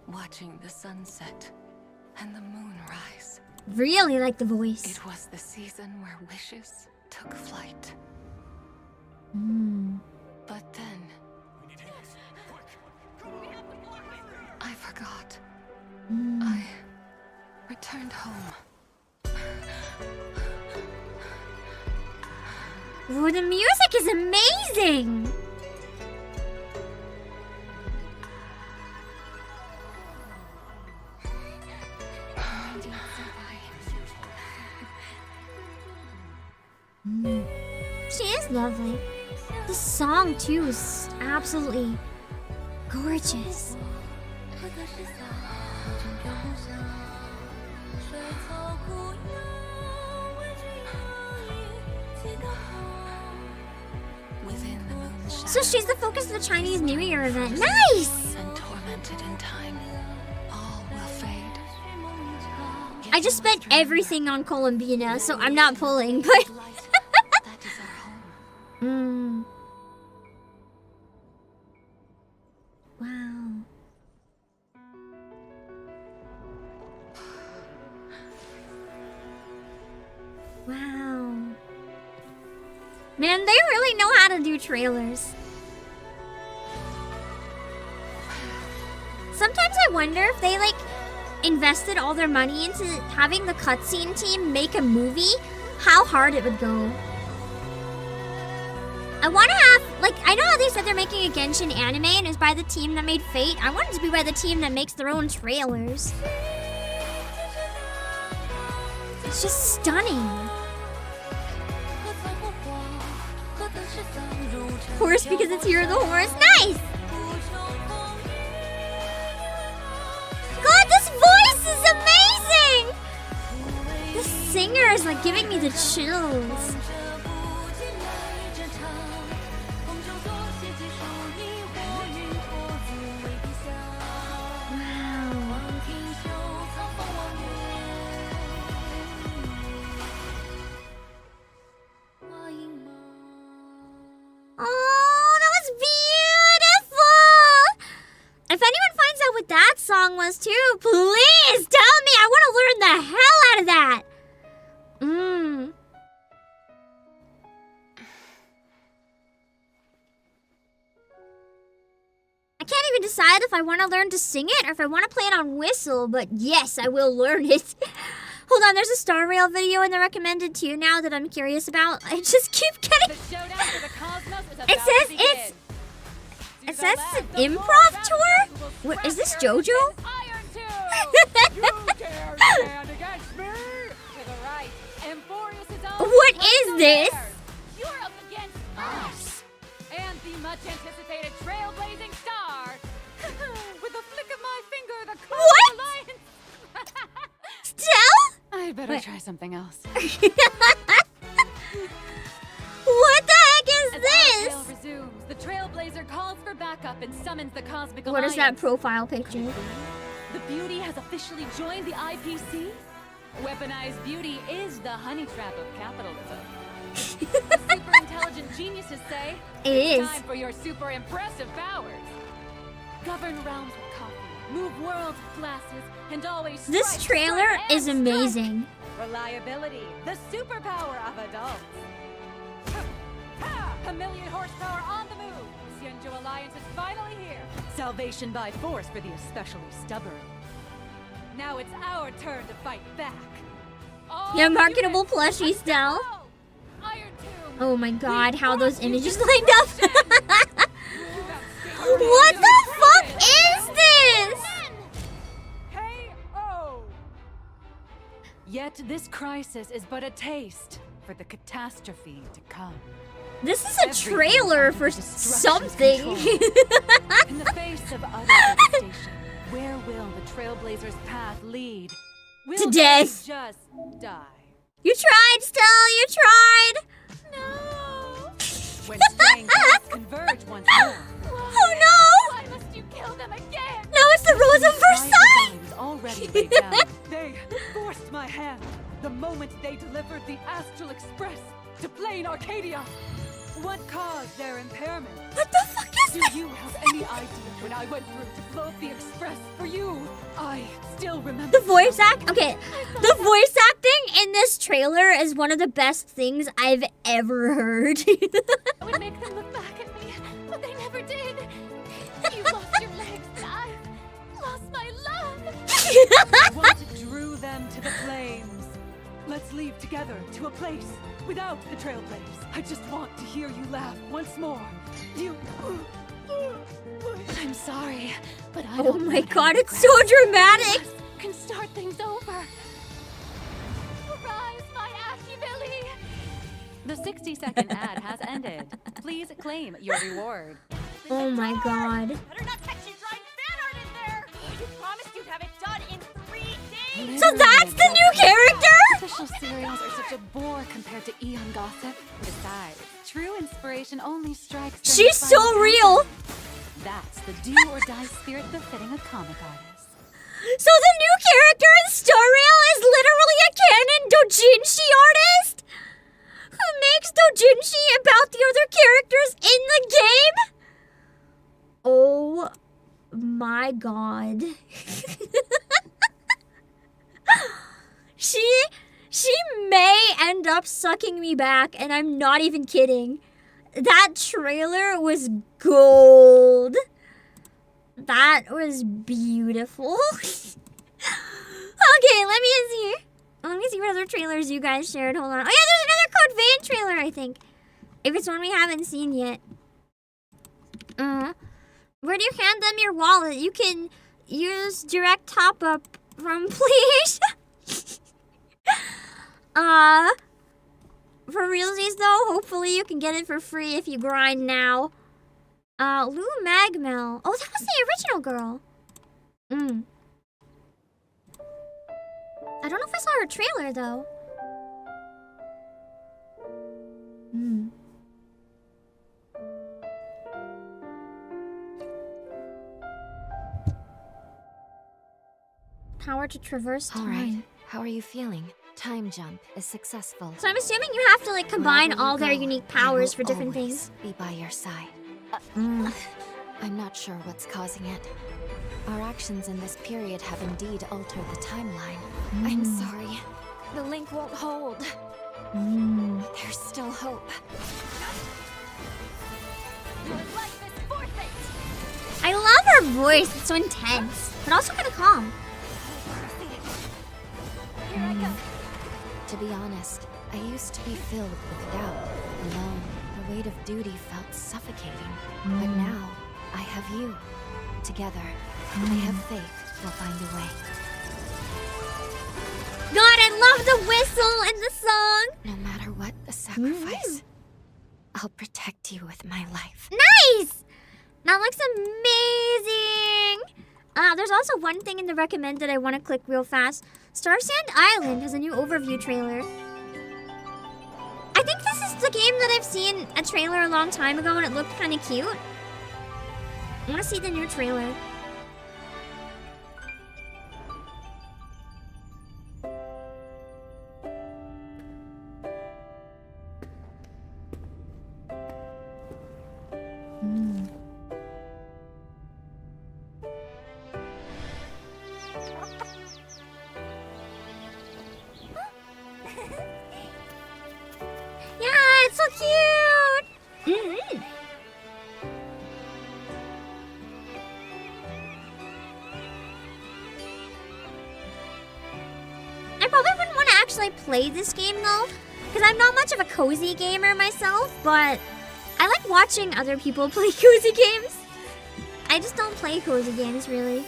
watching the sunset and the moon rise. Really like the voice. It was the season where wishes took flight. But then, I forgot. I returned home. Ooh, the music is amazing. She is lovely. The song too is absolutely gorgeous. Within the moonshine. So she's the focus of the Chinese New Year event. Nice! And tormented in time, all will fade. I just spent everything on Columbina, so I'm not pulling, but Wow. Wow. Man, they really know how to do trailers. Sometimes I wonder if they, like, invested all their money into having the cutscene team make a movie, how hard it would go. I want to have, like, I know how they said they're making a Genshin anime and it's by the team that made Fate. I want it to be by the team that makes their own trailers. It's just stunning. Horse because it's Year of the Horse. Nice! God, this voice is amazing! The singer is like giving me the chills. Oh, that was beautiful! If anyone finds out what that song was too, please tell me. I want to learn the hell out of that. I can't even decide if I want to learn to sing it or if I want to play it on whistle, but yes, I will learn it. Hold on, there's a Star Rail video in the recommended too now that I'm curious about. I just keep getting... It says it's an improv tour? What, is this JoJo? What is this? You're up against us and the much anticipated trailblazing star. With a flick of my finger, the What? Alliance. Stell? I better try something else. What the heck is As this? our tale resumes, the trailblazer calls for backup and summons the cosmic What is that alliance. profile picture? The beauty has officially joined the IPC. Weaponized beauty is the honey trap of capitalism. The super intelligent geniuses say It it's is. time for your super impressive powers. Govern realms with coffee, move worlds with glasses, and always This strike, trailer strike, is and strike. amazing. Reliability, the superpower of adults. A million horsepower on the move. Xianzhou Alliance is finally here. Salvation by force for the especially stubborn. Now it's our turn to fight back. Yeah, marketable plushie Stell. Oh my god, how those images lined up. What the fuck is this? Yet this crisis is but a taste for the catastrophe to come. This is a trailer for something. In the face of utter devastation, where will the Trailblazer's path lead? Will To they death. just die? You tried, Stell, you tried. When straying paths converge once more. Oh no! Why must you kill them again? Now it's the Rose of Versailles! Was already laid down. They forced my hand the moment they delivered the Astral Express to plain Arcadia. What caused their impairment? What the fuck is Do you have any idea when I went through to blow up the Express for you? I still remember. The voice act? Okay, the voice acting in this trailer is one of the best things I've ever heard. I would make them look back at me, but they never did. You lost your legs, and I lost my love. What drew them to the flames? Let's leave together to a place without the Trailblaze. I just want to hear you laugh once more. I'm sorry, but I Oh don't my want god, any it's so dramatic! Can start things over. Rise, my ashy Billy! The 60-second ad has ended. Please claim your reward. Oh my god. Better not text you drawing fan art in there! You promised you'd have it done in 3 days! So that's the new character? Official serials are such a bore compared to Eon gossip. Besides, true inspiration only strikes during She's the so final real! That's the do or die spirit befitting a comic artist. So the new character in Star Rail is literally a canon doujinshi artist? Who makes doujinshi about the other characters in the game? Oh my god. She may end up sucking me back, and I'm not even kidding. That trailer was gold. That was beautiful. Okay, let me see. Let me see what other trailers you guys shared. Hold on. Oh yeah, there's another Code Vein trailer, I think. If it's one we haven't seen yet. Where do you hand them your wallet? You can use direct top up from Please. For realsies though, hopefully you can get it for free if you grind now. Lou Magmel. Oh, that was the original girl. I don't know if I saw her trailer though. Power to traverse time. All right. How are you feeling? Time jump is successful. So I'm assuming you have to like combine all their unique powers for different things. Be by your side. I'm not sure what's causing it. Our actions in this period have indeed altered the timeline. I'm sorry. The link won't hold. There's still hope. Your life is forfeit. I love her voice. It's so intense, but also kind of calm. Here I go. To be honest, I used to be filled with doubt, alone. The weight of duty felt suffocating. But now, I have you. Together, I have faith we'll find a way. God, I love the whistle in the song. No matter what the sacrifice, I'll protect you with my life. Nice! That looks amazing. There's also one thing in the recommend that I want to click real fast. Star Sand Island has a new overview trailer. I think this is the game that I've seen a trailer a long time ago and it looked kind of cute. I want to see the new trailer. Yeah, it's so cute! I probably wouldn't want to actually play this game though, because I'm not much of a cozy gamer myself, but I like watching other people play cozy games. I just don't play cozy games really.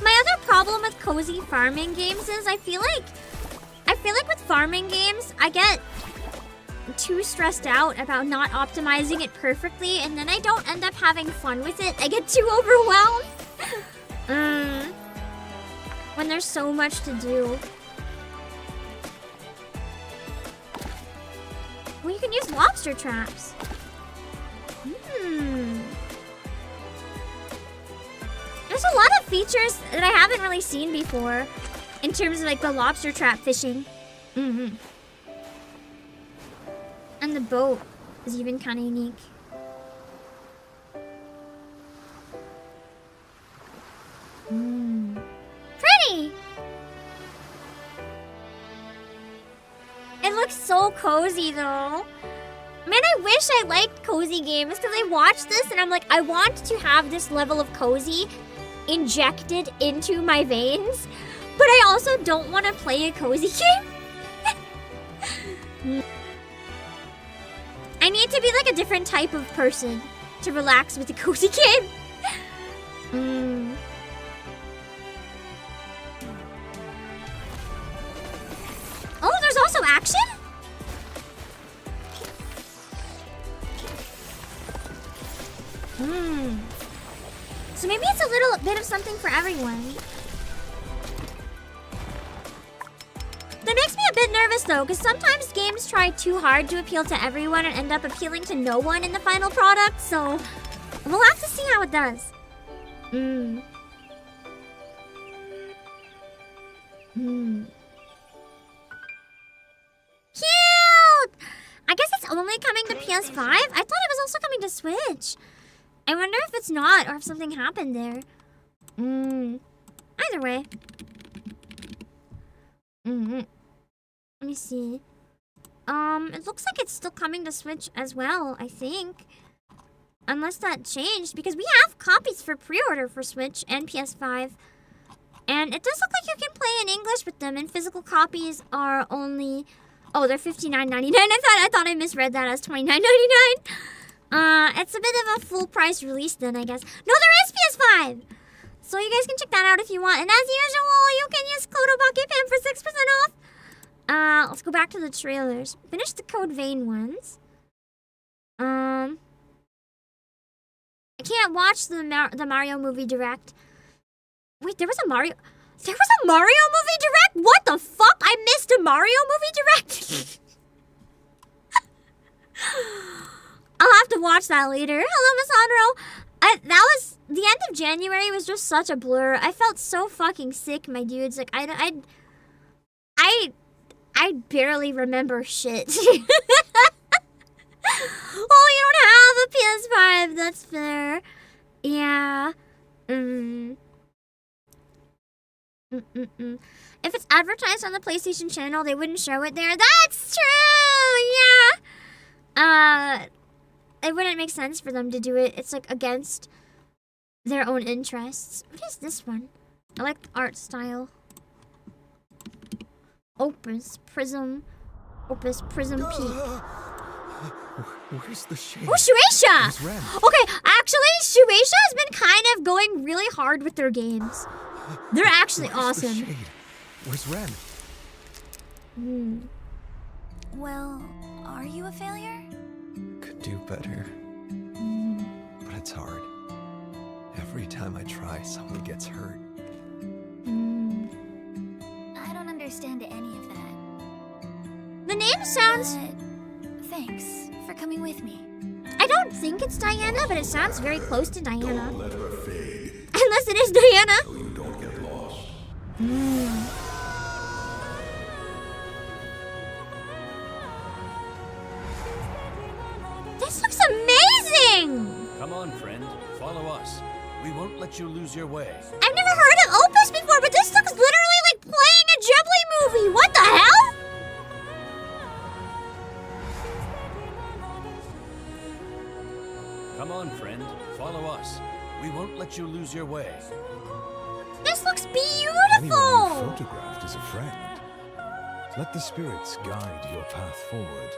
My other problem with cozy farming games is I feel like with farming games I get too stressed out about not optimizing it perfectly, and then I don't end up having fun with it. I get too overwhelmed when there's so much to do. Well, you can use lobster traps. There's a lot of features that I haven't really seen before in terms of like the lobster trap fishing. And the boat is even kind of unique. Pretty! It looks so cozy though. Man, I wish I liked cozy games because I watched this and I'm like, I want to have this level of cozy injected into my veins, but I also don't want to play a cozy game. I need to be like a different type of person to relax with a cozy game. Oh, there's also action? So maybe it's a little bit of something for everyone. That makes me a bit nervous promise though, because sometimes games try too hard to appeal to everyone and end up appealing to no one in the final product, so we'll have to see how it does. Cute! I guess it's only coming to PS5? I thought it was also coming to Switch. I wonder if it's not, or if something happened there. Either way. Let me see. It looks like it's still coming to Switch as well, I think. Unless that changed, because we have copies for pre-order for Switch and PS5. And it does look like you can play in English with them, and physical copies are only... Oh, they're $59.99. I thought I misread that as $29.99. It's a bit of a full price release then, I guess. No, there is PS5! So you guys can check that out if you want. And as usual, you can use code OBAKEPAM for 6% off. Let's go back to the trailers. Finish the Code Vein ones. I can't watch the Mario movie direct. Wait, there was a Mario movie direct? What the fuck? I missed a Mario movie direct? I'll have to watch that later. Hello, Masandro. That was the end of January was just such a blur. I felt so fucking sick, my dudes. Like I barely remember shit. Oh, you don't have a PS5. That's fair. Yeah. If it's advertised on the PlayStation channel, they wouldn't show it there. That's true. Yeah. It wouldn't make sense for them to do it. It's like against their own interests. What is this one? I like the art style. Opus Prism P. Where's the shade? Oh, Shueisha! Where's Ren? Okay, actually, Shueisha has been kind of going really hard with their games. They're actually awesome. The shade? Where's Ren? Well, are you a failure? Could do better. But it's hard. Every time I try, someone gets hurt. I don't understand any of that. The name sounds... Thanks for coming with me. I don't think it's Diana, but it sounds very close to Diana. Don't let her fade. Unless it is Diana. So you don't get lost. This looks amazing! Come on, friend. Follow us. We won't let you lose your way. I've never heard of Opus before, but this looks literally like playing a Ghibli movie. What the hell? Come on, friend. Follow us. We won't let you lose your way. This looks beautiful! Anyone you photographed is a friend. Let the spirits guide your path forward.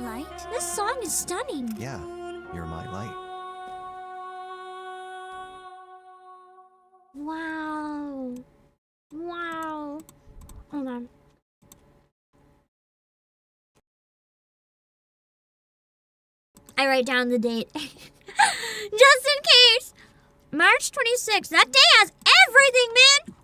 Light? This song is stunning. Yeah, you're my light. Wow. Wow. Hold on. I write down the date. Just in case. March 26th. That day has everything, man.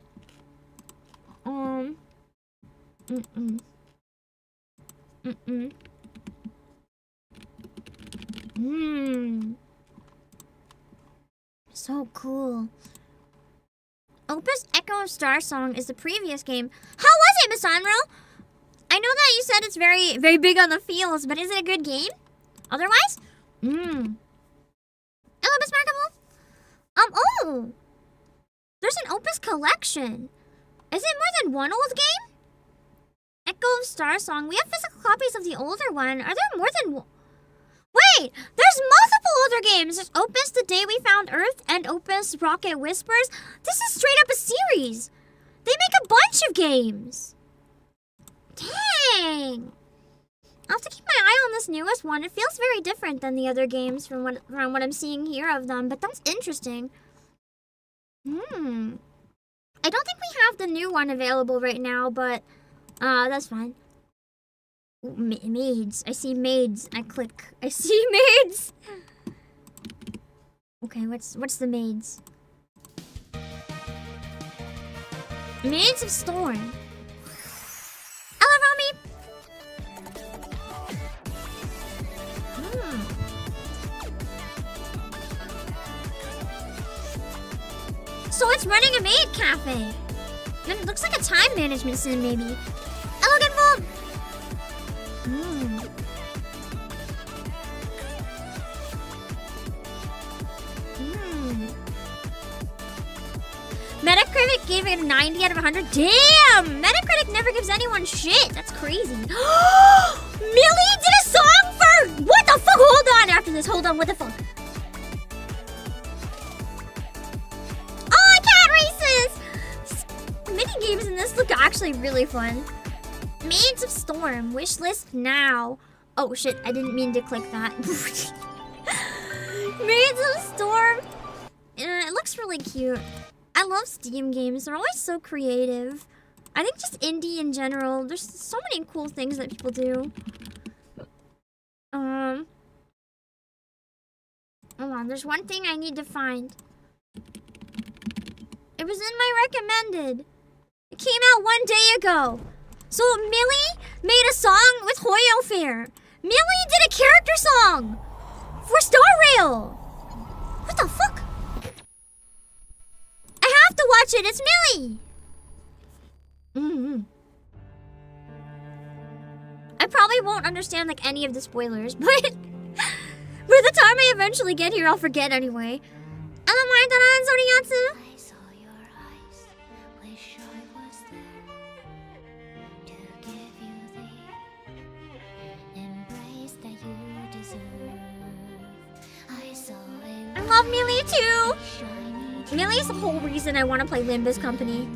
So cool. Opus Echo of Star Song is the previous game. How was it, Misandro? I know that you said it's very, very big on the feels, but is it a good game? Otherwise? Hello, Miss Markable. Oh! There's an Opus collection. Is it more than one old game? Echo of Star Song. We have physical copies of the older one. Are there more than one? Wait! There's multiple older games! There's Opus The Day We Found Earth and Opus Rocket Whispers. This is straight up a series. They make a bunch of games. Dang! I'll have to keep my eye on this newest one. It feels very different than the other games from what I'm seeing here of them, but that's interesting. I don't think we have the new one available right now, but that's fine. Ooh, maids. I see maids. I click. I see maids. Okay, what's the maids? Maids of Storm. Hello, Romy. So it's running a maid cafe. And it looks like a time management sim, maybe. Hello, Gunvold. Metacritic gave it a 90 out of 100. Damn! Metacritic never gives anyone shit. That's crazy. Millie did a song for... What the fuck? Hold on after this. Hold on. What the fuck? Oh, cat races! Mini games in this look actually really fun. Maids of Storm. Wishlist now. Oh, shit. I didn't mean to click that. Maids of Storm. It looks really cute. I love Steam games. They're always so creative. I think just indie in general. There's so many cool things that people do. Hold on. There's one thing I need to find. It was in my recommended. It came out 1 day ago. So Millie made a song with Hoyo Fair. Millie did a character song for Star Rail. What the fuck? I have to watch it. It's Millie. I probably won't understand like any of the spoilers, but by the time I eventually get here, I'll forget anyway. Hello, Maidana and Zoriatsu. I saw your eyes. Wish I was there to give you the embrace that you deserve. I saw I love Millie too. Millie is the whole reason I want to play Limbus Company.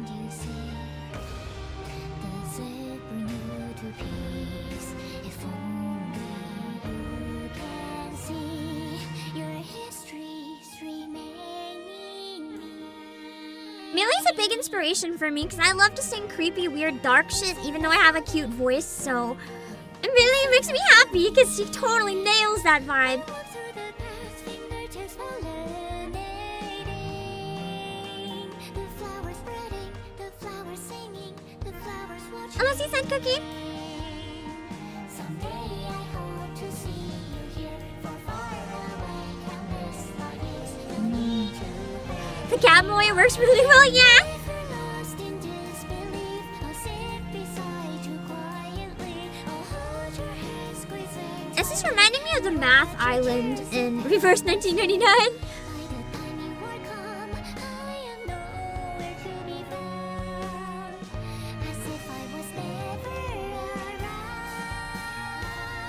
Millie's a big inspiration for me because I love to sing creepy, weird, dark shit even though I have a cute voice, so it really makes me happy because she totally nails that vibe. Unless you said Cookie. The cat boy works really well, yeah. This is reminding me of the Math Island in Reverse 1999.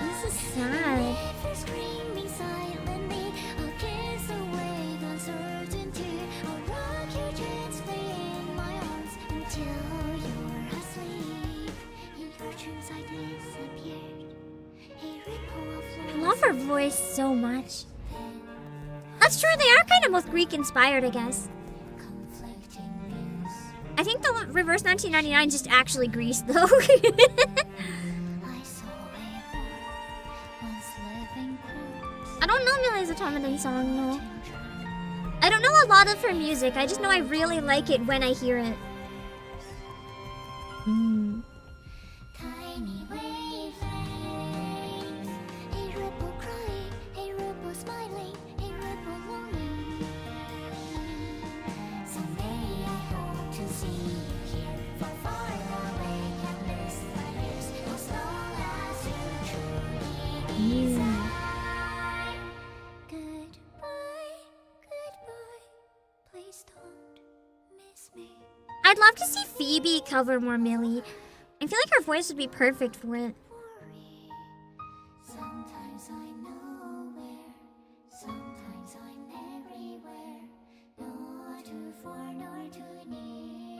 This is sad. I love her voice so much. That's true, they are kind of both Greek inspired, I guess. I think the Reverse 1999 just actually Greece, though. I don't know Millie's Automaton song, no. I don't know a lot of her music, I just know I really like it when I hear it. I'd love to see Phoebe cover more Millie. I feel like her voice would be perfect for it. Sometimes I'm nowhere, sometimes I'm everywhere. Nor too far, nor too near.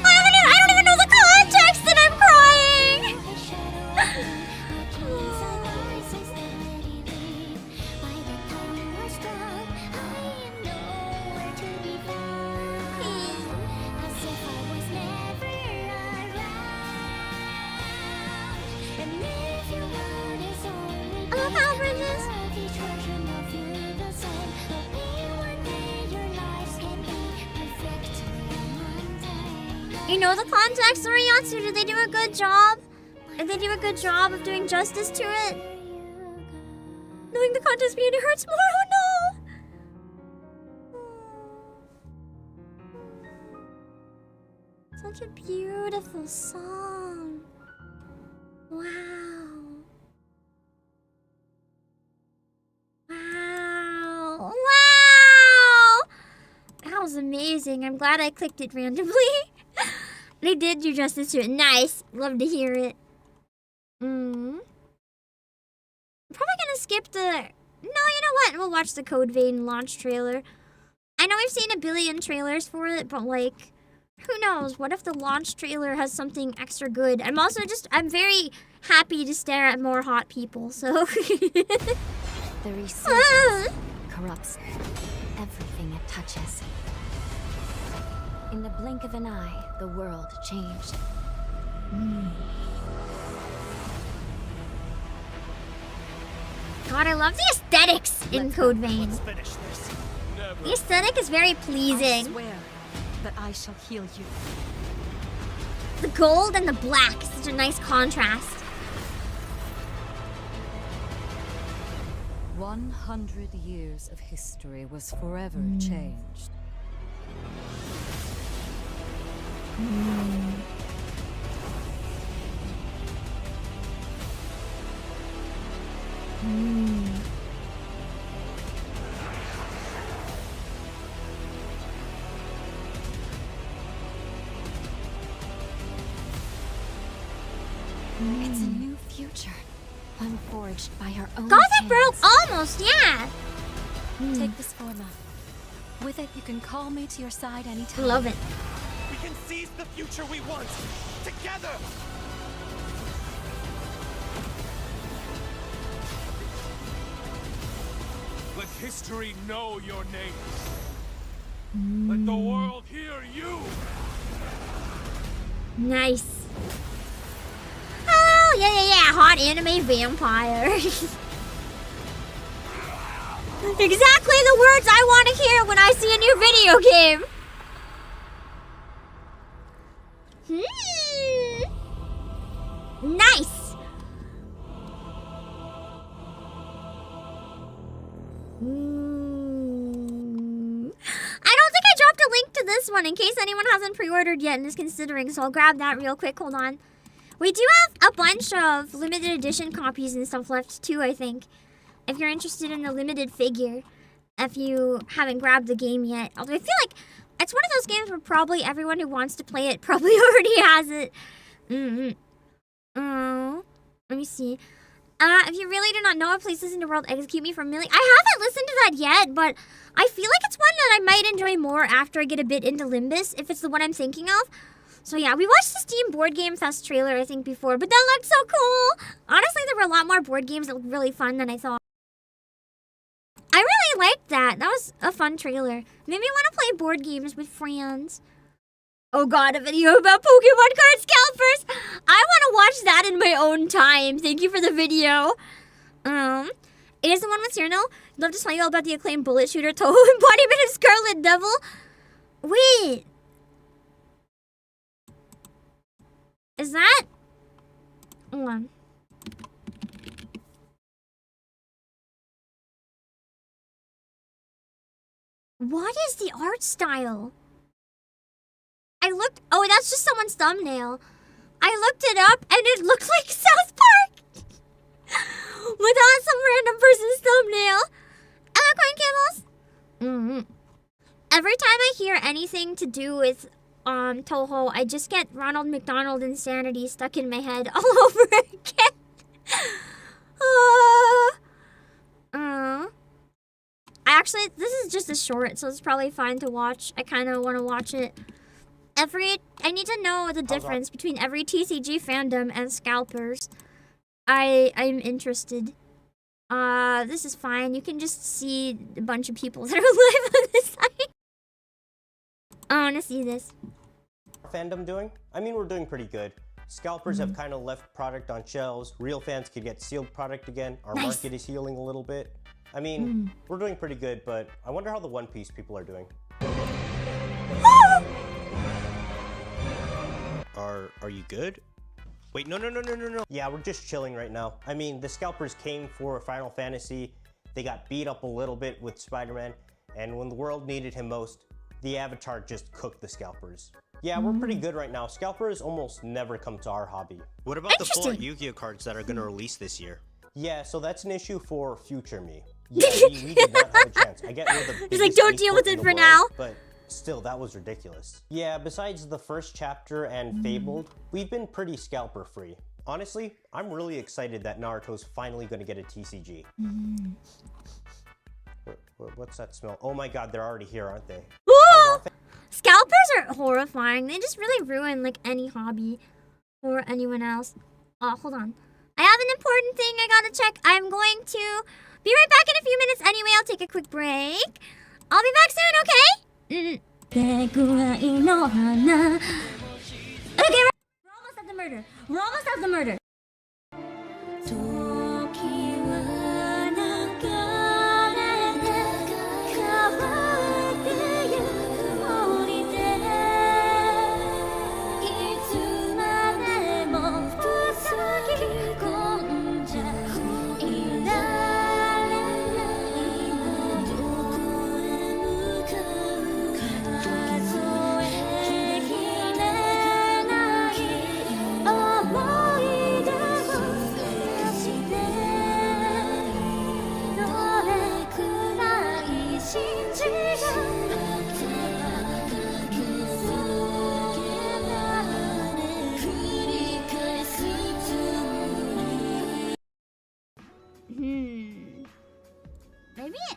I don't even know the context and I'm crying! I love how Bridges. You know the context, Oriatsu? Did they do a good job? Did they do a good job of doing justice to it? Knowing the context behind it hurts more. Oh no! Such a beautiful song. Wow. Wow. Wow! That was amazing. I'm glad I clicked it randomly. They did do justice to it. Nice. Love to hear it. I'm probably gonna skip the... No, you know what? We'll watch the Code Vein launch trailer. I know we've seen a billion trailers for it, but like... Who knows? What if the launch trailer has something extra good? I'm very happy to stare at more hot people, so... The resurgence corrupts everything it touches. In the blink of an eye, the world changed. God, I love the aesthetics in Code Vein. The aesthetic is very pleasing. I swear that I shall heal you. The gold and the black, such a nice contrast. 100 years of history was forever changed. It's a new future, unforged by our own God, that hands. broke almost, yeah. Take this forma. With it, you can call me to your side anytime. Love it. We can seize the future we want together. Let history know your names. Let the world hear you. Nice. Oh, yeah. Hot anime vampire. Exactly the words I want to hear when I see a new video game. Nice. I don't think I dropped a link to this one in case anyone hasn't pre-ordered yet and is considering, so I'll grab that real quick. Hold on. We do have a bunch of limited edition copies and stuff left too, I think. If you're interested in the limited figure, if you haven't grabbed the game yet. Although I feel like it's one of those games where probably everyone who wants to play it probably already has it. Let me see. If you really do not know it, please listen to World Execute Me for Millie. I haven't listened to that yet, but I feel like it's one that I might enjoy more after I get a bit into Limbus, if it's the one I'm thinking of. So yeah, we watched the Steam Board Game Fest trailer, I think, before, but that looked so cool. Honestly, there were a lot more board games that looked really fun than I thought. I really liked that. That was a fun trailer. Made me want to play board games with friends. Oh god, a video about Pokemon card scalpers! I want to watch that in my own time. Thank you for the video. It is the one with Cyrano. I'd love to tell you all about the acclaimed bullet shooter Toho embodiment of Scarlet Devil. Wait. Is that? Hold on. What is the art style? Oh, that's just someone's thumbnail. I looked it up and it looked like South Park. Without some random person's thumbnail. Coin Camels. Every time I hear anything to do with Toho, I just get Ronald McDonald insanity stuck in my head all over again. Actually, this is just a short, so it's probably fine to watch. I kind of want to watch it. I need to know the difference between every TCG fandom and scalpers. I'm interested. This is fine. You can just see a bunch of people that are live on this site. I want to see this. Fandom doing? I mean, we're doing pretty good. Scalpers have kind of left product on shelves. Real fans could get sealed product again. Our market is healing a little bit. I mean, we're doing pretty good, but I wonder how the One Piece people are doing. Are you good? Wait, no. Yeah, we're just chilling right now. I mean, the scalpers came for Final Fantasy. They got beat up a little bit with Spider-Man. And when the world needed him most, the Avatar just cooked the scalpers. Yeah, we're pretty good right now. Scalpers almost never come to our hobby. What about the full Yu-Gi-Oh cards that are gonna release this year? Yeah, so that's an issue for future me. Yeah, we did not have a chance. I get we're the He's like, don't deal with it for now. But still, that was ridiculous. Yeah, besides the first chapter and Fabled, we've been pretty scalper free. Honestly, I'm really excited that Naruto's finally gonna get a TCG. What's that smell? Oh my god, they're already here, aren't they? Ooh! Scalpers are horrifying. They just really ruin like any hobby or anyone else. Oh, hold on. I have an important thing I gotta check. I'm going to be right back in a few minutes anyway. I'll take a quick break. I'll be back soon, okay? Okay, we're almost at the murder. We're almost at the murder.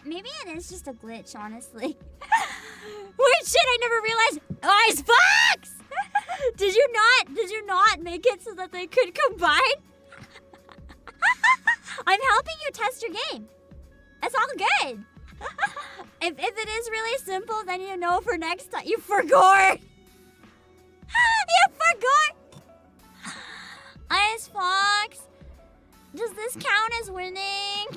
Maybe it is just a glitch, honestly. Wait, shit! I never realized. Ice Fox! Did you not make it so that they could combine? I'm helping you test your game. It's all good. If it is really simple, then you know for next time. You forgot. You forgot. Ice Fox. Does this count as winning?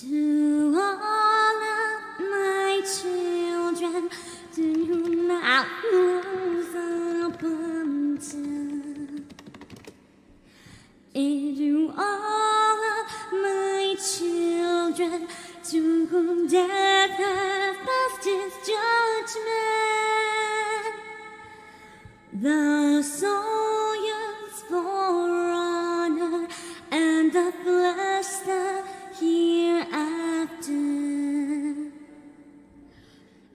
To all of my children, to whom I was abundant, and to all of my children, to whom death has passed its judgment, the soul yearns for honor, and the flesh the hereafter.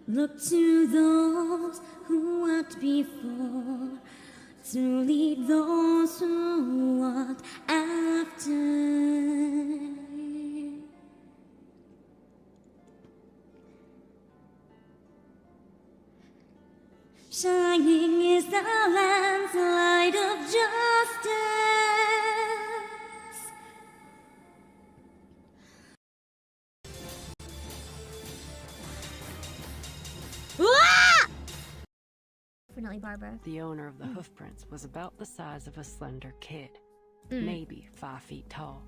Look to those who walked before, to lead those who walked after. Shining is the land's light of justice. Definitely Barbara. The owner of the hoofprints was about the size of a slender kid, maybe 5 feet tall.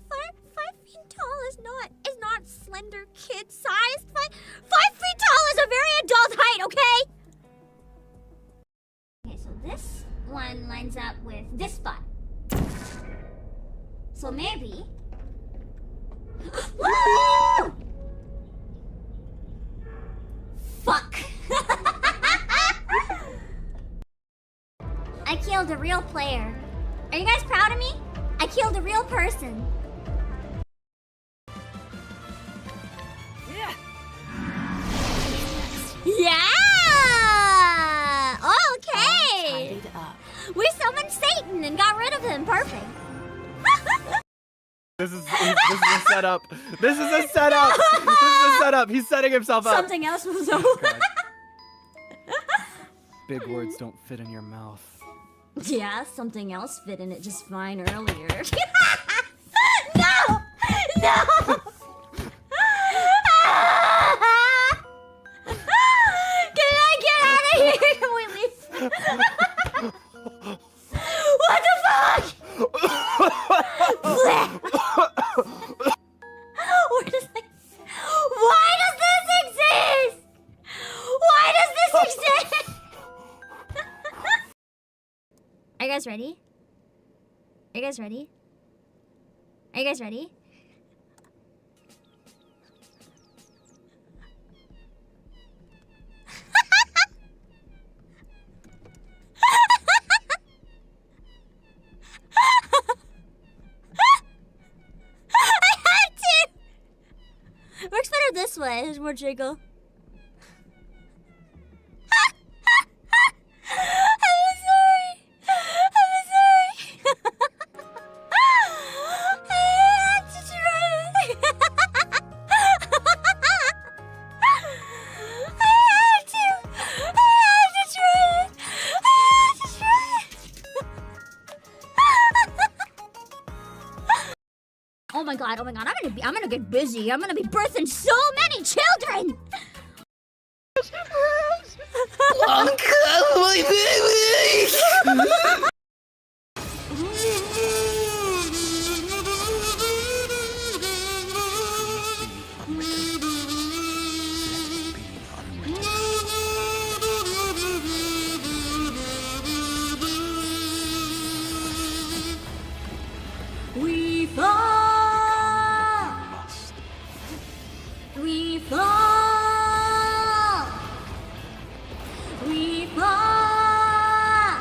5 feet tall is not slender kid sized. 5 feet tall is a very adult height, okay? Okay, so this one lines up with this spot. So maybe. Woo! Fuck! I killed a real player. Are you guys proud of me? I killed a real person. Yeah! Okay! We summoned Satan and got rid of him. Perfect. This is a setup. This is a setup. This is a setup. He's setting himself up. Something else was over. Big words don't fit in your mouth. Yeah, something else fit in it just fine earlier. No! No! Can I get out of here? Can we leave? What the fuck? Why does this exist? guys ready? Are you guys ready? Are you guys ready? I had to! Works better this way. There's more jiggle. Oh my god, I'm gonna get busy. I'm gonna be birthing so many children! Uncle, my baby! We fall! We fall! We fall!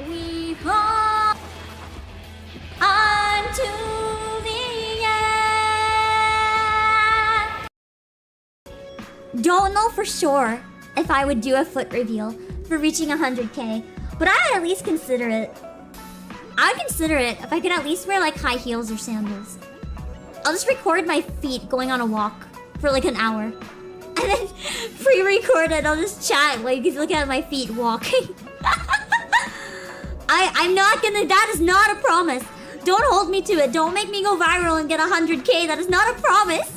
We fall unto the end! Don't know for sure if I would do a foot reveal for reaching 100k, but I would at least consider it. I would consider it if I could at least wear like high heels or sandals. I'll just record my feet going on a walk for like an hour. And then pre-record it, I'll just chat while you can look at my feet walking. I'm not gonna, that is not a promise. Don't hold me to it. Don't make me go viral and get 100k. That is not a promise.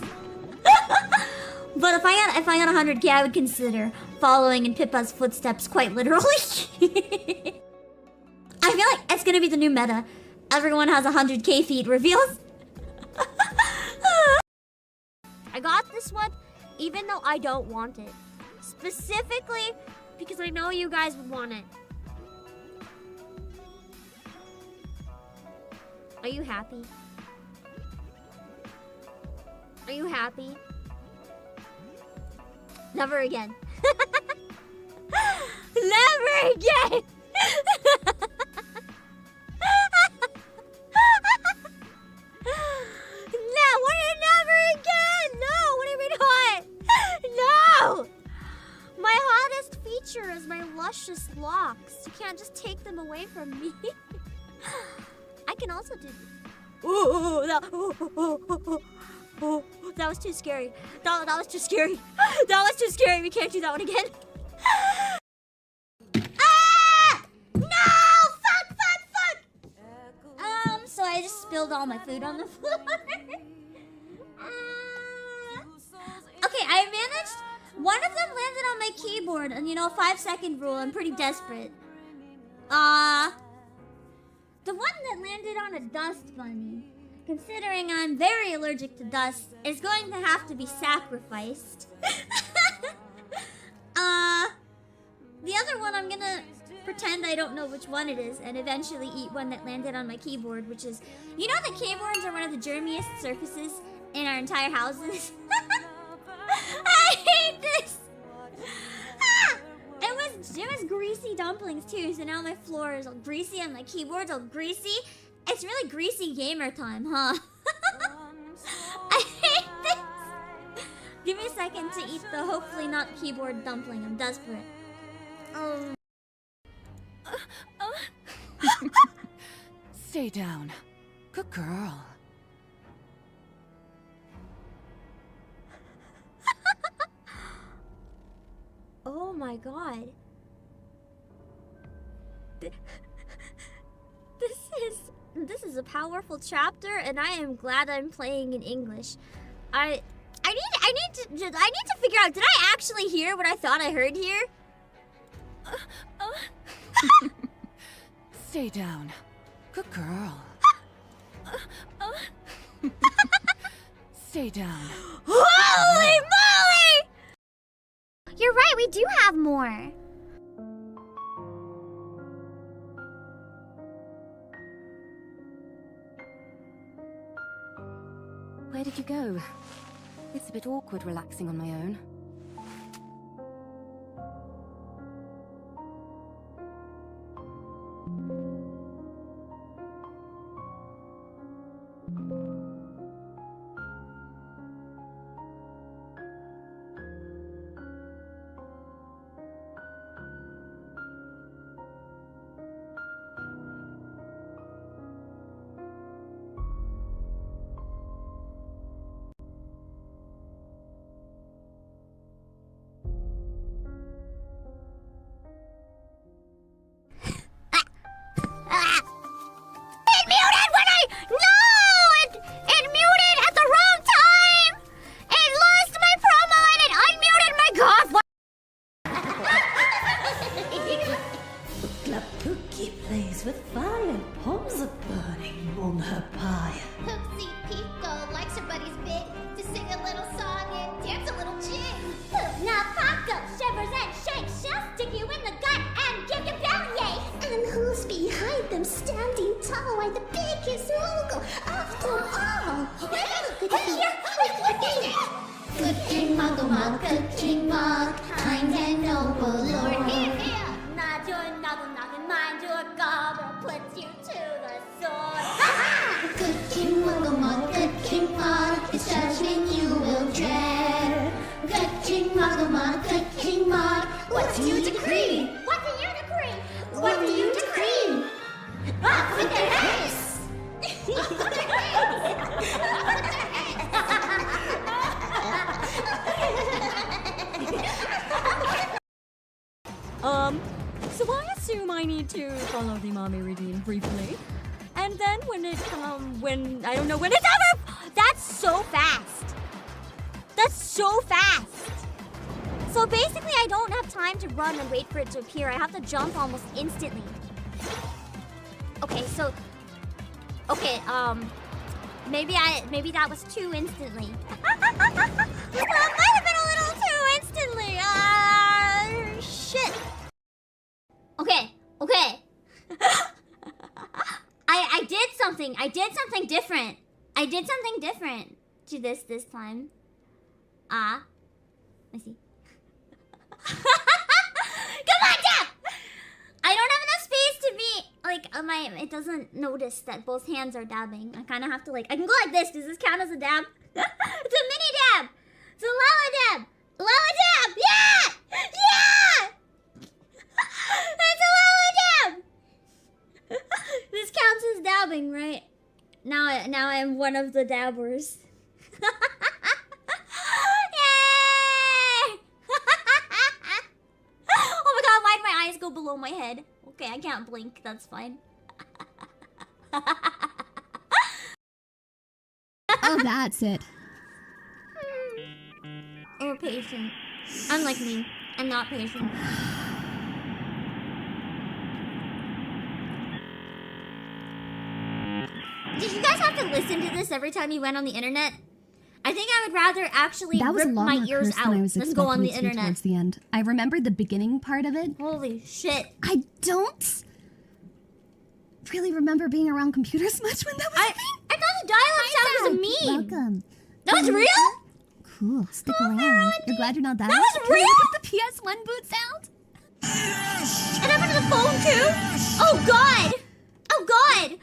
But if I got 100k, I would consider following in Pippa's footsteps quite literally. I feel like it's gonna be the new meta. Everyone has 100k feet reveals. I got this one even though I don't want it. Specifically because I know you guys would want it. Are you happy? Are you happy? Never again. Never again! No, what do you never again? No, what do you mean what? No! My hottest feature is my luscious locks. You can't just take them away from me. I can also do... Ooh, that was too scary. That was too scary. That was too scary. We can't do that one again. So I just spilled all my food on the floor. Okay, I managed. One of them landed on my keyboard, and you know, 5-second rule. I'm pretty desperate. The one that landed on a dust bunny, considering I'm very allergic to dust, is going to have to be sacrificed. The other one I'm gonna pretend I don't know which one it is and eventually eat one that landed on my keyboard, which is... You know that keyboards are one of the germiest surfaces in our entire houses? I hate this! It was greasy dumplings too, so now my floor is all greasy and my keyboard's all greasy. It's really greasy gamer time, huh? I hate this! Give me a second to eat the hopefully not keyboard dumpling. I'm desperate. Stay down. Good girl. Oh my god. This is a powerful chapter, and I am glad I'm playing in English. I need to figure out, did I actually hear what I thought I heard here? Stay down. Good girl. Stay down. Holy moly! You're right, we do have more. Where did you go? It's a bit awkward relaxing on my own. It muted when I... No! It muted at the wrong time! It lost my promo and it unmuted my god! Clapookie plays with fire, palms are burning on her pie. Poopsie Pico likes her buddy's bit to sing a little song and dance a little jig. Poop now Paco shivers and shakes. She'll stick you in the gut and give you bellyache. And who's behind them standing tall while the biggest logo after all? Good King Muggle Mug, good King Mug, kind and noble Lord. Here, here. Not your nuggle noggin, mind your gobble, puts you to the sword. Good King Muggle Mug, good King Mug, his judgment you will dread. Good King Muggle Mug, good King Mug, what do you decree? What do you decree? What do you decree? Up with their heads! Up with their heads! Up with their So I assume I need to follow the mommy routine briefly. And then when I don't know when it's over! That's so fast! That's so fast! So basically I don't have time to run and wait for it to appear. I have to jump almost instantly. Okay, so... Okay, maybe that was too instantly. That might have been a little too instantly. Shit. Okay. I did something. I did something different. To this time. Let me see. Come on, Dad! I don't have enough space to be like it doesn't notice that both hands are dabbing. I kind of have to I can go like this. Does this count as a dab? It's a mini dab. It's a Lala dab. Lala dab. Yeah! Yeah! It's a Lala dab. This counts as dabbing, right? Now I'm one of the dabbers. Yay! Oh my god, why'd my eyes go below my head? Okay, I can't blink, that's fine. Oh, that's it. Or patient. Unlike me, I'm not patient. Did you guys have to listen to this every time you went on the internet? I think I would rather actually rip my ears out than go on the internet. Towards the end. I remembered the beginning part of it. Holy shit. I don't really remember being around computers much when that was a thing. I thought the dial-up sound was a meme. Welcome. That was real? Cool. Stick around. You're glad you're not that. That was real? With the PS1 boot sound? It happened to the phone too? Oh god! Oh god!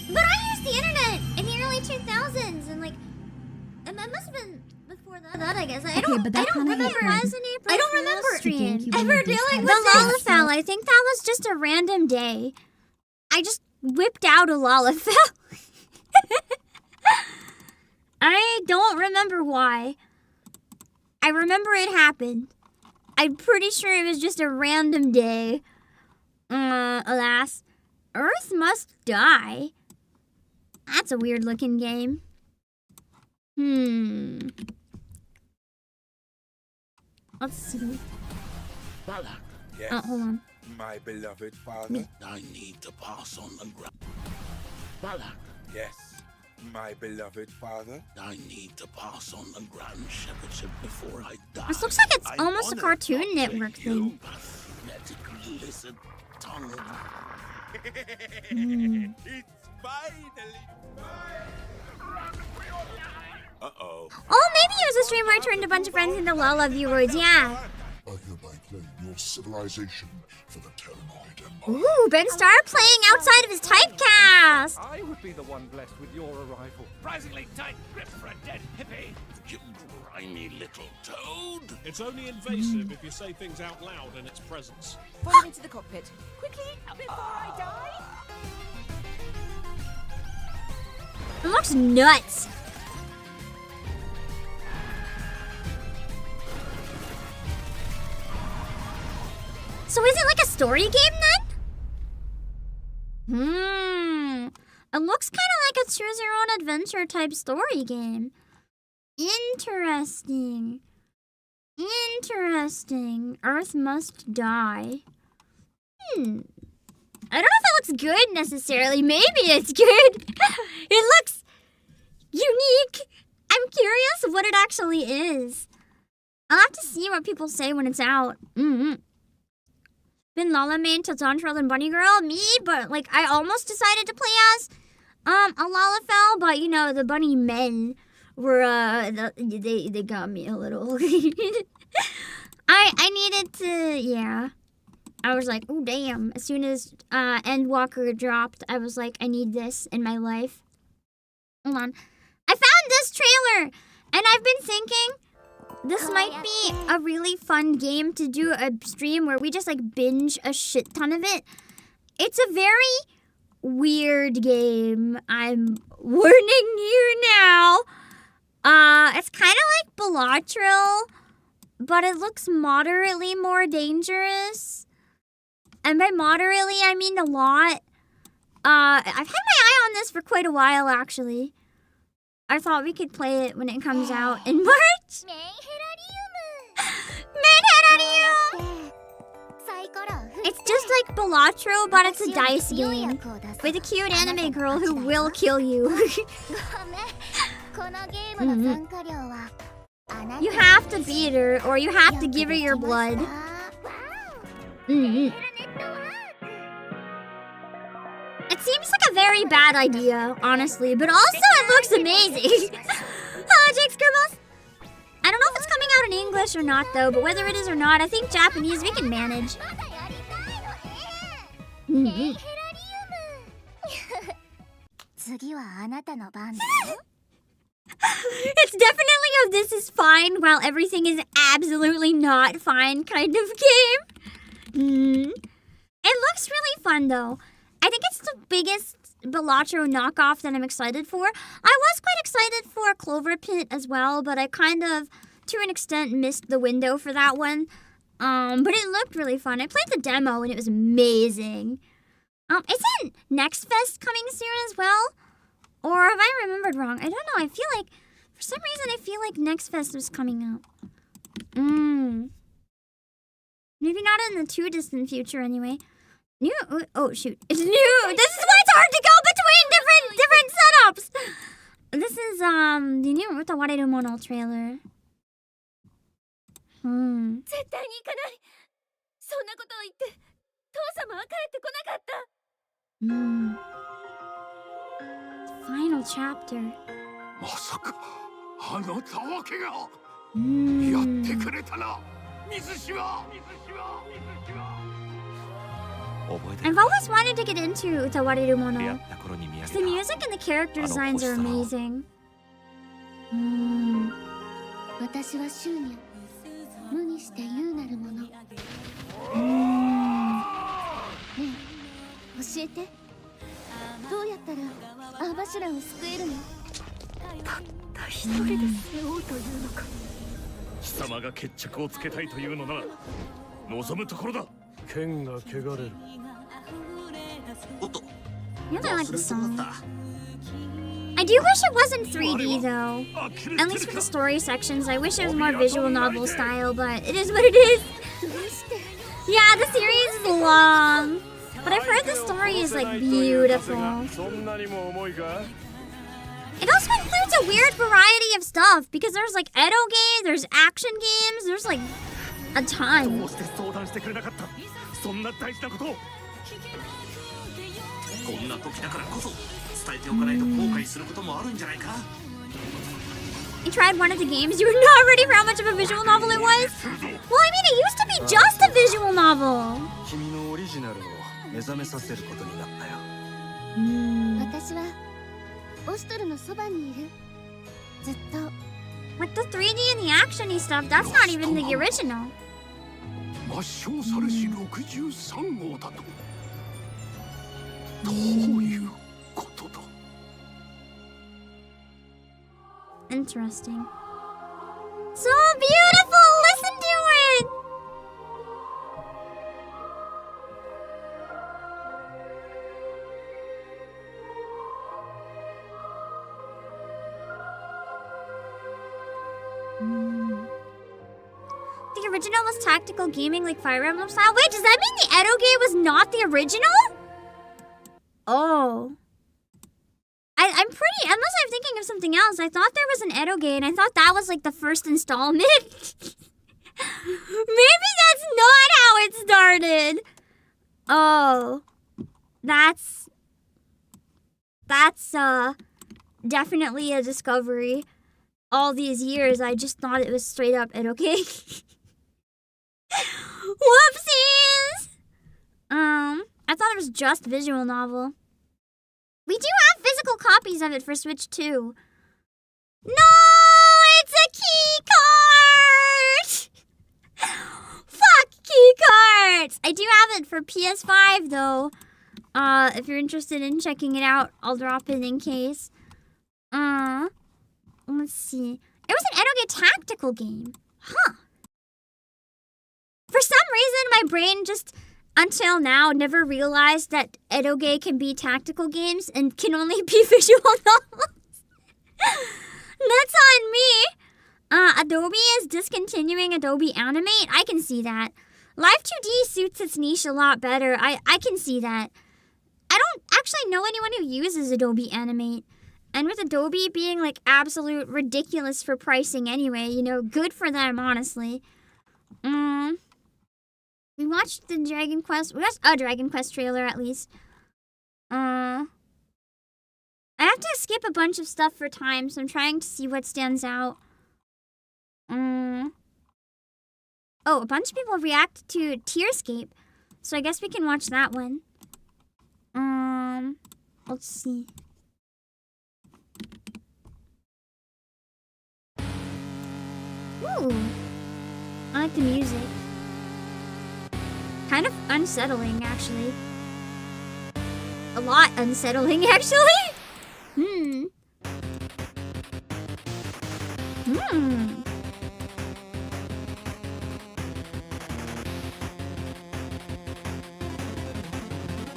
But I used the internet in the early 2000s and it must have been before that I guess. I don't remember ever dealing with the Lalafell. I think that was just a random day. I just whipped out a Lalafell. I don't remember why. I remember it happened. I'm pretty sure it was just a random day. Alas, Earth must die. That's a weird looking game. Let's see. Balak. Yes. Oh, hold on. My beloved father. I need to pass on the ground. Balak. Yes. My beloved father. I need to pass on the grand shepherdship before I die. This looks like it's almost a Cartoon Network thing. magnetic lizard tongue. It's finally Uh-oh. Oh, maybe it was a stream where I turned a bunch of friends into Lala viewers, yeah. I hereby claim your civilization for the Terranoid Empire. Ooh, Ben Starr playing outside of his typecast. I would be the one blessed with your arrival. Surprisingly tight grip for a dead hippie. You grimy little toad. It's only invasive if you say things out loud in its presence. Follow me to the cockpit. Quickly, before I die. It looks nuts. So is it like a story game then? It looks kind of like a choose your own adventure type story game. Interesting. Interesting. Earth must die. I don't know if it looks good necessarily. Maybe it's good. It looks unique. I'm curious what it actually is. I'll have to see what people say when it's out. Been Lala main to Zontrell and Bunny Girl? Me? But, like, I almost decided to play as a Lalafell, but, you know, the bunny men were, they got me a little. I needed to, yeah. I was like, oh, damn. As soon as Endwalker dropped, I was like, I need this in my life. Hold on. I found this trailer, and I've been thinking this might be a really fun game to do a stream where we just like binge a shit ton of it. It's a very weird game. I'm warning you now. It's kind of like Bellatrix, but it looks moderately more dangerous. And by moderately, I mean a lot. I've had my eye on this for quite a while, actually. I thought we could play it when it comes out in March. It's just like Bellatrix, but it's a dice game with a cute anime girl who will kill you. You have to beat her, or you have to give her your blood. It seems like a very bad idea, honestly, but also it looks amazing. Hello, Jake Scribbles. I don't know if it's coming out in English or not, though, but whether it is or not, I think Japanese we can manage. It's definitely a this is fine while everything is absolutely not fine kind of game. It looks really fun, though. I think it's the biggest Bellatrix knockoff that I'm excited for. I was quite excited for Clover Pit as well, but I kind of, to an extent, missed the window for that one. But it looked really fun. I played the demo and it was amazing. Isn't Next Fest coming soon as well? Or have I remembered wrong? I don't know. I feel like, for some reason, I feel like Next Fest was coming out. Maybe not in the too distant future, anyway. Oh shoot! It's new. This is why it's hard to go between different setups. This is the new Utawareru Mono trailer. Final chapter. I've always wanted to get into Utawareru Mono. The music and the character designs are amazing. Yeah, I like the song. I do wish it wasn't 3D though. At least for the story sections, I wish it was more visual novel style, but it is what it is. Yeah, the series is long, but I've heard the story is like beautiful. It also includes a weird variety of stuff because there's like Edo games, there's action games, there's like a ton. どうして相談してくれなかった？そんな大事なことを。こんな時だからこそ伝えておかないと後悔することもあるんじゃないか。 You tried one of the games. You were not ready for how much of a visual novel it was. Well, I mean, it used to be just a visual novel. 君のオリジナルを目覚めさせることになったよ。私はオストルのそばにいる。ずっと。 With the 3D and the actiony stuff, that's not even the original. 抹消されし63号だと。どういうことだ。 Interesting. So beautiful! Listen to it! The original was tactical gaming like Fire Emblem style. Wait, does that mean the Edo game was not the original? Oh. I'm pretty, unless I'm thinking of something else. I thought there was an Edo game, and I thought that was like the first installment. Maybe that's not how it started. Oh. That's definitely a discovery. All these years, I just thought it was straight up Edo game. Whoopsies! I thought it was just visual novel. We do have physical copies of it for Switch too. No, it's a key card! Fuck key cards! I do have it for PS5 though. If you're interested in checking it out, I'll drop it in case. Let's see. It was an Edo tactical game. Huh. For some reason, my brain just, until now, never realized that edoge can be tactical games and can only be visual novels. That's on me. Adobe is discontinuing Adobe Animate. I can see that. Live 2D suits its niche a lot better. I can see that. I don't actually know anyone who uses Adobe Animate. And with Adobe being like absolute ridiculous for pricing anyway, you know, good for them, honestly. We watched the Dragon Quest. We watched a Dragon Quest trailer at least. I have to skip a bunch of stuff for time, so I'm trying to see what stands out. Oh, a bunch of people react to Tearscape, so I guess we can watch that one. Let's see. Ooh, I like the music. Kind of unsettling, actually. A lot unsettling, actually.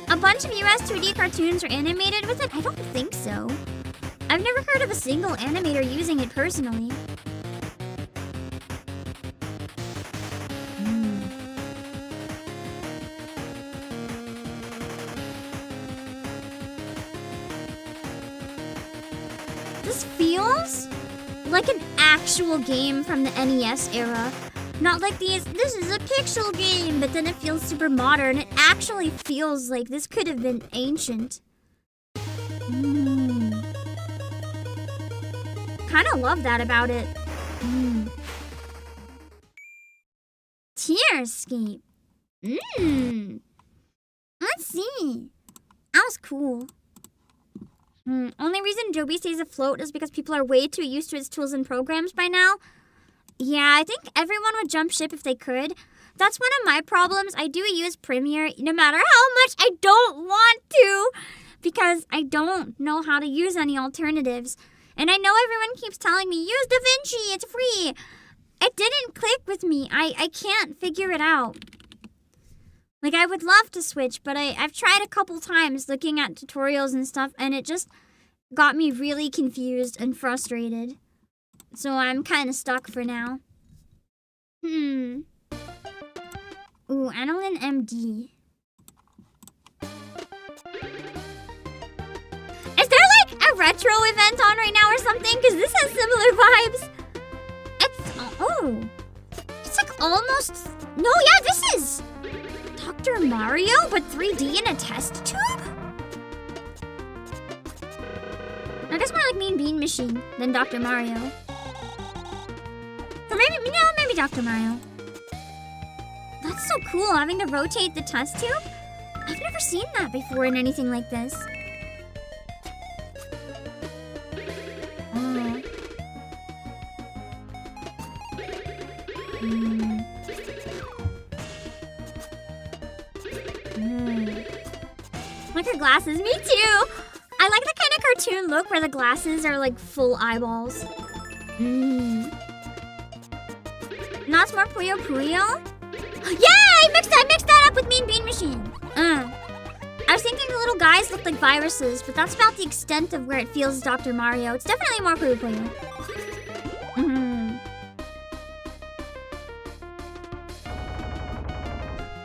A bunch of US 2D cartoons are animated with it? I don't think so. I've never heard of a single animator using it personally. This feels like an actual game from the NES era. Not like this is a pixel game, but then it feels super modern. It actually feels like this could have been ancient. Kind of love that about it. Tearscape. Let's see. That was cool. Only reason Adobe stays afloat is because people are way too used to its tools and programs by now. Yeah, I think everyone would jump ship if they could. That's one of my problems. I do use Premiere no matter how much I don't want to, because I don't know how to use any alternatives. And I know everyone keeps telling me, use DaVinci, it's free. It didn't click with me. I can't figure it out. Like, I would love to switch, but I've tried a couple times looking at tutorials and stuff, and it just got me really confused and frustrated. So I'm kind of stuck for now. Ooh, Annalyn MD. Is there like a retro event on right now or something? Because this has similar vibes. It's like almost... No, yeah, this is Dr. Mario, but 3D in a test tube? I guess more like Mean Bean Machine than Dr. Mario. Or maybe, no, maybe Dr. Mario. That's so cool, having to rotate the test tube. I've never seen that before in anything like this. Oh. Like her glasses, me too. I like that kind of cartoon look where the glasses are like full eyeballs. Not more Puyo Puyo? Yeah, I mixed that up with Mean Bean Machine. I was thinking the little guys look like viruses, but that's about the extent of where it feels Dr. Mario. It's definitely more Puyo Puyo.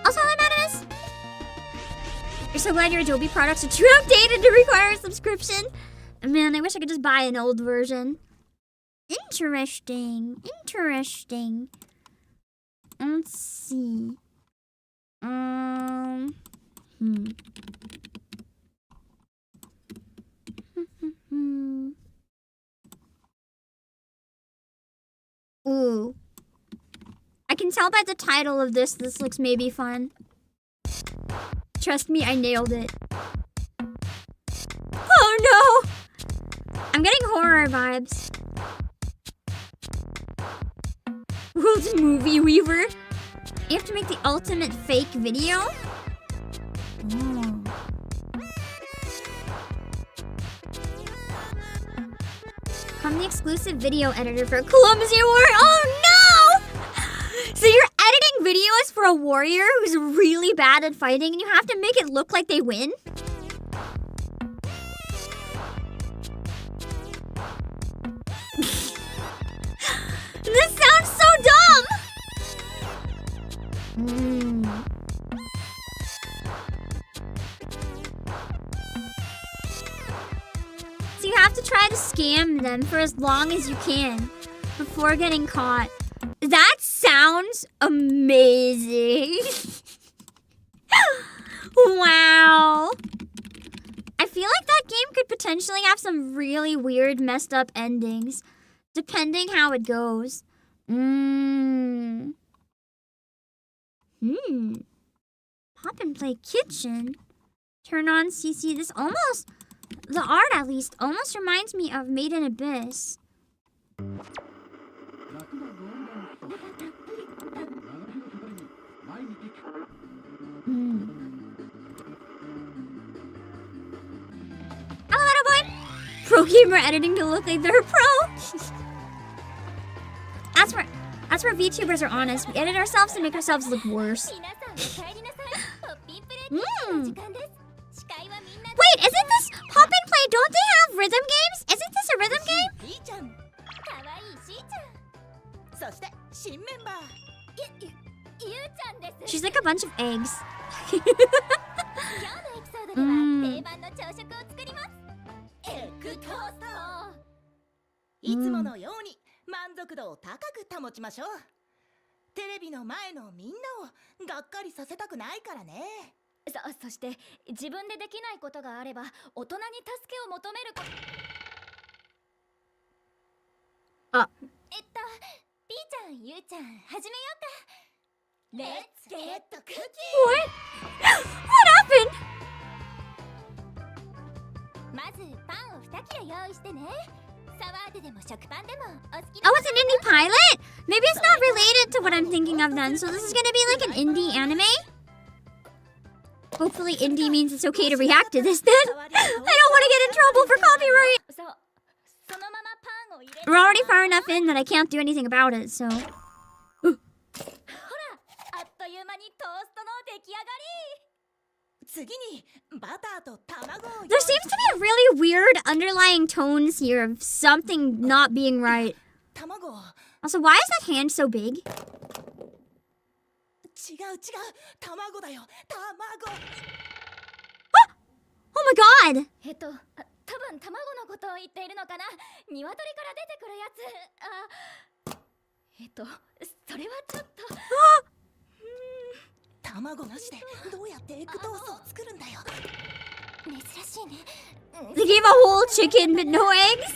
Also, hello, Madamus. You're so glad your Adobe products are too outdated to require a subscription. Man, I wish I could just buy an old version. Interesting. Let's see. Ooh. I can tell by the title of this looks maybe fun. Trust me, I nailed it. Oh no! I'm getting horror vibes. World's Movie Weaver. You have to make the ultimate fake video? Oh. I'm the exclusive video editor for Clumsy Warrior. Oh no! So you're editing videos for a warrior who's really bad at fighting and you have to make it look like they win? This sounds so dumb! So you have to try to scam them for as long as you can before getting caught. That sounds amazing. Wow. I feel like that game could potentially have some really weird, messed up endings, depending how it goes. Pop and Play Kitchen. Turn on CC. This almost, the art at least, almost reminds me of Made in Abyss. Hello, little boy. Pro gamer editing to look like they're a pro. That's where VTubers are honest. We edit ourselves to make ourselves look worse. Wait, isn't this Pop and Play? Don't they have rhythm games? Isn't this a rhythm game? She's like a bunch of eggs. いつものように満足度を高く保ちましょう。テレビの前のみんなをがっかりさせたくないからね。そして自分でできないことがあれば大人に助けを求めること。あ。ピーちゃん、ゆうちゃん、始めようか。Let's get the cookie. What happened? まずパンを2切れ用意してね。 Oh, it's an indie pilot? Maybe it's not related to what I'm thinking of then. So this is gonna be like an indie anime? Hopefully indie means it's okay to react to this then. I don't want to get in trouble for copyright. We're already far enough in that I can't do anything about it, so... There seems to be really weird underlying tones here of something not being right. Also, why is that hand so big? Oh my god! それはちょっと卵なしでどうやってエッグトーストを作るんだよ。珍しいね。 They gave a whole chicken but no eggs?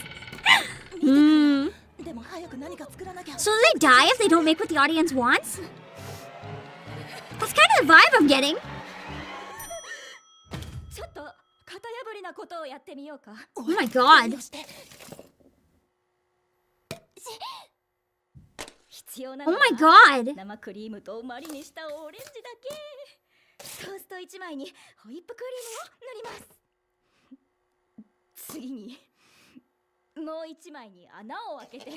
So do they die if they don't make what the audience wants? That's kind of the vibe I'm getting. ちょっと型破りなことをやってみようか。 Oh my god. 必要な Oh の my は god. 生クリームとマリネしたオレンジだけ。トースト1枚にホイップクリームを塗ります。次にもう1枚に穴を開けて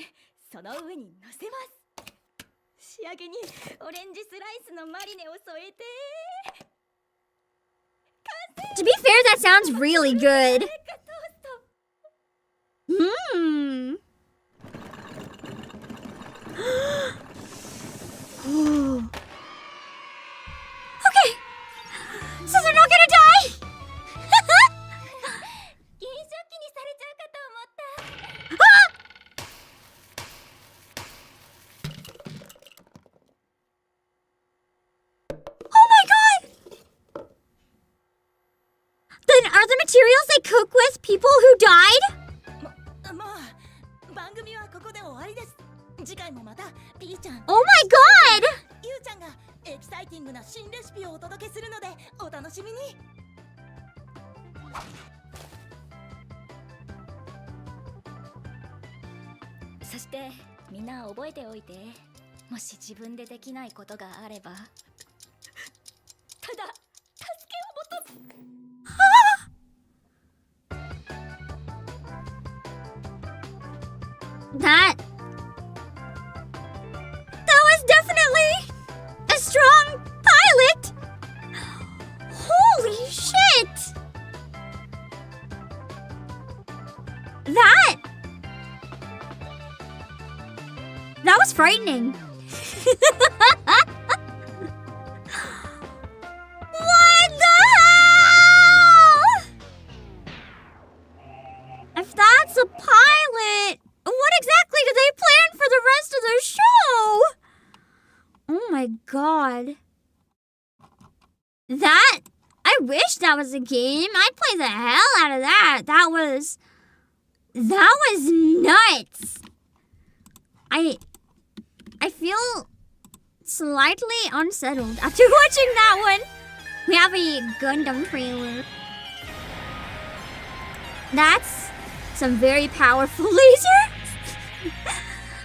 その上に乗せます。仕上げにオレンジスライスのマリネを添えて。 To be fair, that sounds really good. Okay. So they're not gonna die. 銀食器にされちゃうかと思った。 Oh my god! Then are the materials they cook with people who died? もう番組はここで終わりです。次回もまたピーちゃん。 Oh my god! ゆうちゃんがエキサイティングな新レシピをお届けするのでお楽しみに。そしてみんな覚えておいて、もし自分でできないことがあれば、ただ助けを求め。 That was definitely a strong pilot. Holy shit. That was frightening. What the hell? If that's a pilot, what exactly do they plan for the rest of the show? Oh my god. I wish that was a game. I'd play the hell out of that. That was nuts. I feel slightly unsettled after watching that one. We have a Gundam trailer. That's some very powerful lasers.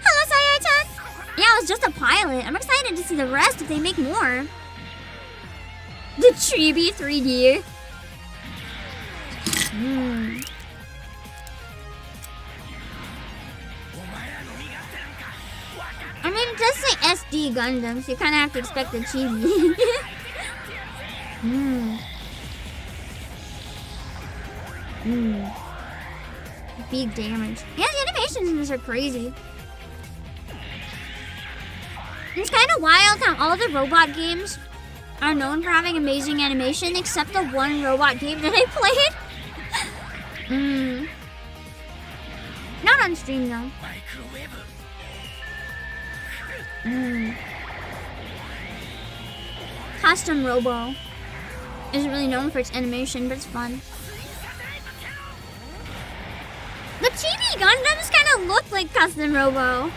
Hello, Sayai-chan. Yeah, it was just a pilot. I'm excited to see the rest if they make more. The Chibi 3D. I mean, it does say SD Gundam, so you kind of have to expect the Chibi. Big damage. Yeah, the animations in this are crazy. It's kind of wild how all the robot games are known for having amazing animation, except the one robot game that I played. Not on stream though. Custom Robo isn't really known for its animation, but it's fun. The Chibi Gundams kind of look like Custom Robo.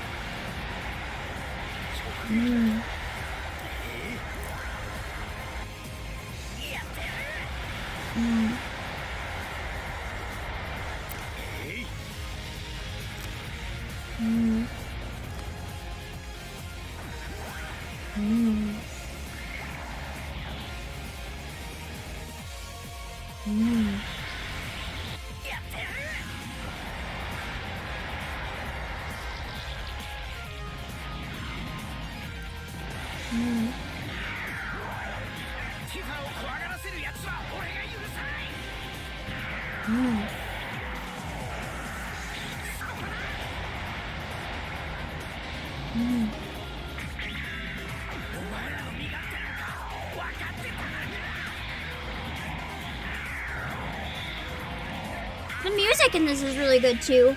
The music in this is really good too.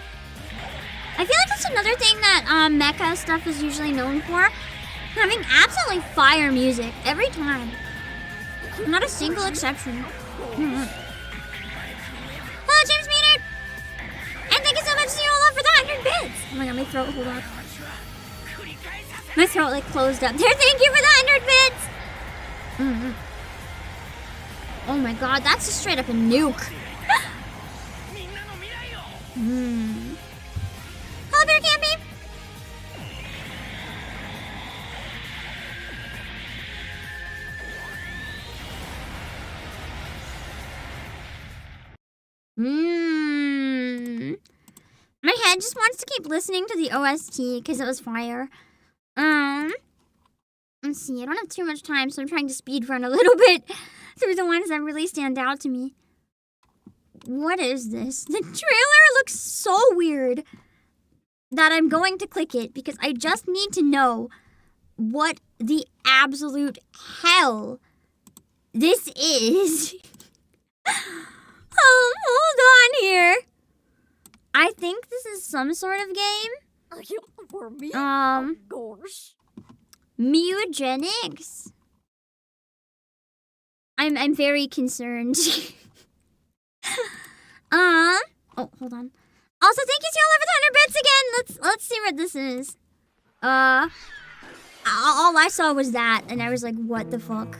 I feel like that's another thing that mecha stuff is usually known for. Having absolutely fire music every time. Not a single exception. Hello, James Maynard! And thank you so much to you all for the 100 bits! Oh my god, my throat, hold on. My throat like closed up there. Thank you for the 100 bits! Oh my god, that's just straight up a nuke. Hello, Bear Campy! My head just wants to keep listening to the OST because it was fire. Let's see, I don't have too much time, so I'm trying to speed run a little bit through the ones that really stand out to me. What is this? The trailer looks so weird that I'm going to click it because I just need to know what the absolute hell this is. Hold on here. I think this is some sort of game. For me? Of course. Mutagenics. I'm very concerned. Oh, hold on. Also, thank you to all over the 100 bits again. Let's see what this is. All I saw was that, and I was like, what the fuck?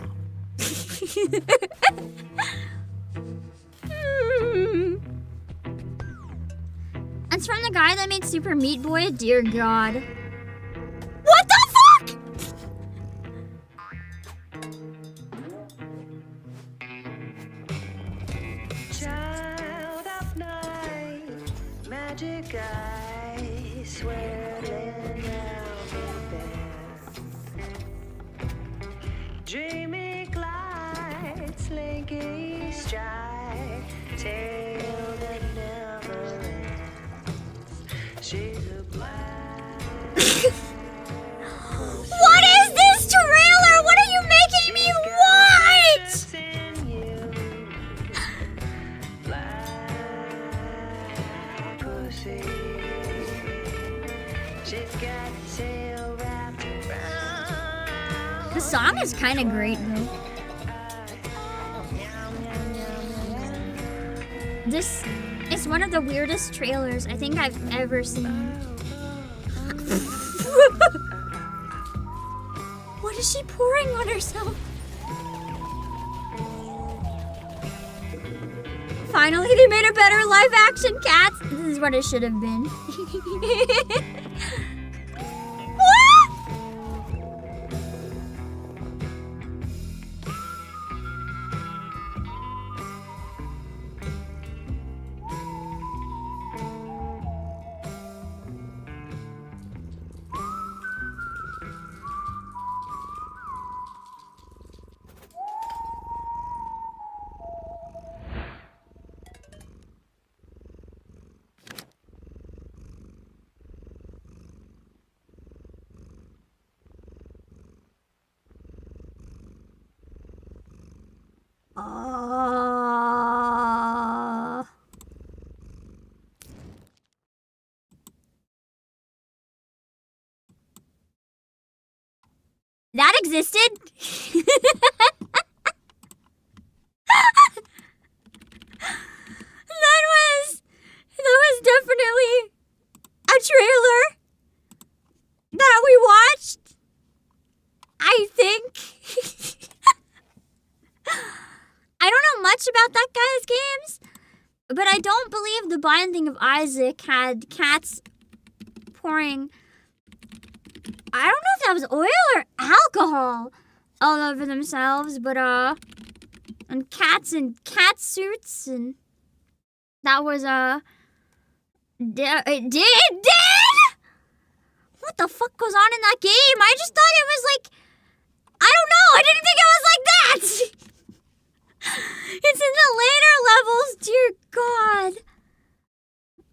It's from the guy that made Super Meat Boy. Dear God. What the fuck? Child of night, magic eyes swirling round me there. Dreamy glide, slinky stride, tail that never ends. She's a black. What is this trailer? What are you making me watch? The song is kind of great, though. This is one of the weirdest trailers I think I've ever seen. What is she pouring on herself? Finally, they made a better live-action Cats. This is what it should have been. What? That existed? That was definitely a trailer that we watched. I think. I don't know much about that guy's games, but I don't believe the Binding of Isaac had cats pouring. I don't know if that was oil or alcohol all over themselves, but and cats in cat suits, and that was it did. What the fuck goes on in that game? I just thought it was like, I don't know. I didn't think it was like that. It's in the later levels. Dear God.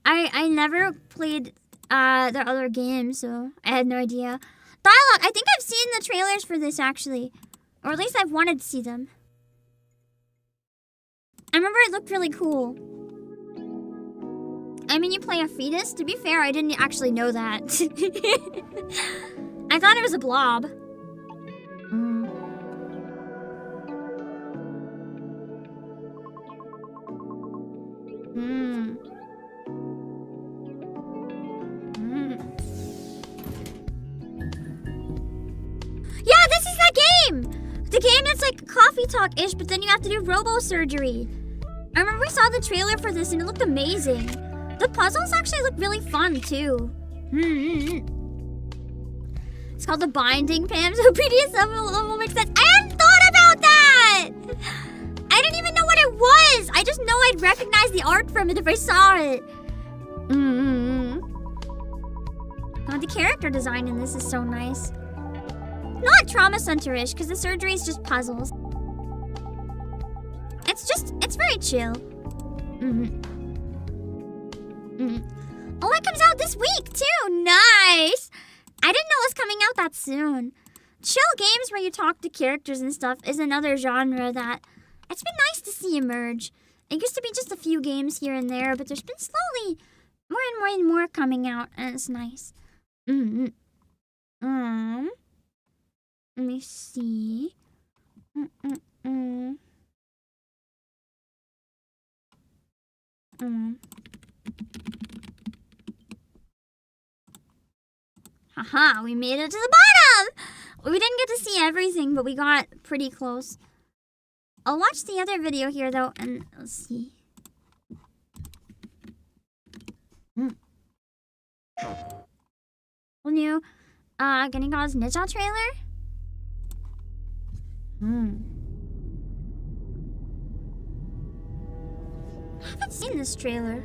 I never played the other games, so I had no idea. Dialogue. I think I've seen the trailers for this actually, or at least I've wanted to see them. I remember it looked really cool. I mean, you play a fetus. To be fair, I didn't actually know that. I thought it was a blob. Yeah, this is that game! The game that's like coffee talk-ish, but then you have to do robo-surgery. I remember we saw the trailer for this and it looked amazing. The puzzles actually look really fun too. It's called The Binding, Pam, so PDS level makes sense. I hadn't thought about that! I didn't even know what it was! I just know I'd recognize the art from it if I saw it. God, the character design in this is so nice. Not trauma center-ish, because the surgery is just puzzles. It's very chill. Oh, it comes out this week too. Nice. I didn't know it was coming out that soon. Chill games where you talk to characters and stuff is another genre that it's been nice to see emerge. It used to be just a few games here and there, but there's been slowly more and more and more coming out, and it's nice. Let me see. Haha, we made it to the bottom! We didn't get to see everything, but we got pretty close. I'll watch the other video here, though, and let's see. Whole new, Getting God's Ninja trailer? I haven't seen this trailer.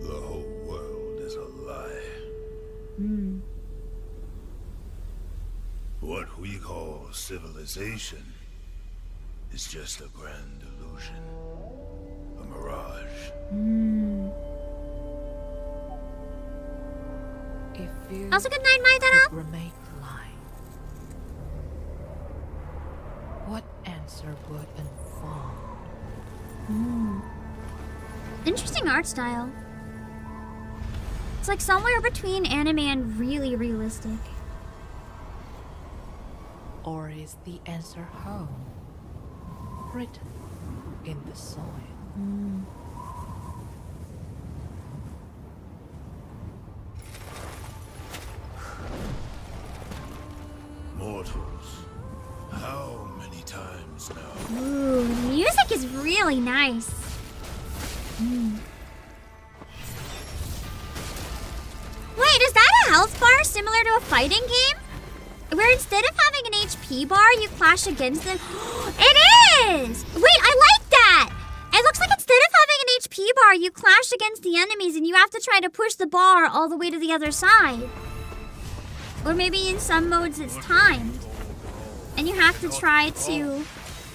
The whole world is a lie. What we call civilization is just a grand illusion, a mirage. Also, good night, my dad. Remain lie. What answer would unfold? Interesting art style. It's like somewhere between anime and really realistic. Or is the answer home? Written in the soil. Mortals, how many times now? Ooh, the music is really nice. Wait, is that a health bar similar to a fighting game? Where instead of having an HP bar, you clash against them? It is! Wait, I like that! It looks like instead of having an HP bar, you clash against the enemies and you have to try to push the bar all the way to the other side. Or maybe in some modes it's timed. And you have to try to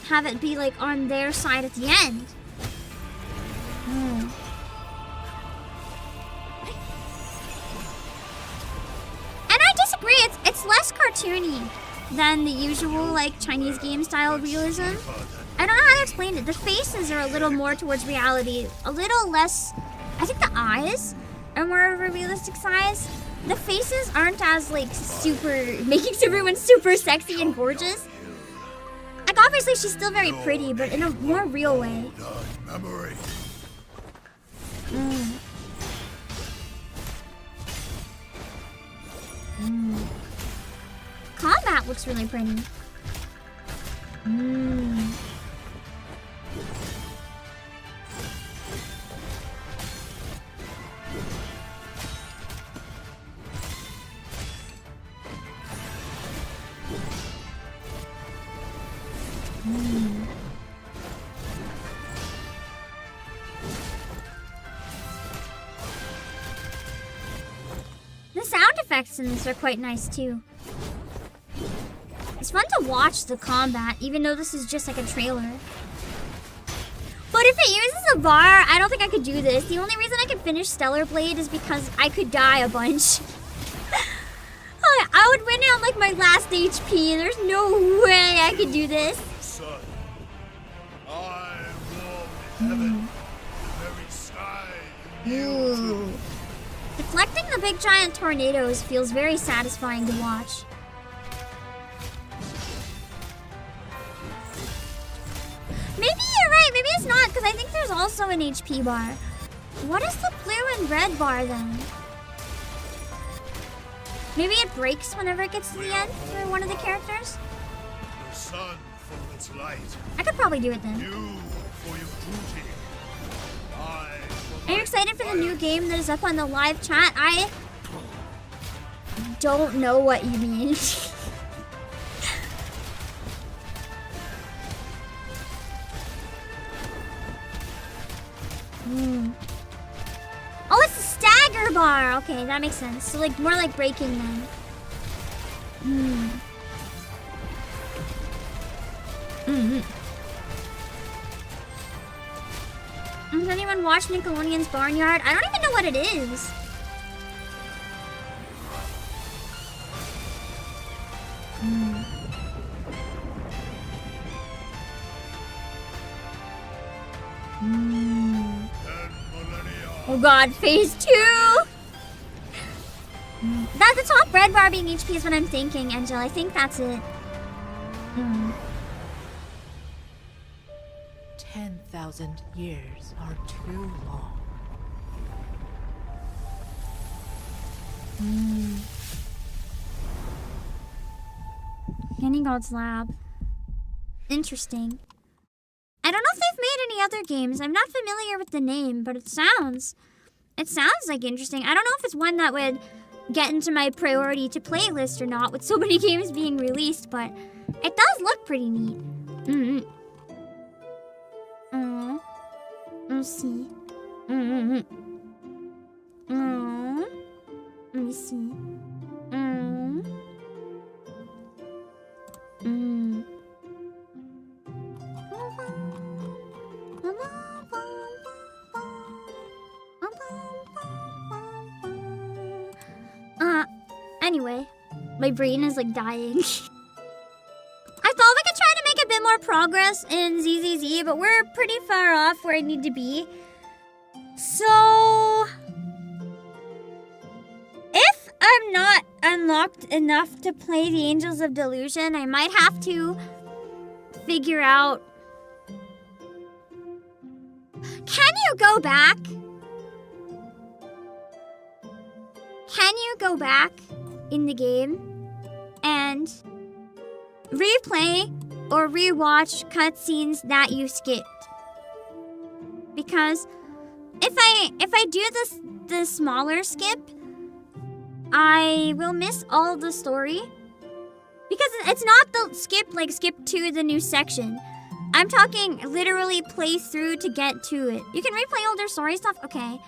have it be like on their side at the end. And I disagree, it's less cartoony than the usual like Chinese game style realism. I don't know how to explain it. The faces are a little more towards reality, a little less. I think the eyes are more of a realistic size. The faces aren't as like super, making everyone super sexy and gorgeous. Like obviously she's still very pretty, but in a more real way. Combat looks really pretty. The sound effects in this are quite nice too. It's fun to watch the combat, even though this is just like a trailer. But if it uses a bar, I don't think I could do this. The only reason I could finish Stellar Blade is because I could die a bunch. I would win it on like my last HP. There's no way I could do this. Son, I warm heaven, the very sky Ooh. Deflecting the big giant tornadoes feels very satisfying to watch. Maybe you're right. Maybe it's not because I think there's also an HP bar. What is the blue and red bar then? Maybe it breaks whenever it gets to the end for one of the characters? The sun for its light. I could probably do it then. You for your duty. Are you excited for the new game that is up on the live chat? I don't know what you mean. Oh, it's a stagger bar. Okay, that makes sense. So like more like breaking then. Has anyone watched Nickelodeon's Barnyard? I don't even know what it is. Oh god, phase 2! That the top red bar being HP is what I'm thinking, Angel. I think that's it. 10,000 years are too long. Candy God's Lab. Interesting. I don't know if they've made any other games. I'm not familiar with the name, but it sounds like interesting. I don't know if it's one that would get into my priority to playlist or not with so many games being released, but it does look pretty neat. Let's see. Let me see. Anyway, my brain is like dying. I thought we could try to make a bit more progress in ZZZ, but we're pretty far off where I need to be. So, if I'm not unlocked enough to play the Angels of Delusion, I might have to figure out... Can you go back? Can you go back in the game and replay or rewatch cutscenes that you skipped? Because if I do the smaller skip, I will miss all the story. Because it's not the skip like skip to the new section. I'm talking literally play through to get to it. You can replay older story stuff? Okay.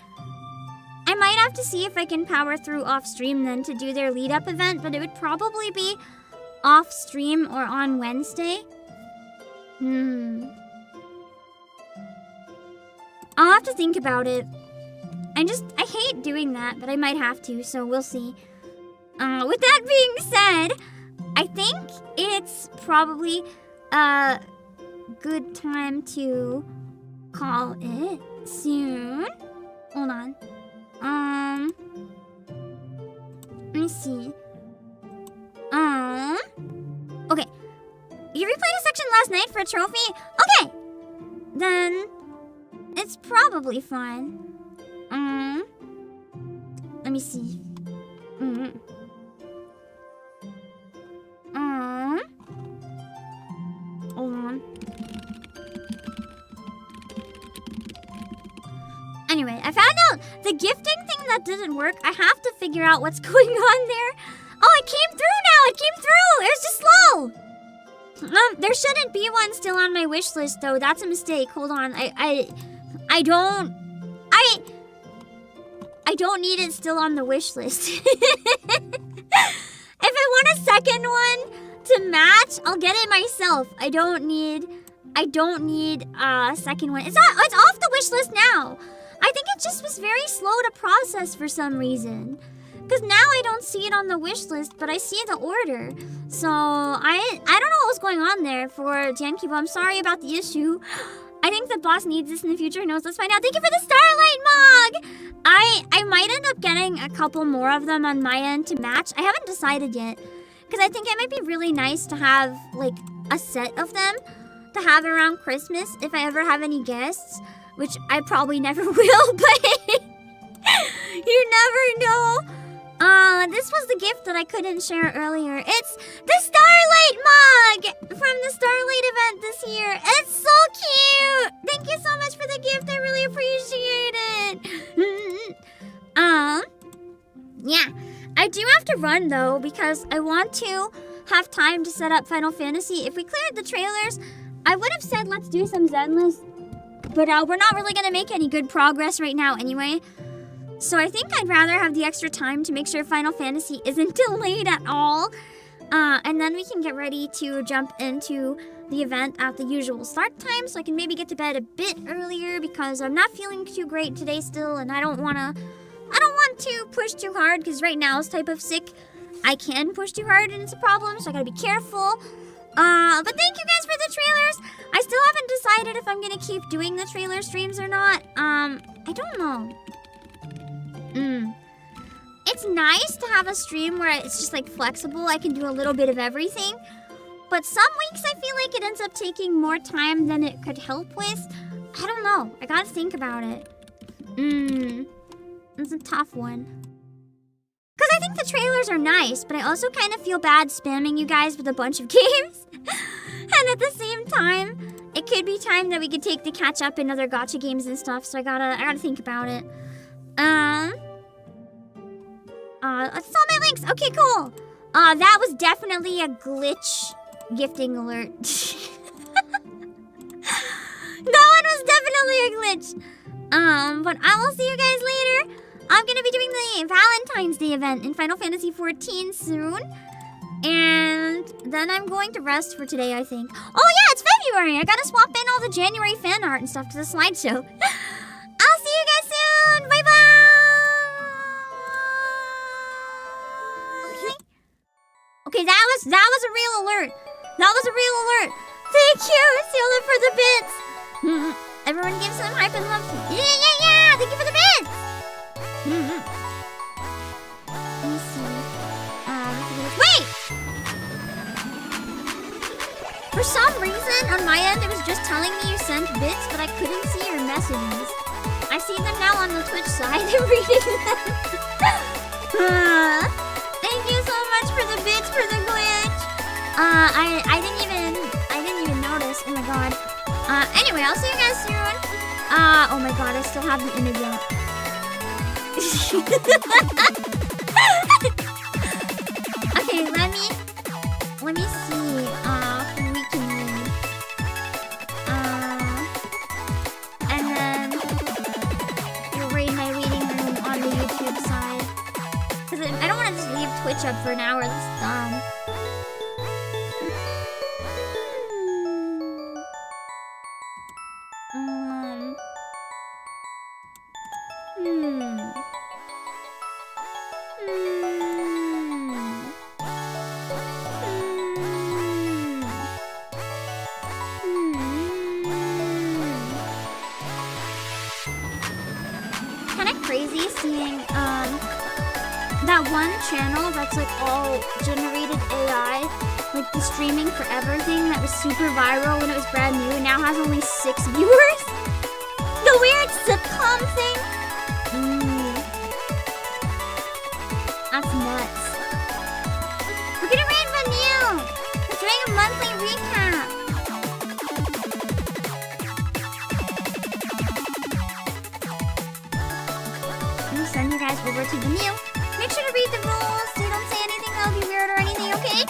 I might have to see if I can power through off stream then to do their lead up event, but it would probably be off stream or on Wednesday. I'll have to think about it. I hate doing that, but I might have to, so we'll see. With that being said, I think it's probably a good time to call it soon. Hold on. Let me see. Okay. You replayed a section last night for a trophy? Okay! Then it's probably fine. Let me see. Hold on. Anyway, I found out the gifting thing that didn't work. I have to figure out what's going on there. Oh, it came through now! It came through! It was just slow! There shouldn't be one still on my wish list, though. That's a mistake. Hold on. I don't need it still on the wish list. If I want a second one to match, I'll get it myself. I don't need a second one. It's off the wish list now. I think it just was very slow to process for some reason. Because now I don't see it on the wish list, but I see the order. So I don't know what was going on there for Jankibo. I'm sorry about the issue. I think the boss needs this in the future. Who knows? Let's find out. Thank you for the Starlight Mog! I might end up getting a couple more of them on my end to match. I haven't decided yet. Because I think it might be really nice to have, like, a set of them. to have around Christmas if I ever have any guests, which I probably never will, but you never know. This was the gift that I couldn't share earlier. It's the Starlight mug from the Starlight event this year. It's so cute. Thank you so much for the gift. I really appreciate it. Yeah. I do have to run though because I want to have time to set up Final Fantasy. If we cleared the trailers, I would have said let's do some Zenless, but we're not really gonna make any good progress right now anyway. So I think I'd rather have the extra time to make sure Final Fantasy isn't delayed at all. And then we can get ready to jump into the event at the usual start time, so I can maybe get to bed a bit earlier because I'm not feeling too great today still, and I don't want to push too hard because right now, this type of sick, I can push too hard and it's a problem, so I gotta be careful. But thank you guys for the trailers. I still haven't decided if I'm gonna keep doing the trailer streams or not. I don't know. It's nice to have a stream where it's just like flexible. I can do a little bit of everything. But some weeks I feel like it ends up taking more time than it could help with. I don't know. I gotta think about it. It's a tough one. Because I think the trailers are nice, but I also kind of feel bad spamming you guys with a bunch of games. And at the same time, it could be time that we could take to catch up in other gacha games and stuff, so I gotta think about it. That's all my links. Okay, cool. That was definitely a glitch gifting alert. That one was definitely a glitch. But I will see you guys later. I'm gonna be doing the Valentine's Day event in Final Fantasy XIV soon. And then I'm going to rest for today, I think. Oh yeah, it's February. I gotta swap in all the January fan art and stuff to the slideshow. I'll see you guys soon. Bye bye. Okay, that was a real alert. That was a real alert. Thank you, Sila, for the bits. Everyone gives them hype and love. Yeah. Thank you for the bits. Let me see. Wait. For some reason, on my end, it was just telling me you sent bits, but I couldn't see your messages. I see them now on the Twitch side. I'm reading them. Thank you so much for the bits for the glitch. I didn't even notice. Oh my god. Anyway, I'll see you guys soon. Oh my god, I still have the image up. Okay, let me see who we can read. And then we'll raid my reading room on the YouTube side. Because I don't want to just leave Twitch up for an hour. That's dumb. Kinda crazy seeing that one channel that's like all generated AI, like the streaming for everything that was super viral when it was brand new and now has only 6 viewers. The weird sitcom thing. That's nuts. We're gonna raid Vanille. We're doing a monthly recap. I'm gonna send you guys over to Vanille. Make sure to read the rules so you don't say anything that'll be weird or anything, okay?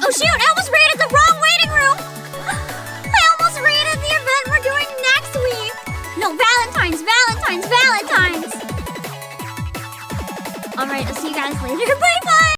Oh shoot, I almost raided the wrong waiting room! I almost raided the event we're doing next week! No, Valentine's! Alright, I'll see you guys later. Bye-bye!